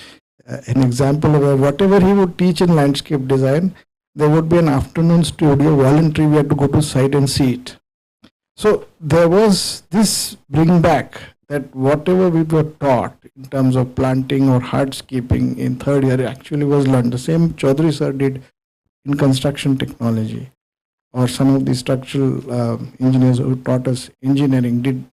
an example of whatever he would teach in landscape design, there would be an afternoon studio voluntary, we had to go to site and see it. So there was this bring back that whatever we were taught in terms of planting or hardscaping in third year actually was learned. The same Chaudhary sir did in construction technology, or some of the structural engineers who taught us engineering did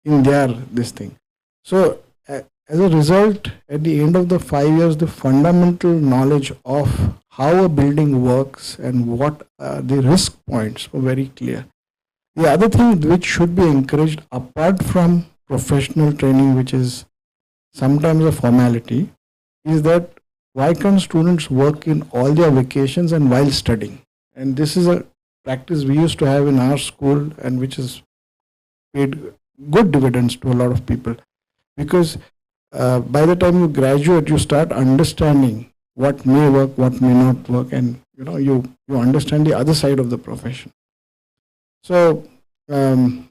in their this thing. So as a result, at the end of the 5 years, the fundamental knowledge of how a building works and what the risk points were very clear. The other thing which should be encouraged apart from professional training, which is sometimes a formality, is that why can't students work in all their vacations and while studying? And this is a practice we used to have in our school and which has paid good dividends to a lot of people, because by the time you graduate, you start understanding what may work, what may not work, and you understand the other side of the profession. So, and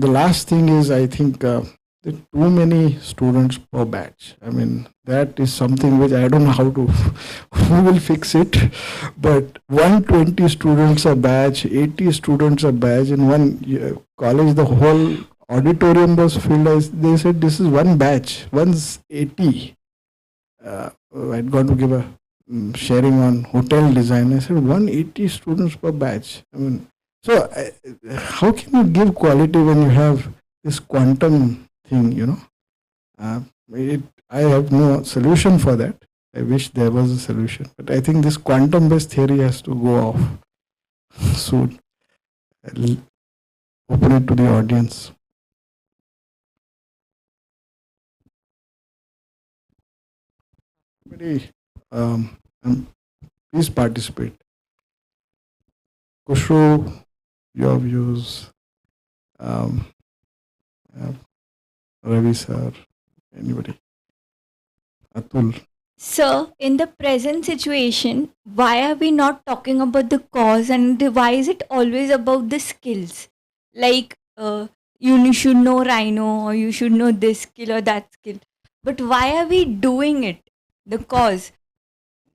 the last thing is, I think there are too many students per batch. I mean, that is something which I don't know how to, who will fix it, but 120 students a batch, 80 students a batch. In one college, the whole auditorium was filled. They said this is one batch, one's 80. I'd gone to give a sharing on hotel design. I said 180 students per batch. I mean, so how can you give quality when you have this quantum thing, I have no solution for that. I wish there was a solution. But I think this quantum-based theory has to go off soon. I'll open it to the audience. Everybody, please participate. Kushru, your views. Ravi sir, anybody? Atul. So, in the present situation, why are we not talking about the cause, and why is it always about the skills? Like, you should know Rhino, or you should know this skill or that skill. But why are we doing it? The cause.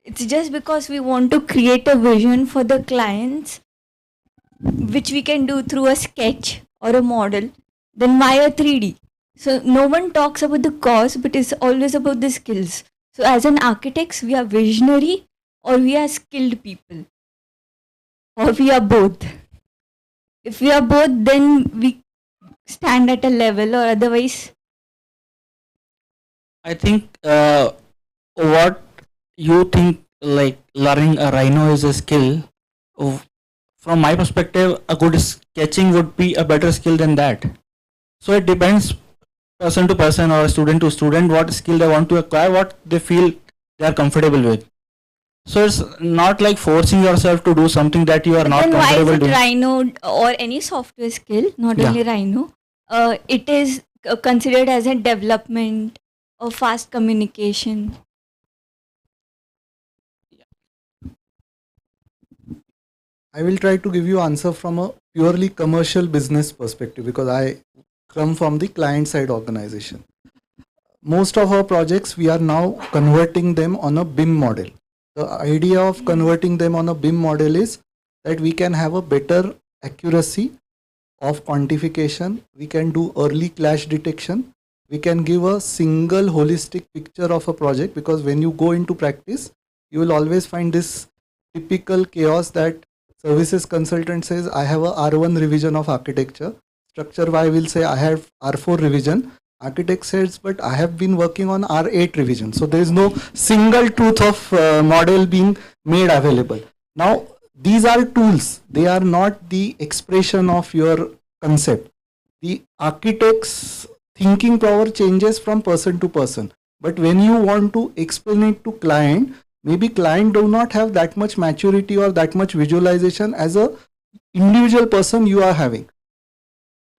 It's just because we want to create a vision for the clients, which we can do through a sketch or a model. Then why a 3D? So no one talks about the cause, but it's always about the skills. So as an architects, we are visionary or we are skilled people, or we are both. If we are both, then we stand at a level, or otherwise. I think what you think like learning a Rhino is a skill. From my perspective, a good sketching would be a better skill than that. So it depends person to person or student to student what skill they want to acquire, what they feel they are comfortable with. So it's not like forcing yourself to do something that you are not comfortable doing. Why is it Rhino or any software skill, not only Rhino, it is considered as a development or fast communication? I will try to give you answer from a purely commercial business perspective, because I come from the client side organization. Most of our projects, we are now converting them on a BIM model. The idea of converting them on a BIM model is that we can have a better accuracy of quantification. We can do early clash detection. We can give a single holistic picture of a project, because when you go into practice, you will always find this typical chaos that services consultant says, I have a R1 revision of architecture. Structure Y will say, I have R4 revision. Architect says, but I have been working on R8 revision. So there is no single truth of model being made available. Now, these are tools. They are not the expression of your concept. The architect's thinking power changes from person to person. But when you want to explain it to client, maybe client do not have that much maturity or that much visualization as a individual person you are having.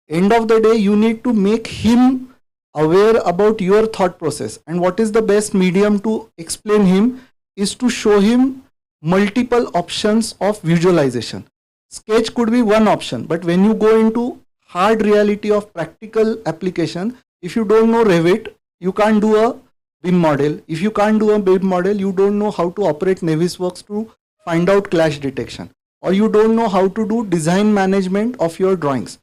End of the day, you need to make him aware about your thought process, and what is the best medium to explain him is to show him multiple options of visualization. Sketch could be one option, but when you go into hard reality of practical application, if you don't know Revit, you can't do a BIM model. If you can't do a BIM model, you don't know how to operate Navisworks to find out clash detection, or you don't know how to do design management of your drawings.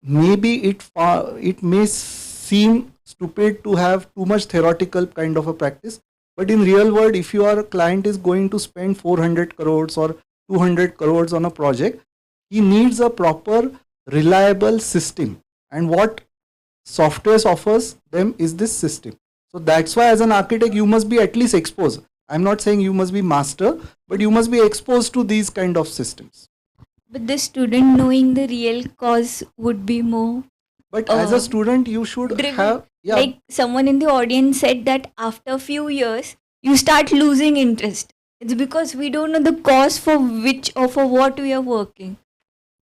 maybe it may seem stupid to have too much theoretical kind of a practice, but in real world, if your client is going to spend 400 crores or 200 crores on a project, he needs a proper reliable system, and what software offers them is this system. So that's why as an architect you must be at least exposed. I'm not saying you must be master, but you must be exposed to these kind of systems. But the student knowing the real cause would be more. But as a student you should driven. have, yeah, Like someone in the audience said that after a few years you start losing interest. It's because we don't know the cause for which or for what we are working.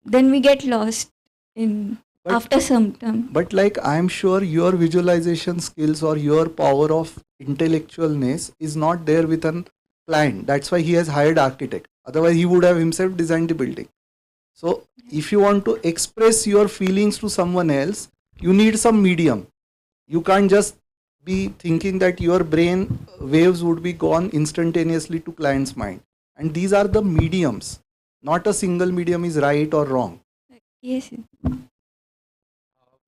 Then we get lost in after some time. but like I'm sure your visualization skills or your power of intellectualness is not there with an client. That's why he has hired architect. Otherwise he would have himself designed the building. So if you want to express your feelings to someone else, you need some medium. You can't just be thinking that your brain waves would be gone instantaneously to client's mind. And these are the mediums. Not a single medium is right or wrong. Yes.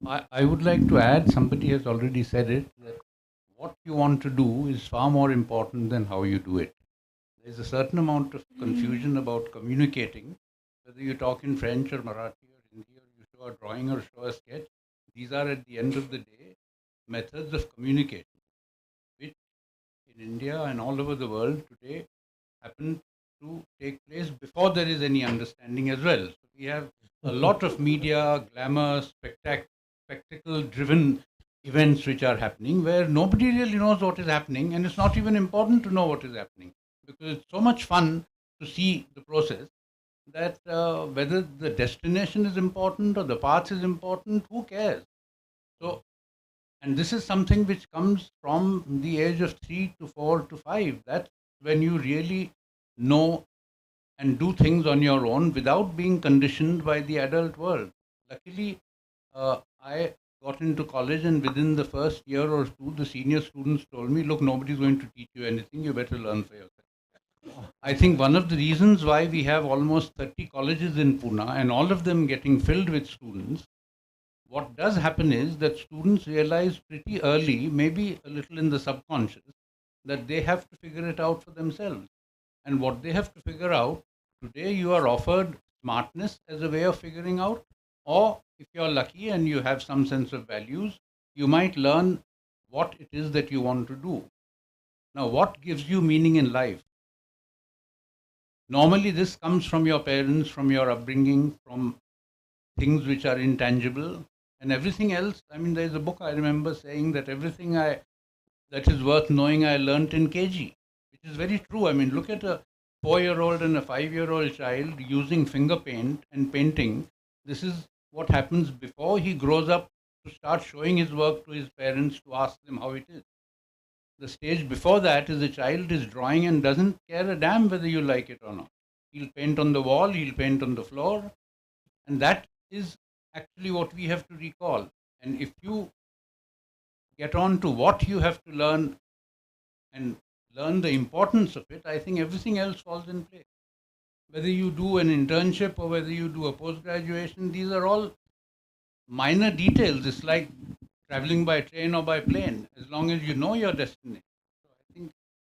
I would like to add, somebody has already said it, that what you want to do is far more important than how you do it. There's a certain amount of confusion about communicating, whether you talk in French or Marathi or Hindi, or you show a drawing or show a sketch. These are at the end of the day methods of communication, which in India and all over the world today happen to take place before there is any understanding as well. So we have a lot of media, glamour, spectacle-driven events which are happening where nobody really knows what is happening, and it's not even important to know what is happening because it's so much fun to see the process that whether the destination is important or the path is important, who cares? So, and this is something which comes from the age of 3 to 4 to 5. That's when you really know and do things on your own without being conditioned by the adult world. Luckily, I got into college, and within the first year or two, the senior students told me, look, nobody's going to teach you anything, you better learn for yourself. I think one of the reasons why we have almost 30 colleges in Pune and all of them getting filled with students, what does happen is that students realize pretty early, maybe a little in the subconscious, that they have to figure it out for themselves. And what they have to figure out, today you are offered smartness as a way of figuring out, or if you're lucky and you have some sense of values, you might learn what it is that you want to do. Now, what gives you meaning in life? Normally, this comes from your parents, from your upbringing, from things which are intangible, and everything else. I mean, there's a book I remember saying that everything that is worth knowing I learnt in KG, which is very true. I mean, look at a 4-year-old and a 5-year-old child using finger paint and painting. This is what happens before he grows up to start showing his work to his parents to ask them how it is. The stage before that is the child is drawing and doesn't care a damn whether you like it or not. He'll paint on the wall, he'll paint on the floor, and that is actually what we have to recall. And if you get on to what you have to learn and learn the importance of it, I think everything else falls in place. Whether you do an internship or whether you do a post-graduation, these are all minor details. It's like traveling by train or by plane, as long as you know your destination. So I think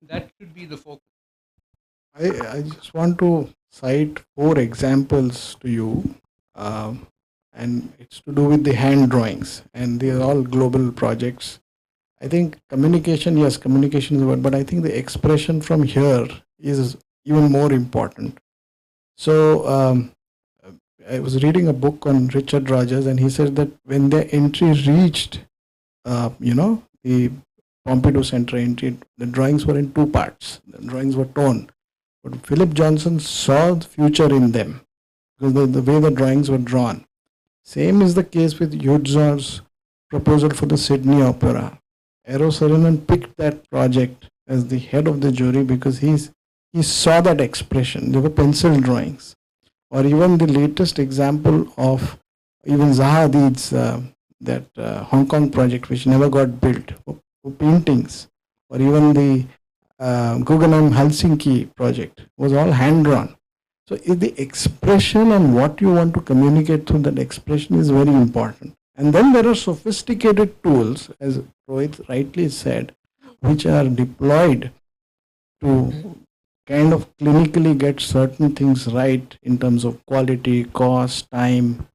that should be the focus. I just want to cite 4 examples to you, and it's to do with the hand drawings, and these are all global projects. I think communication, yes, communication is a word, but I think the expression from here is even more important. So I was reading a book on Richard Rogers, and he said that when their entry reached, the Pompidou Center entry, the drawings were in 2 parts. The drawings were torn. But Philip Johnson saw the future in them because the way the drawings were drawn. Same is the case with Yudzor's proposal for the Sydney Opera. Eero Saarinen picked that project as the head of the jury because he saw that expression. They were pencil drawings. Or even the latest example of even Zaha Hadid's that Hong Kong project which never got built, for paintings, or even the Guggenheim Helsinki project was all hand drawn. So the expression and what you want to communicate through that expression is very important. And then there are sophisticated tools, as Rohit rightly said, which are deployed to kind of clinically get certain things right in terms of quality, cost, time,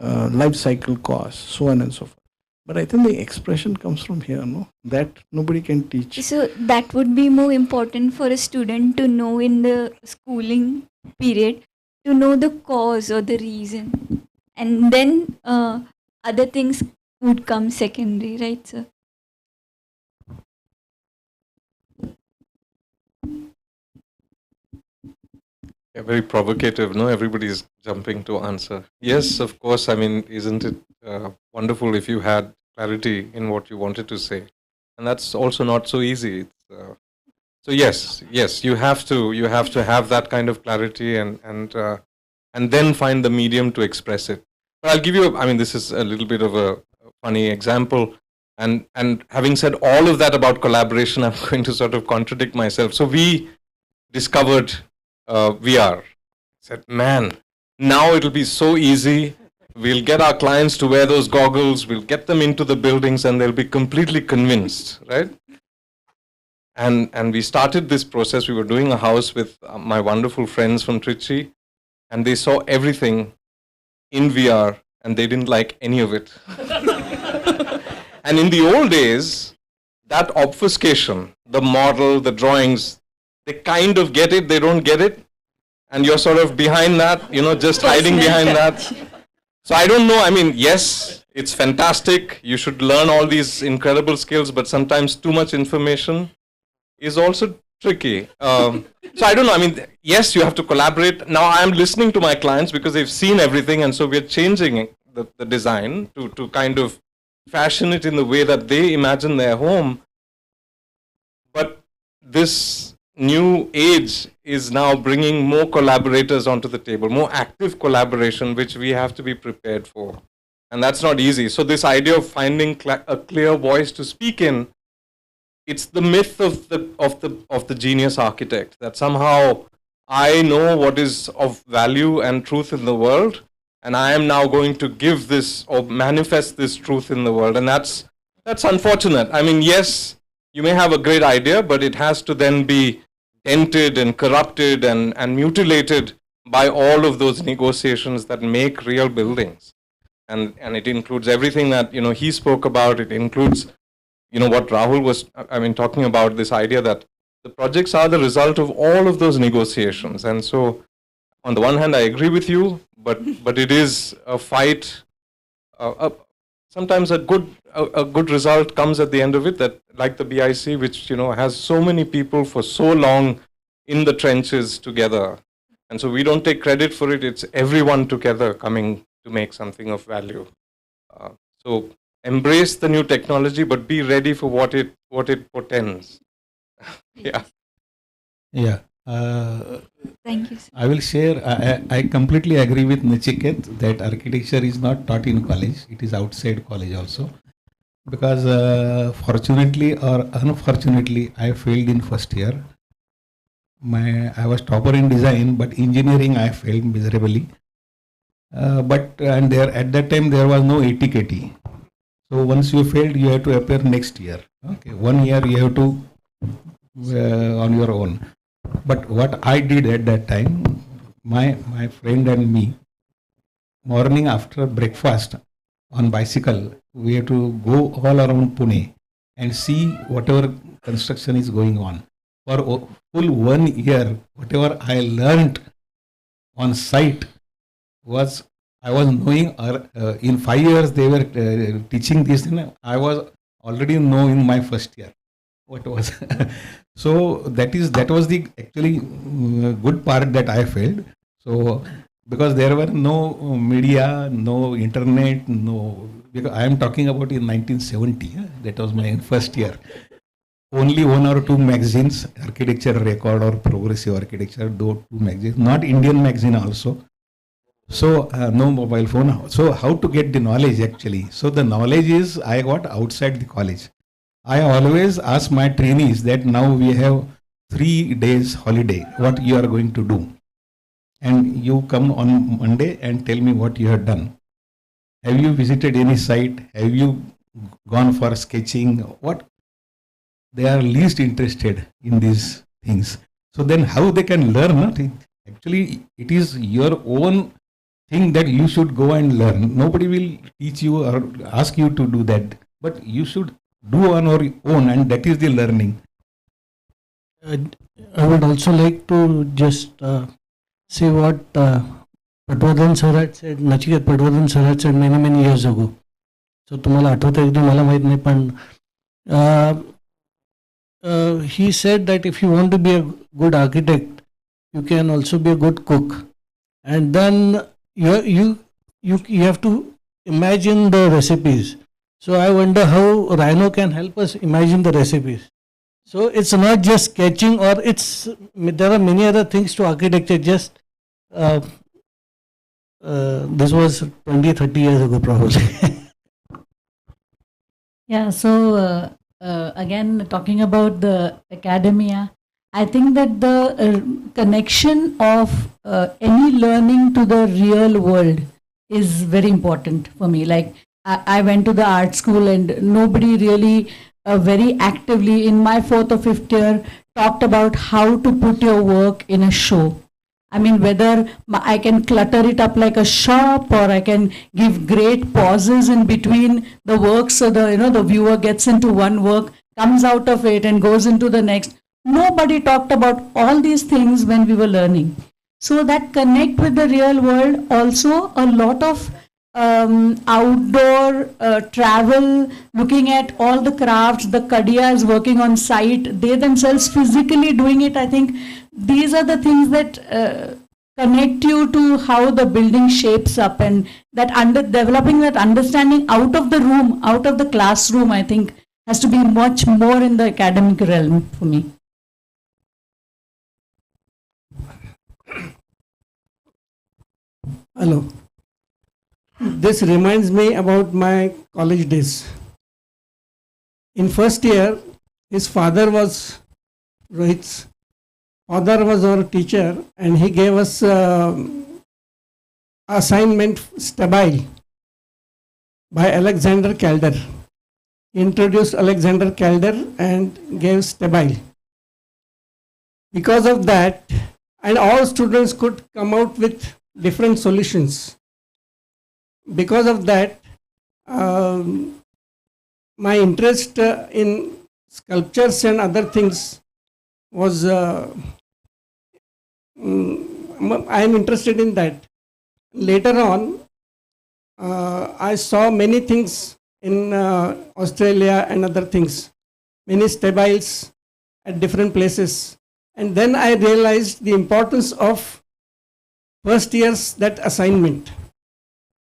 life cycle cost, so on and so forth. But I think the expression comes from here, no? That nobody can teach. So that would be more important for a student to know in the schooling period, to know the cause or the reason, and then other things would come secondary, right, sir? Yeah, very provocative, no? Everybody's jumping to answer. Yes, of course. I mean, isn't it wonderful if you had clarity in what you wanted to say? And that's also not so easy. So yes, you have to have that kind of clarity and then find the medium to express it. But I'll give you. I mean, this is a little bit of a funny example. And having said all of that about collaboration, I'm going to sort of contradict myself. So we discovered VR. Said, man, now it'll be so easy. We'll get our clients to wear those goggles. We'll get them into the buildings, and they'll be completely convinced, right? And we started this process. We were doing a house with my wonderful friends from Trichy, and they saw everything in VR, and they didn't like any of it. And in the old days, that obfuscation, the model, the drawings, they kind of get it, they don't get it, and you're sort of behind that, just hiding behind that. So I don't know, I mean, yes, it's fantastic, you should learn all these incredible skills, but sometimes too much information is also tricky. So I don't know, I mean, yes, you have to collaborate. Now I'm listening to my clients because they've seen everything, and so we're changing the design to kind of fashion it in the way that they imagine their home. But this new age is now bringing more collaborators onto the table, more active collaboration, which we have to be prepared for. And that's not easy. So this idea of finding a clear voice to speak in, it's the myth of the genius architect, that somehow I know what is of value and truth in the world, and I am now going to give this or manifest this truth in the world. And that's unfortunate. I mean, yes, you may have a great idea, but it has to then be dented and corrupted and mutilated by all of those negotiations that make real buildings. And it includes everything that, he spoke about. It includes, what Rahul was, talking about, this idea that the projects are the result of all of those negotiations. And so, on the one hand, I agree with you, but it is a fight. Sometimes a good result comes at the end of it, that like the BIC, which has so many people for so long in the trenches together, and so we don't take credit for it. It's everyone together coming to make something of value. So embrace the new technology, but be ready for what it portends. Yeah. Thank you, sir. I will share. I completely agree with Nachiket that architecture is not taught in college. It is outside college also. Because fortunately or unfortunately, I failed in first year. I was topper in design, but engineering I failed miserably. At that time there was no ATKT. So once you failed, you have to appear next year. Okay, 1 year you have to on your own. But what I did at that time, my friend and me, morning after breakfast on bicycle, we have to go all around Pune and see whatever construction is going on. For full 1 year, whatever I learnt on site was, I was knowing, in 5 years they were teaching this, I was already know in my first year what was. So that was the actually good part that I failed. So because there were no media, no internet, because I am talking about in 1970, that was my first year. Only 1 or 2 magazines, Architecture Record or Progressive Architecture, those 2 magazines, not Indian magazine also. So no mobile phone. So how to get the knowledge actually? So the knowledge is I got outside the college. I always ask my trainees that now we have 3 days holiday, what you are going to do? and you come on Monday and tell me what you have done. Have you visited any site? Have you gone for sketching? What? They are least interested in these things. So then how they can learn? Nothing. Actually, it is your own thing that you should go and learn. Nobody will teach you or ask you to do that. But you should do on your own, and that is the learning. I would also like to just say what Patwardhan sir had said, Nachiket Patwardhan sir had said many years ago. So तुम्हाला आठवतं आहे की मला माहित नाही पण he said that if you want to be a good architect, you can also be a good cook, and then you have to imagine the recipes. So I wonder how Rhino can help us imagine the recipes. So it's not just sketching, or there are many other things to architecture. Just this was 20-30 years ago probably. Yeah, so again, talking about the academia, I think that the connection of any learning to the real world is very important for me. Like I went to the art school and nobody really very actively in my 4th or 5th year talked about how to put your work in a show. I mean, whether I can clutter it up like a shop, or I can give great pauses in between the work so the viewer gets into one work, comes out of it and goes into the next. Nobody talked about all these things when we were learning. So that connect with the real world, also a lot of outdoor travel, looking at all the crafts, the kadiyas working on site, they themselves physically doing it. I think these are the things that connect you to how the building shapes up, and that developing that understanding out of the room, out of the classroom, I think has to be much more in the academic realm for me. Hello. This reminds me about my college days. In first year, his father was Rohit's father was our teacher, and he gave us assignment Stabile by Alexander Calder. He introduced Alexander Calder and gave Stabile. Because of that, and all students could come out with different solutions. Because of that, my interest in sculptures and other things was, I am interested in that. Later on, I saw many things in Australia and other things, many stabiles at different places. And then I realized the importance of first year's that assignment.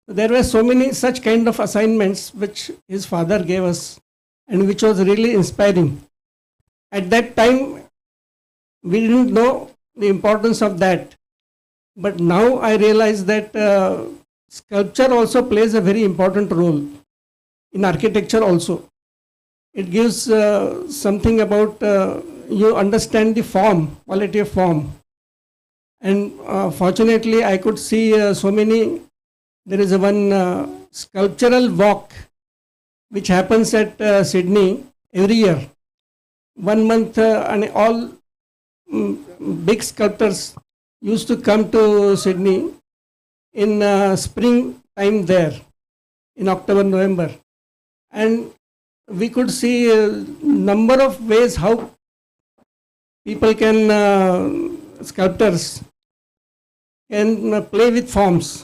There were so many such kind of assignments which his father gave us, and which was really inspiring. At that time, we didn't know the importance of that. But now I realize that sculpture also plays a very important role in architecture also. It gives something about, you understand the form, quality of form. And fortunately, I could see so many. There is one sculptural walk which happens at Sydney every year. 1 month, and all big sculptors used to come to Sydney in spring time there, in October, November. And we could see a number of ways how people can, sculptors can play with forms.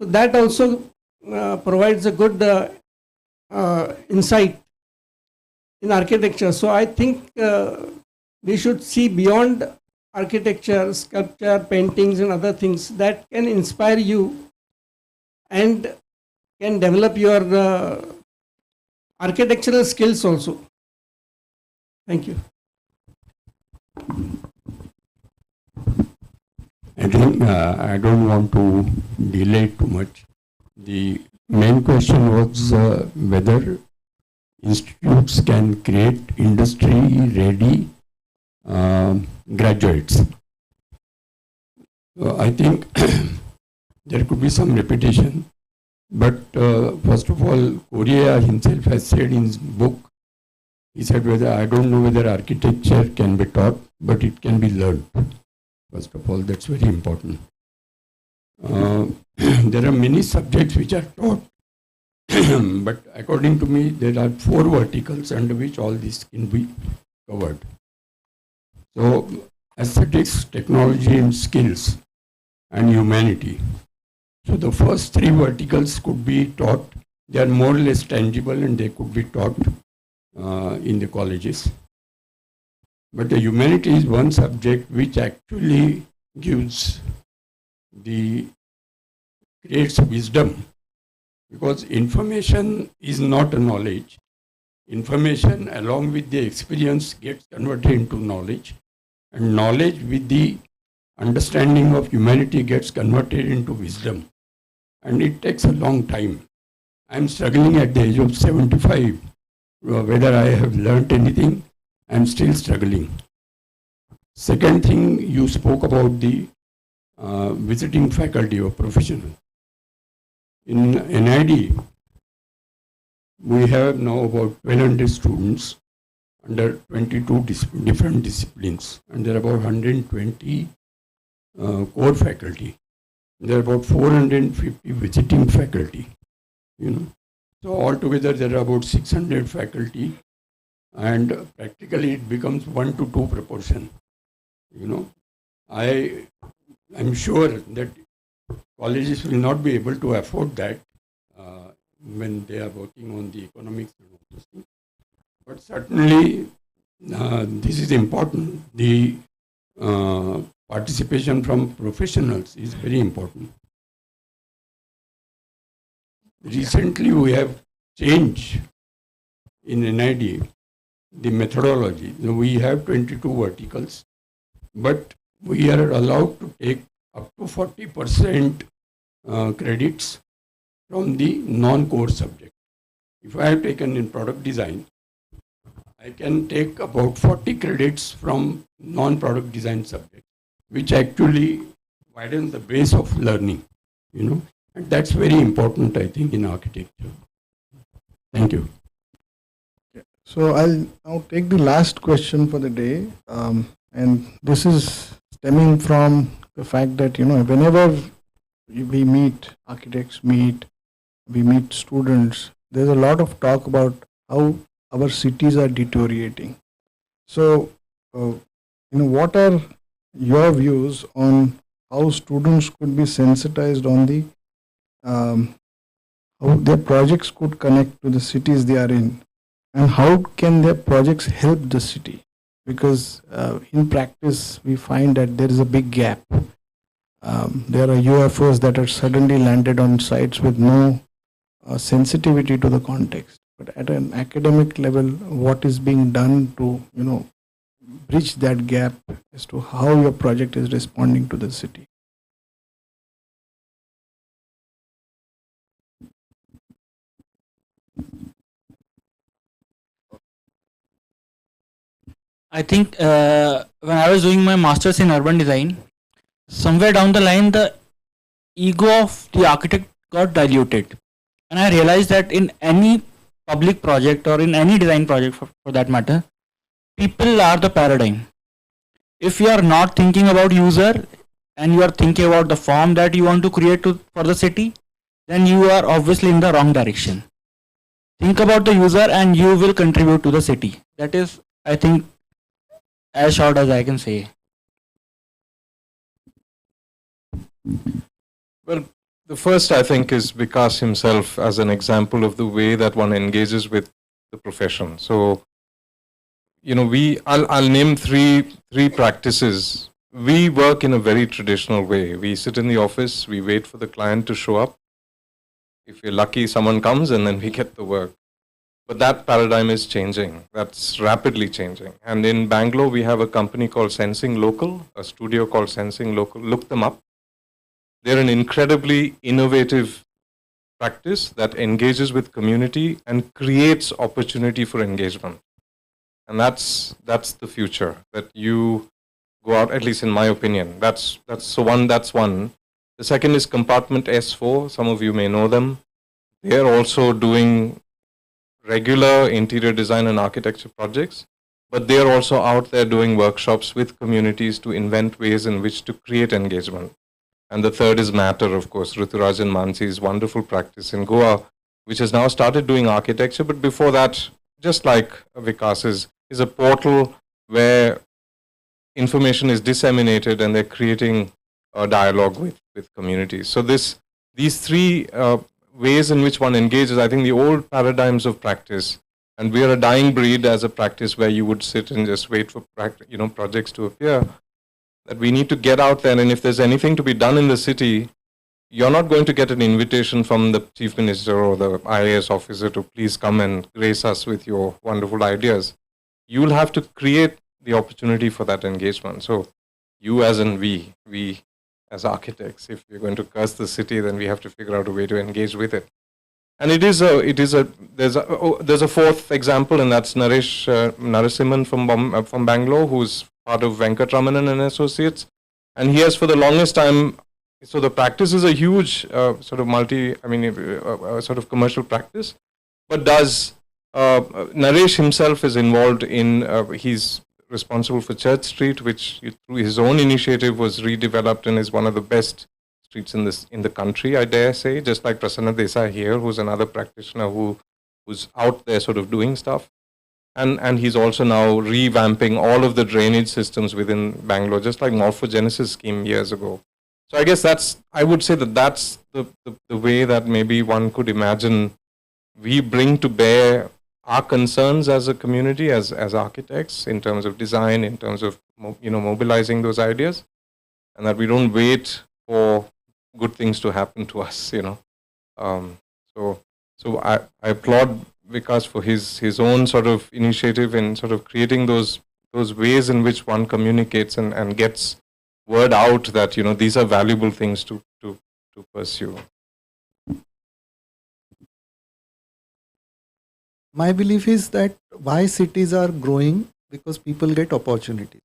So that also provides a good insight in architecture. So I think we should see beyond architecture, sculpture, paintings and other things that can inspire you and can develop your architectural skills also. Thank you. I think I don't want to delay too much. The main question was whether institutes can create industry-ready graduates. I think there could be some repetition, but first of all, Korea himself has said in his book, he said, I don't know whether architecture can be taught, but it can be learned. First of all, that's very important. There are many subjects which are taught, but according to me, there are 4 verticals under which all this can be covered. So, aesthetics, technology and skills, and humanity. So the first 3 verticals could be taught. They are more or less tangible and they could be taught in the colleges. But the humanity is one subject which actually creates wisdom, because information is not a knowledge. Information along with the experience gets converted into knowledge, and knowledge with the understanding of humanity gets converted into wisdom. And it takes a long time. I am struggling at the age of 75. Whether I have learnt anything, I am still struggling. Second thing, you spoke about the visiting faculty or professional. In NID, we have now about 1,200 students under 22 different disciplines, and there are about 120 core faculty. There are about 450 visiting faculty. So altogether there are about 600 faculty, and practically it becomes 1 to 2 proportion. I am sure that colleges will not be able to afford that when they are working on the economics and all those things. But certainly this is important. The participation from professionals is very important. Recently we have changed in NID the methodology. We have 22 verticals, but we are allowed to take up to 40% credits from the non-core subject. If I have taken in product design, I can take about 40 credits from non-product design subject, which actually widens the base of learning, and that's very important, I think, in architecture. Thank you. So I'll now take the last question for the day, and this is stemming from the fact that whenever we meet architects, we meet students, there's a lot of talk about how our cities are deteriorating. So, what are your views on how students could be sensitized on the how their projects could connect to the cities they are in, and how can their projects help the city? Because in practice, we find that there is a big gap. There are UFOs that are suddenly landed on sites with no sensitivity to the context. But at an academic level, what is being done to bridge that gap as to how your project is responding to the city? I think when I was doing my master's in urban design, somewhere down the line, the ego of the architect got diluted. And I realized that in any public project or in any design project for that matter, people are the paradigm. If you are not thinking about user and you are thinking about the form that you want to create for the city, then you are obviously in the wrong direction. Think about the user and you will contribute to the city. That is, I think, as short as I can say. Well, the first I think is Vikas himself as an example of the way that one engages with the profession. So, I'll name three practices. We work in a very traditional way. We sit in the office, we wait for the client to show up. If we're lucky, someone comes and then we get the work. But that paradigm is changing. That's rapidly changing. And in Bangalore, we have a company called Sensing Local, a studio called Sensing Local. Look them up. They're an incredibly innovative practice that engages with community and creates opportunity for engagement. And that's the future, that you go out, at least in my opinion. That's one. The second is Compartment S4. Some of you may know them. They are also doing regular interior design and architecture projects, but they are also out there doing workshops with communities to invent ways in which to create engagement. And the third is Matter, of course, Ruthurajan Mansi's wonderful practice in Goa, which has now started doing architecture, but before that, just like Vikas is a portal where information is disseminated and they're creating a dialogue with communities. So these three ways in which one engages, I think the old paradigms of practice, and we are a dying breed as a practice where you would sit and just wait for projects to appear, that we need to get out there, and if there's anything to be done in the city, you're not going to get an invitation from the chief minister or the IAS officer to please come and grace us with your wonderful ideas. You will have to create the opportunity for that engagement. So you as in we as architects, if we're going to curse the city, then we have to figure out a way to engage with it. And there's a fourth example, and that's Narasimhan from Bangalore, who's part of Venkatramanan and Associates. And he has for the longest time, so the practice is a huge sort of commercial practice, but Naresh himself is involved in, he's responsible for Church Street, which through his own initiative was redeveloped and is one of the best streets in the country, I dare say, just like Prasanna Desai here, who's another practitioner who's out there sort of doing stuff. And he's also now revamping all of the drainage systems within Bangalore, just like Morphogenesis scheme years ago. So I guess I would say that's the way that maybe one could imagine we bring to bear our concerns as a community, as architects, in terms of design, in terms of mobilizing those ideas, and that we don't wait for good things to happen to us. So I applaud Vikas for his own sort of initiative in sort of creating those ways in which one communicates and gets word out that these are valuable things to pursue. My belief is that why cities are growing, because people get opportunities.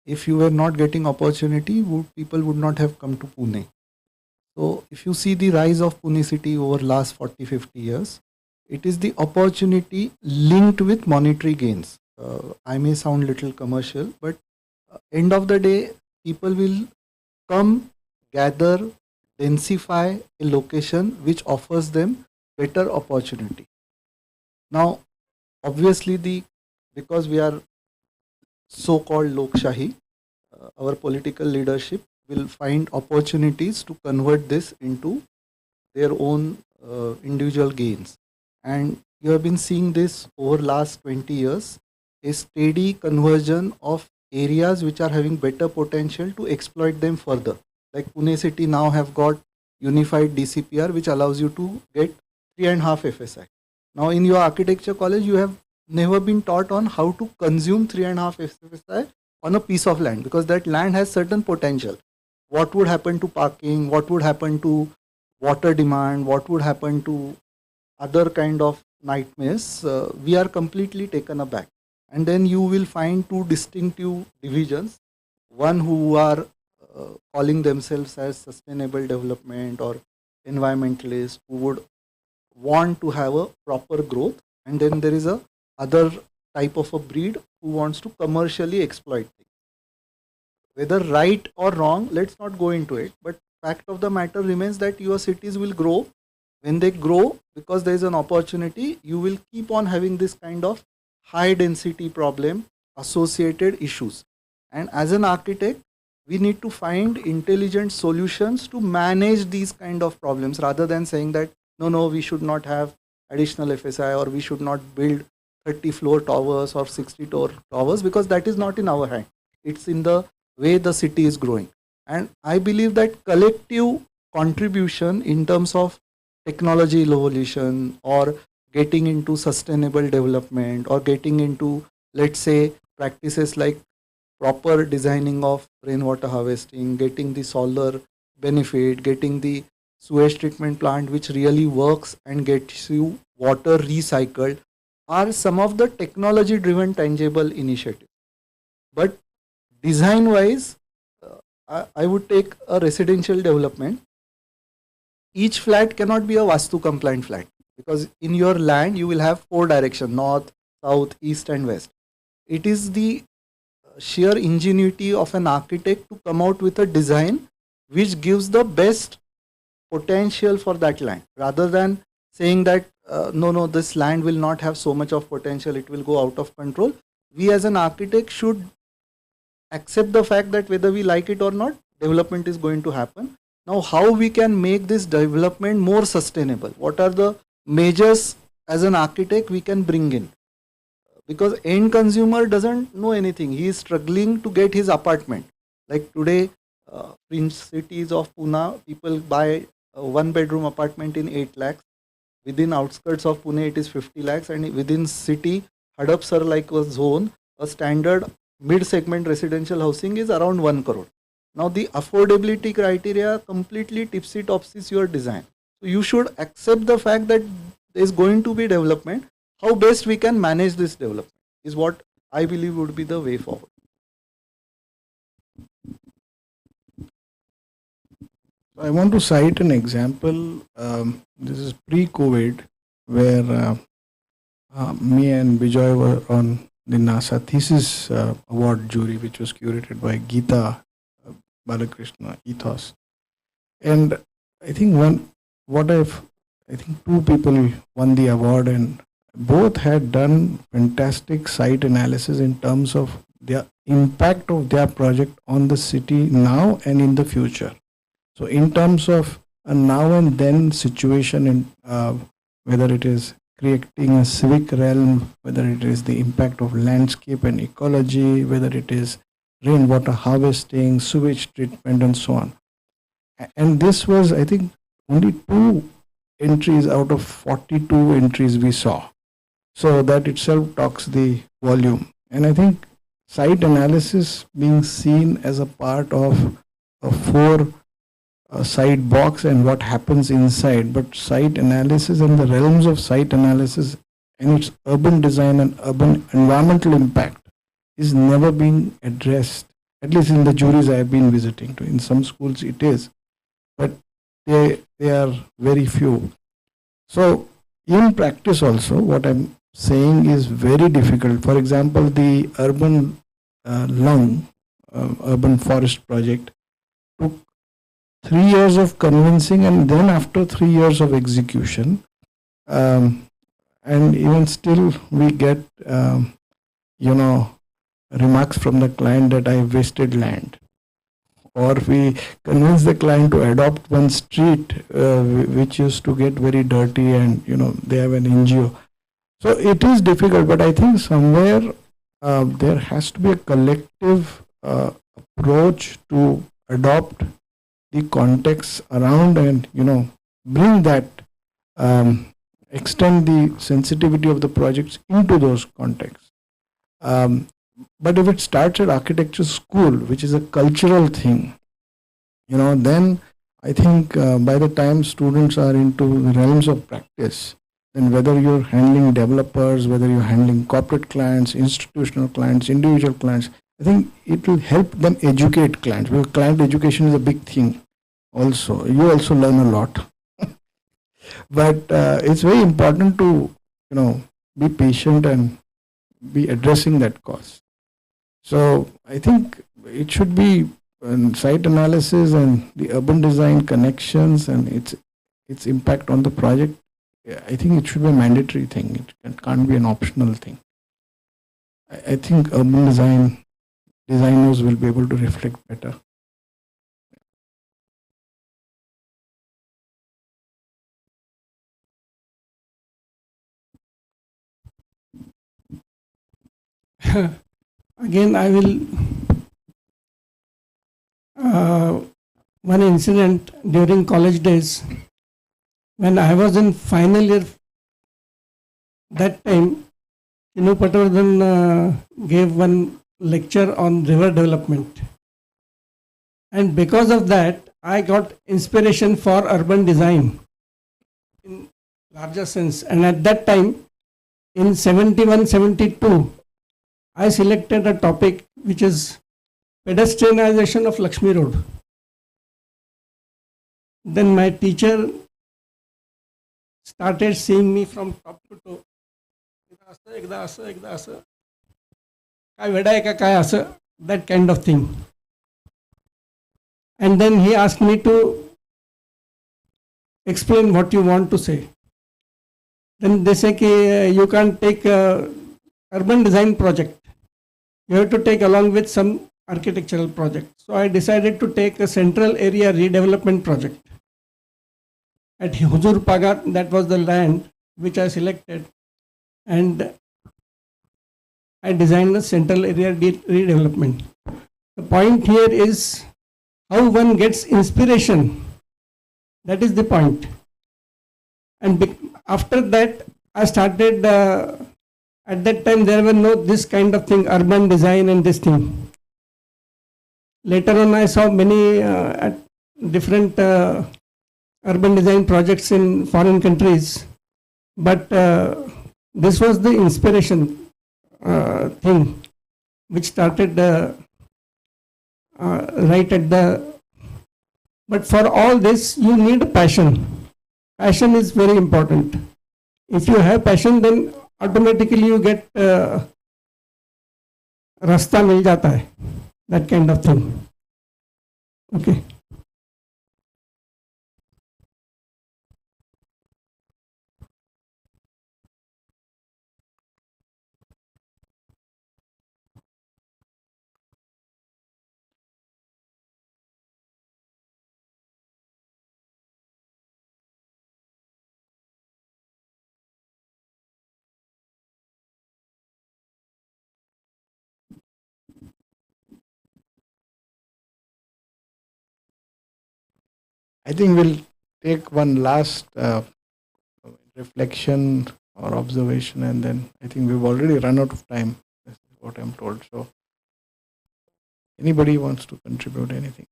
If you were not getting opportunity, people would not have come to Pune. So if you see the rise of Pune city over last 40-50 years, it is the opportunity linked with monetary gains. I may sound little commercial, but end of the day, people will come, gather, densify a location which offers them better opportunity. Now, obviously, because we are so-called Lokshahi, our political leadership will find opportunities to convert this into their own individual gains. And you have been seeing this over last 20 years, a steady conversion of areas which are having better potential to exploit them further. Like Pune city now have got unified DCPR, which allows you to get 3.5 FSI. Now in your architecture college, you have never been taught on how to consume 3.5 FSI on a piece of land, because that land has certain potential. What would happen to parking? What would happen to water demand? What would happen to other kind of nightmares? We are completely taken aback. And then you will find two distinctive divisions. One who are calling themselves as sustainable development or environmentalists, who would want to have a proper growth, and then there is a other type of a breed who wants to commercially exploit things. Whether right or wrong, let's not go into it, but fact of the matter remains that your cities will grow. When they grow, because there is an opportunity, you will keep on having this kind of high density problem, associated issues. And as an architect, we need to find intelligent solutions to manage these kind of problems, rather than saying that no, we should not have additional FSI, or we should not build 30 floor towers or 60 towers, because that is not in our hand. It's in the way the city is growing. And I believe that collective contribution in terms of technology evolution, or getting into sustainable development, or getting into, let's say, practices like proper designing of rainwater harvesting, getting the solar benefit, getting the sewage treatment plant which really works and gets you water recycled, are some of the technology driven tangible initiatives. But design wise, I would take a residential development. Each flat cannot be a Vastu compliant flat, because in your land you will have 4 directions: north, south, east and west. It is the sheer ingenuity of an architect to come out with a design which gives the best potential for that land, rather than saying that no, this land will not have so much of potential, it will go out of control. We as an architect should accept the fact that whether we like it or not, development is going to happen. Now, how we can make this development more sustainable? What are the measures as an architect we can bring in? Because end consumer doesn't know anything. He is struggling to get his apartment. Like today, fringe cities of Pune, people buy a 1-bedroom apartment in 8 lakhs. Within outskirts of Pune, it is 50 lakhs. And within city, Hadapsar like a zone, a standard mid-segment residential housing is around 1 crore. Now the affordability criteria completely tipsy-topsies your design. So you should accept the fact that there is going to be development. How best we can manage this development is what I believe would be the way forward. I want to cite an example. This is pre-COVID, where me and Bijoy were on the NASA thesis award jury, which was curated by Geeta Balakrishna Ethos. And I think I think 2 people won the award, and both had done fantastic site analysis in terms of the impact of their project on the city now and in the future. So in terms of a now and then situation, in whether it is creating a civic realm, whether it is the impact of landscape and ecology, whether it is rainwater harvesting, sewage treatment and so on. And this was, I think, only 2 entries out of 42 entries we saw. So that itself talks the volume. And I think site analysis being seen as a part of a 4 site box and what happens inside, but site analysis and the realms of site analysis and its urban design and urban environmental impact is never being addressed, at least in the juries I have been visiting to. In some schools it is, but they are very few. So in practice also, what I'm saying is very difficult. For example, the urban urban forest project took 3 years of convincing, and then after 3 years of execution, and even still we get remarks from the client that I wasted land, or we convince the client to adopt one street which used to get very dirty, and they have an NGO. So it is difficult, but I think somewhere there has to be a collective approach to adopt the context around and bring that, extend the sensitivity of the projects into those contexts. But if it starts at architecture school, which is a cultural thing, then I think by the time students are into the realms of practice, then whether you're handling developers, whether you're handling corporate clients, institutional clients, individual clients, I think it will help them educate clients. Because client education is a big thing also. You also learn a lot. But it's very important to, be patient and be addressing that cause. So I think it should be site analysis and the urban design connections and its impact on the project. I think it should be a mandatory thing. It can't be an optional thing. I think urban designers will be able to reflect better. Again, I will one incident during college days when I was in final year. That time, Pavarasa gave one lecture on river development, and because of that, I got inspiration for urban design in larger sense. And at that time, in 71-72, I selected a topic which is pedestrianization of Lakshmi Road. Then my teacher started seeing me from top to toe. That kind of thing. And then he asked me to explain what you want to say. Then they say you can't take a urban design project. You have to take along with some architectural project. So I decided to take a central area redevelopment project. At Huzur Pagat, that was the land which I selected, and I designed the central area redevelopment. The point here is how one gets inspiration. That is the point. And after that, I started, at that time there were no this kind of thing, urban design and this thing. Later on I saw many different urban design projects in foreign countries, but this was the inspiration thing which started right at the. But for all this, you need passion. Passion is very important. If you have passion, then automatically you get rasta mil jata hai, that kind of thing. Okay. I think we'll take one last reflection or observation, and then I think we've already run out of time. That's what I'm told. So, anybody wants to contribute anything?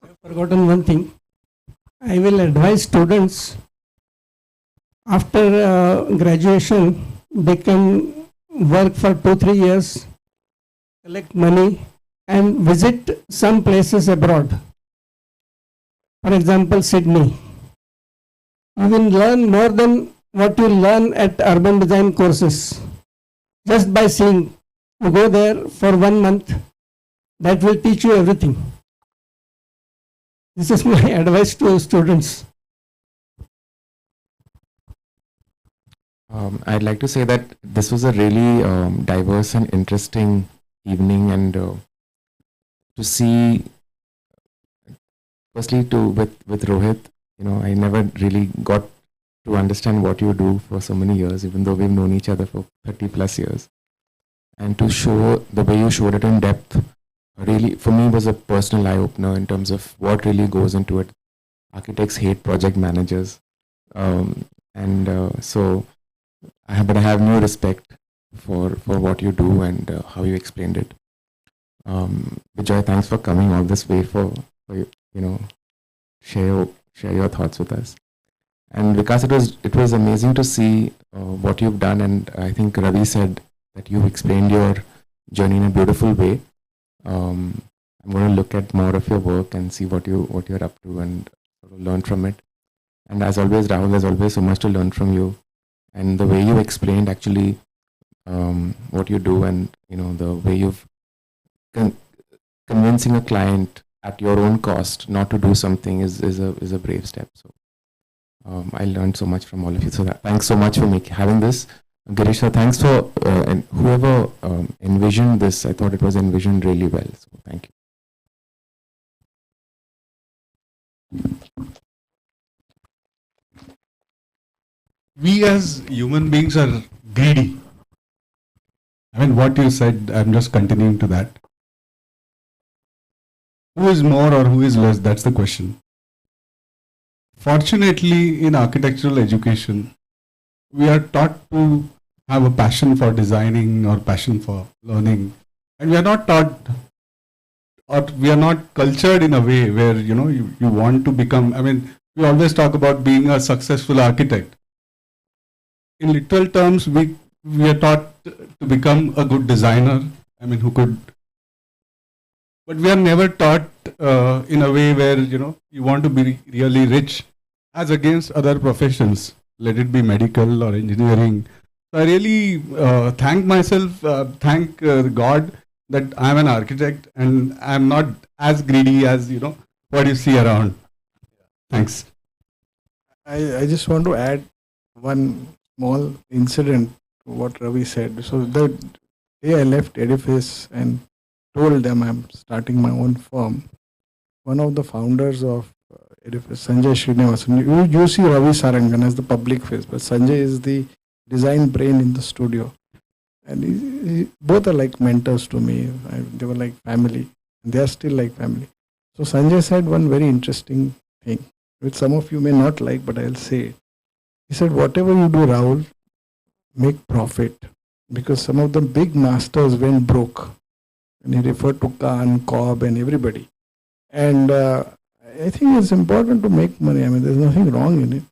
I've forgotten one thing. I will advise students after graduation, they can work for 2-3 years, collect money, and visit some places abroad. For example, Sydney. You will learn more than what you learn at urban design courses. Just by seeing, you go there for 1 month, that will teach you everything. This is my advice to students. I'd like to say that this was a really diverse and interesting evening, and to see, firstly with Rohit, I never really got to understand what you do for so many years, even though we've known each other for 30 plus years. And to show the way you showed it in depth, really, for me, was a personal eye-opener in terms of what really goes into it. Architects hate project managers. But I have new respect for what you do and how you explained it. Vijay, thanks for coming all this way for share your thoughts with us. And Vikas, it was amazing to see what you've done, and I think Ravi said that you explained your journey in a beautiful way. I'm going to look at more of your work and see what you're up to and sort of learn from it. And as always, Rahul, there's always so much to learn from you, and the way you explained actually what you do, and the way you've convincing a client at your own cost not to do something is a brave step. So I learned so much from all of you. So thanks so much for having this. Girish, sir, thanks for and whoever envisioned this. I thought it was envisioned really well. So thank you. We as human beings are greedy. I mean, what you said, I'm just continuing to that. Who is more or who is less? That's the question. Fortunately, in architectural education, we are taught to have a passion for designing or passion for learning. And we are not taught, or we are not cultured in a way where, you want to become, we always talk about being a successful architect. In literal terms, we are taught to become a good designer. I mean, who could. But we are never taught in a way where, you want to be really rich as against other professions, let it be medical or engineering. So I really thank myself, thank God that I'm an architect and I'm not as greedy as, what you see around. Thanks. I just want to add one small incident to what Ravi said. So the day I left Edifice and told them I'm starting my own firm, one of the founders of Edifice, Sanjay Srinivasan, you see Ravi Sarangan as the public face, but Sanjay is the design brain in the studio. And both are like mentors to me. They were like family. They are still like family. So Sanjay said one very interesting thing, which some of you may not like, but I'll say it. He said, whatever you do, Rahul, make profit. Because some of the big masters went broke. And he referred to Khan, Cobb and everybody. And I think it's important to make money. I mean, there's nothing wrong in it.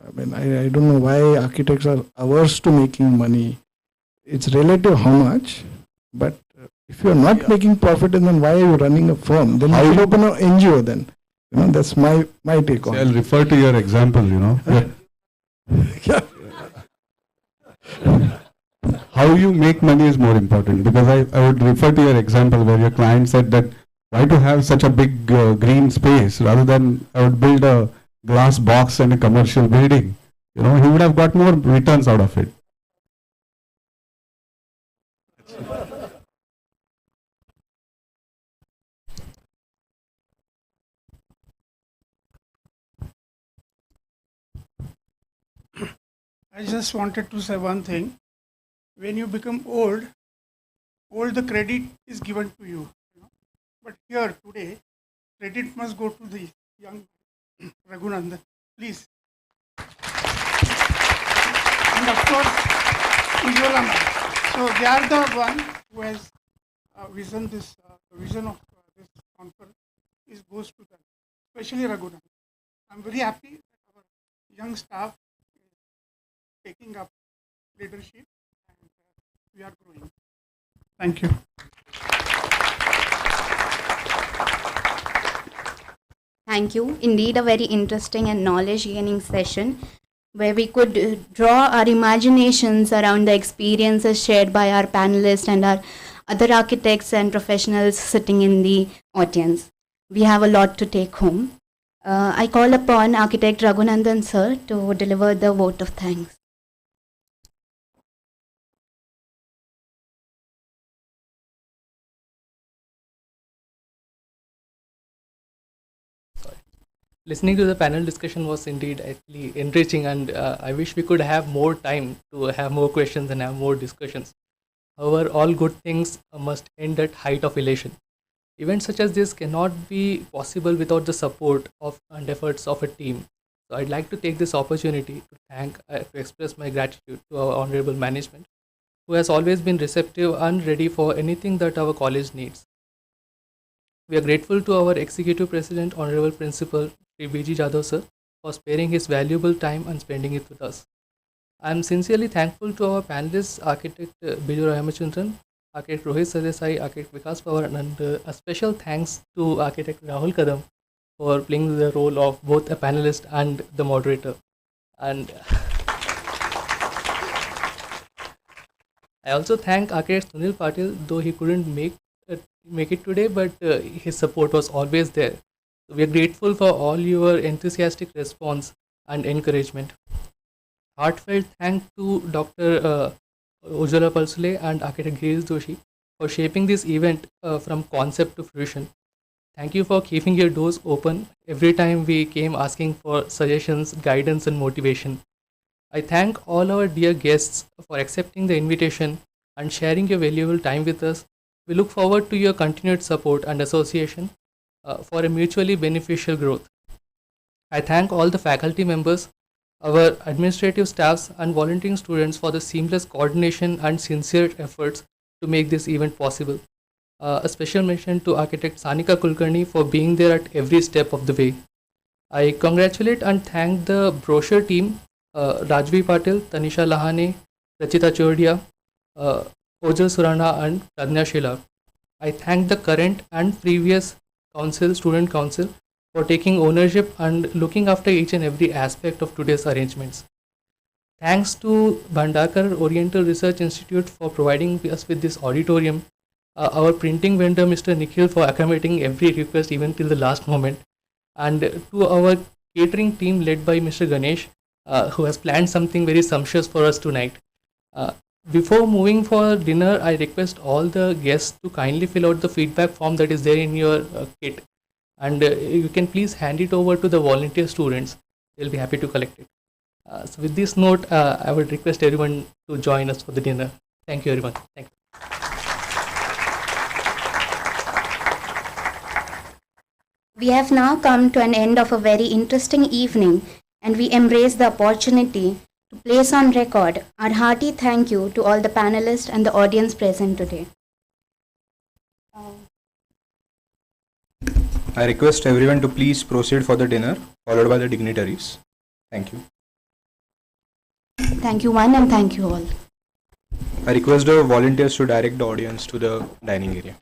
I mean, I don't know why architects are averse to making money. It's relative how much, but if you're not making profit, then why are you running a firm? Then you should open an NGO then. That's my take on it. I'll refer to your example, How you make money is more important, because I would refer to your example where your client said that why to have such a big green space rather than I would build a glass box and a commercial building. He would have got more returns out of it. I just wanted to say one thing. When you become old, all the credit is given to you. But here today, credit must go to the young Raghunandan. Please. And of course, Ujjwala ma'am. So they are the one who has vision of this conference goes to them, especially Raghunandan. I'm very happy that our young staff is taking up leadership and we are growing. Thank you. Thank you. Indeed, a very interesting and knowledge-gaining session where we could draw our imaginations around the experiences shared by our panelists and our other architects and professionals sitting in the audience. We have a lot to take home. I call upon Architect Raghunandan sir to deliver the vote of thanks. Listening to the panel discussion was indeed actually enriching, and I wish we could have more time to have more questions and have more discussions. However, all good things must end at height of elation. Events such as this cannot be possible without the support of and efforts of a team. So I'd like to take this opportunity to express my gratitude to our honorable management, who has always been receptive and ready for anything that our college needs. We are grateful to our Executive President, Honorable Principal Sri B.G. Jadhav sir, for sparing his valuable time and spending it with us. I am sincerely thankful to our panelists, Architect Biju Ramachandran, Architect Rohit Sadesai, Architect Vikas Pawar, and a special thanks to Architect Rahul Kadam for playing the role of both a panelist and the moderator. And I also thank Architect Sunil Patil, though he couldn't make it today, but his support was always there. So we are grateful for all your enthusiastic response and encouragement. Heartfelt thanks to Dr. Ujjwala Palsule and Architect Girish Doshi for shaping this event from concept to fruition. Thank you for keeping your doors open every time we came asking for suggestions, guidance, and motivation. I thank all our dear guests for accepting the invitation and sharing your valuable time with us. We look forward to your continued support and association for a mutually beneficial growth. I thank all the faculty members, our administrative staffs, and volunteering students for the seamless coordination and sincere efforts to make this event possible. A special mention to Architect Sanika Kulkarni for being there at every step of the way. I congratulate and thank the brochure team, Rajvi Patil, Tanisha Lahane, Rachita Chodia, Ojal Surana and Pradnya Sheela. I thank the current and previous council, student council, for taking ownership and looking after each and every aspect of today's arrangements. Thanks to Bhandakar Oriental Research Institute for providing us with this auditorium, our printing vendor Mr. Nikhil for accommodating every request even till the last moment, and to our catering team led by Mr. Ganesh, who has planned something very sumptuous for us tonight. Before moving for dinner, I request all the guests to kindly fill out the feedback form that is there in your kit, and you can please hand it over to the volunteer students. They'll be happy to collect it. So with this note, I would request everyone to join us for the dinner. Thank you, everyone. Thank you. We have now come to an end of a very interesting evening, and we embrace the opportunity to place on record our hearty thank you to all the panelists and the audience present today. I request everyone to please proceed for the dinner, followed by the dignitaries. Thank you. Thank you one and thank you all. I request the volunteers to direct the audience to the dining area.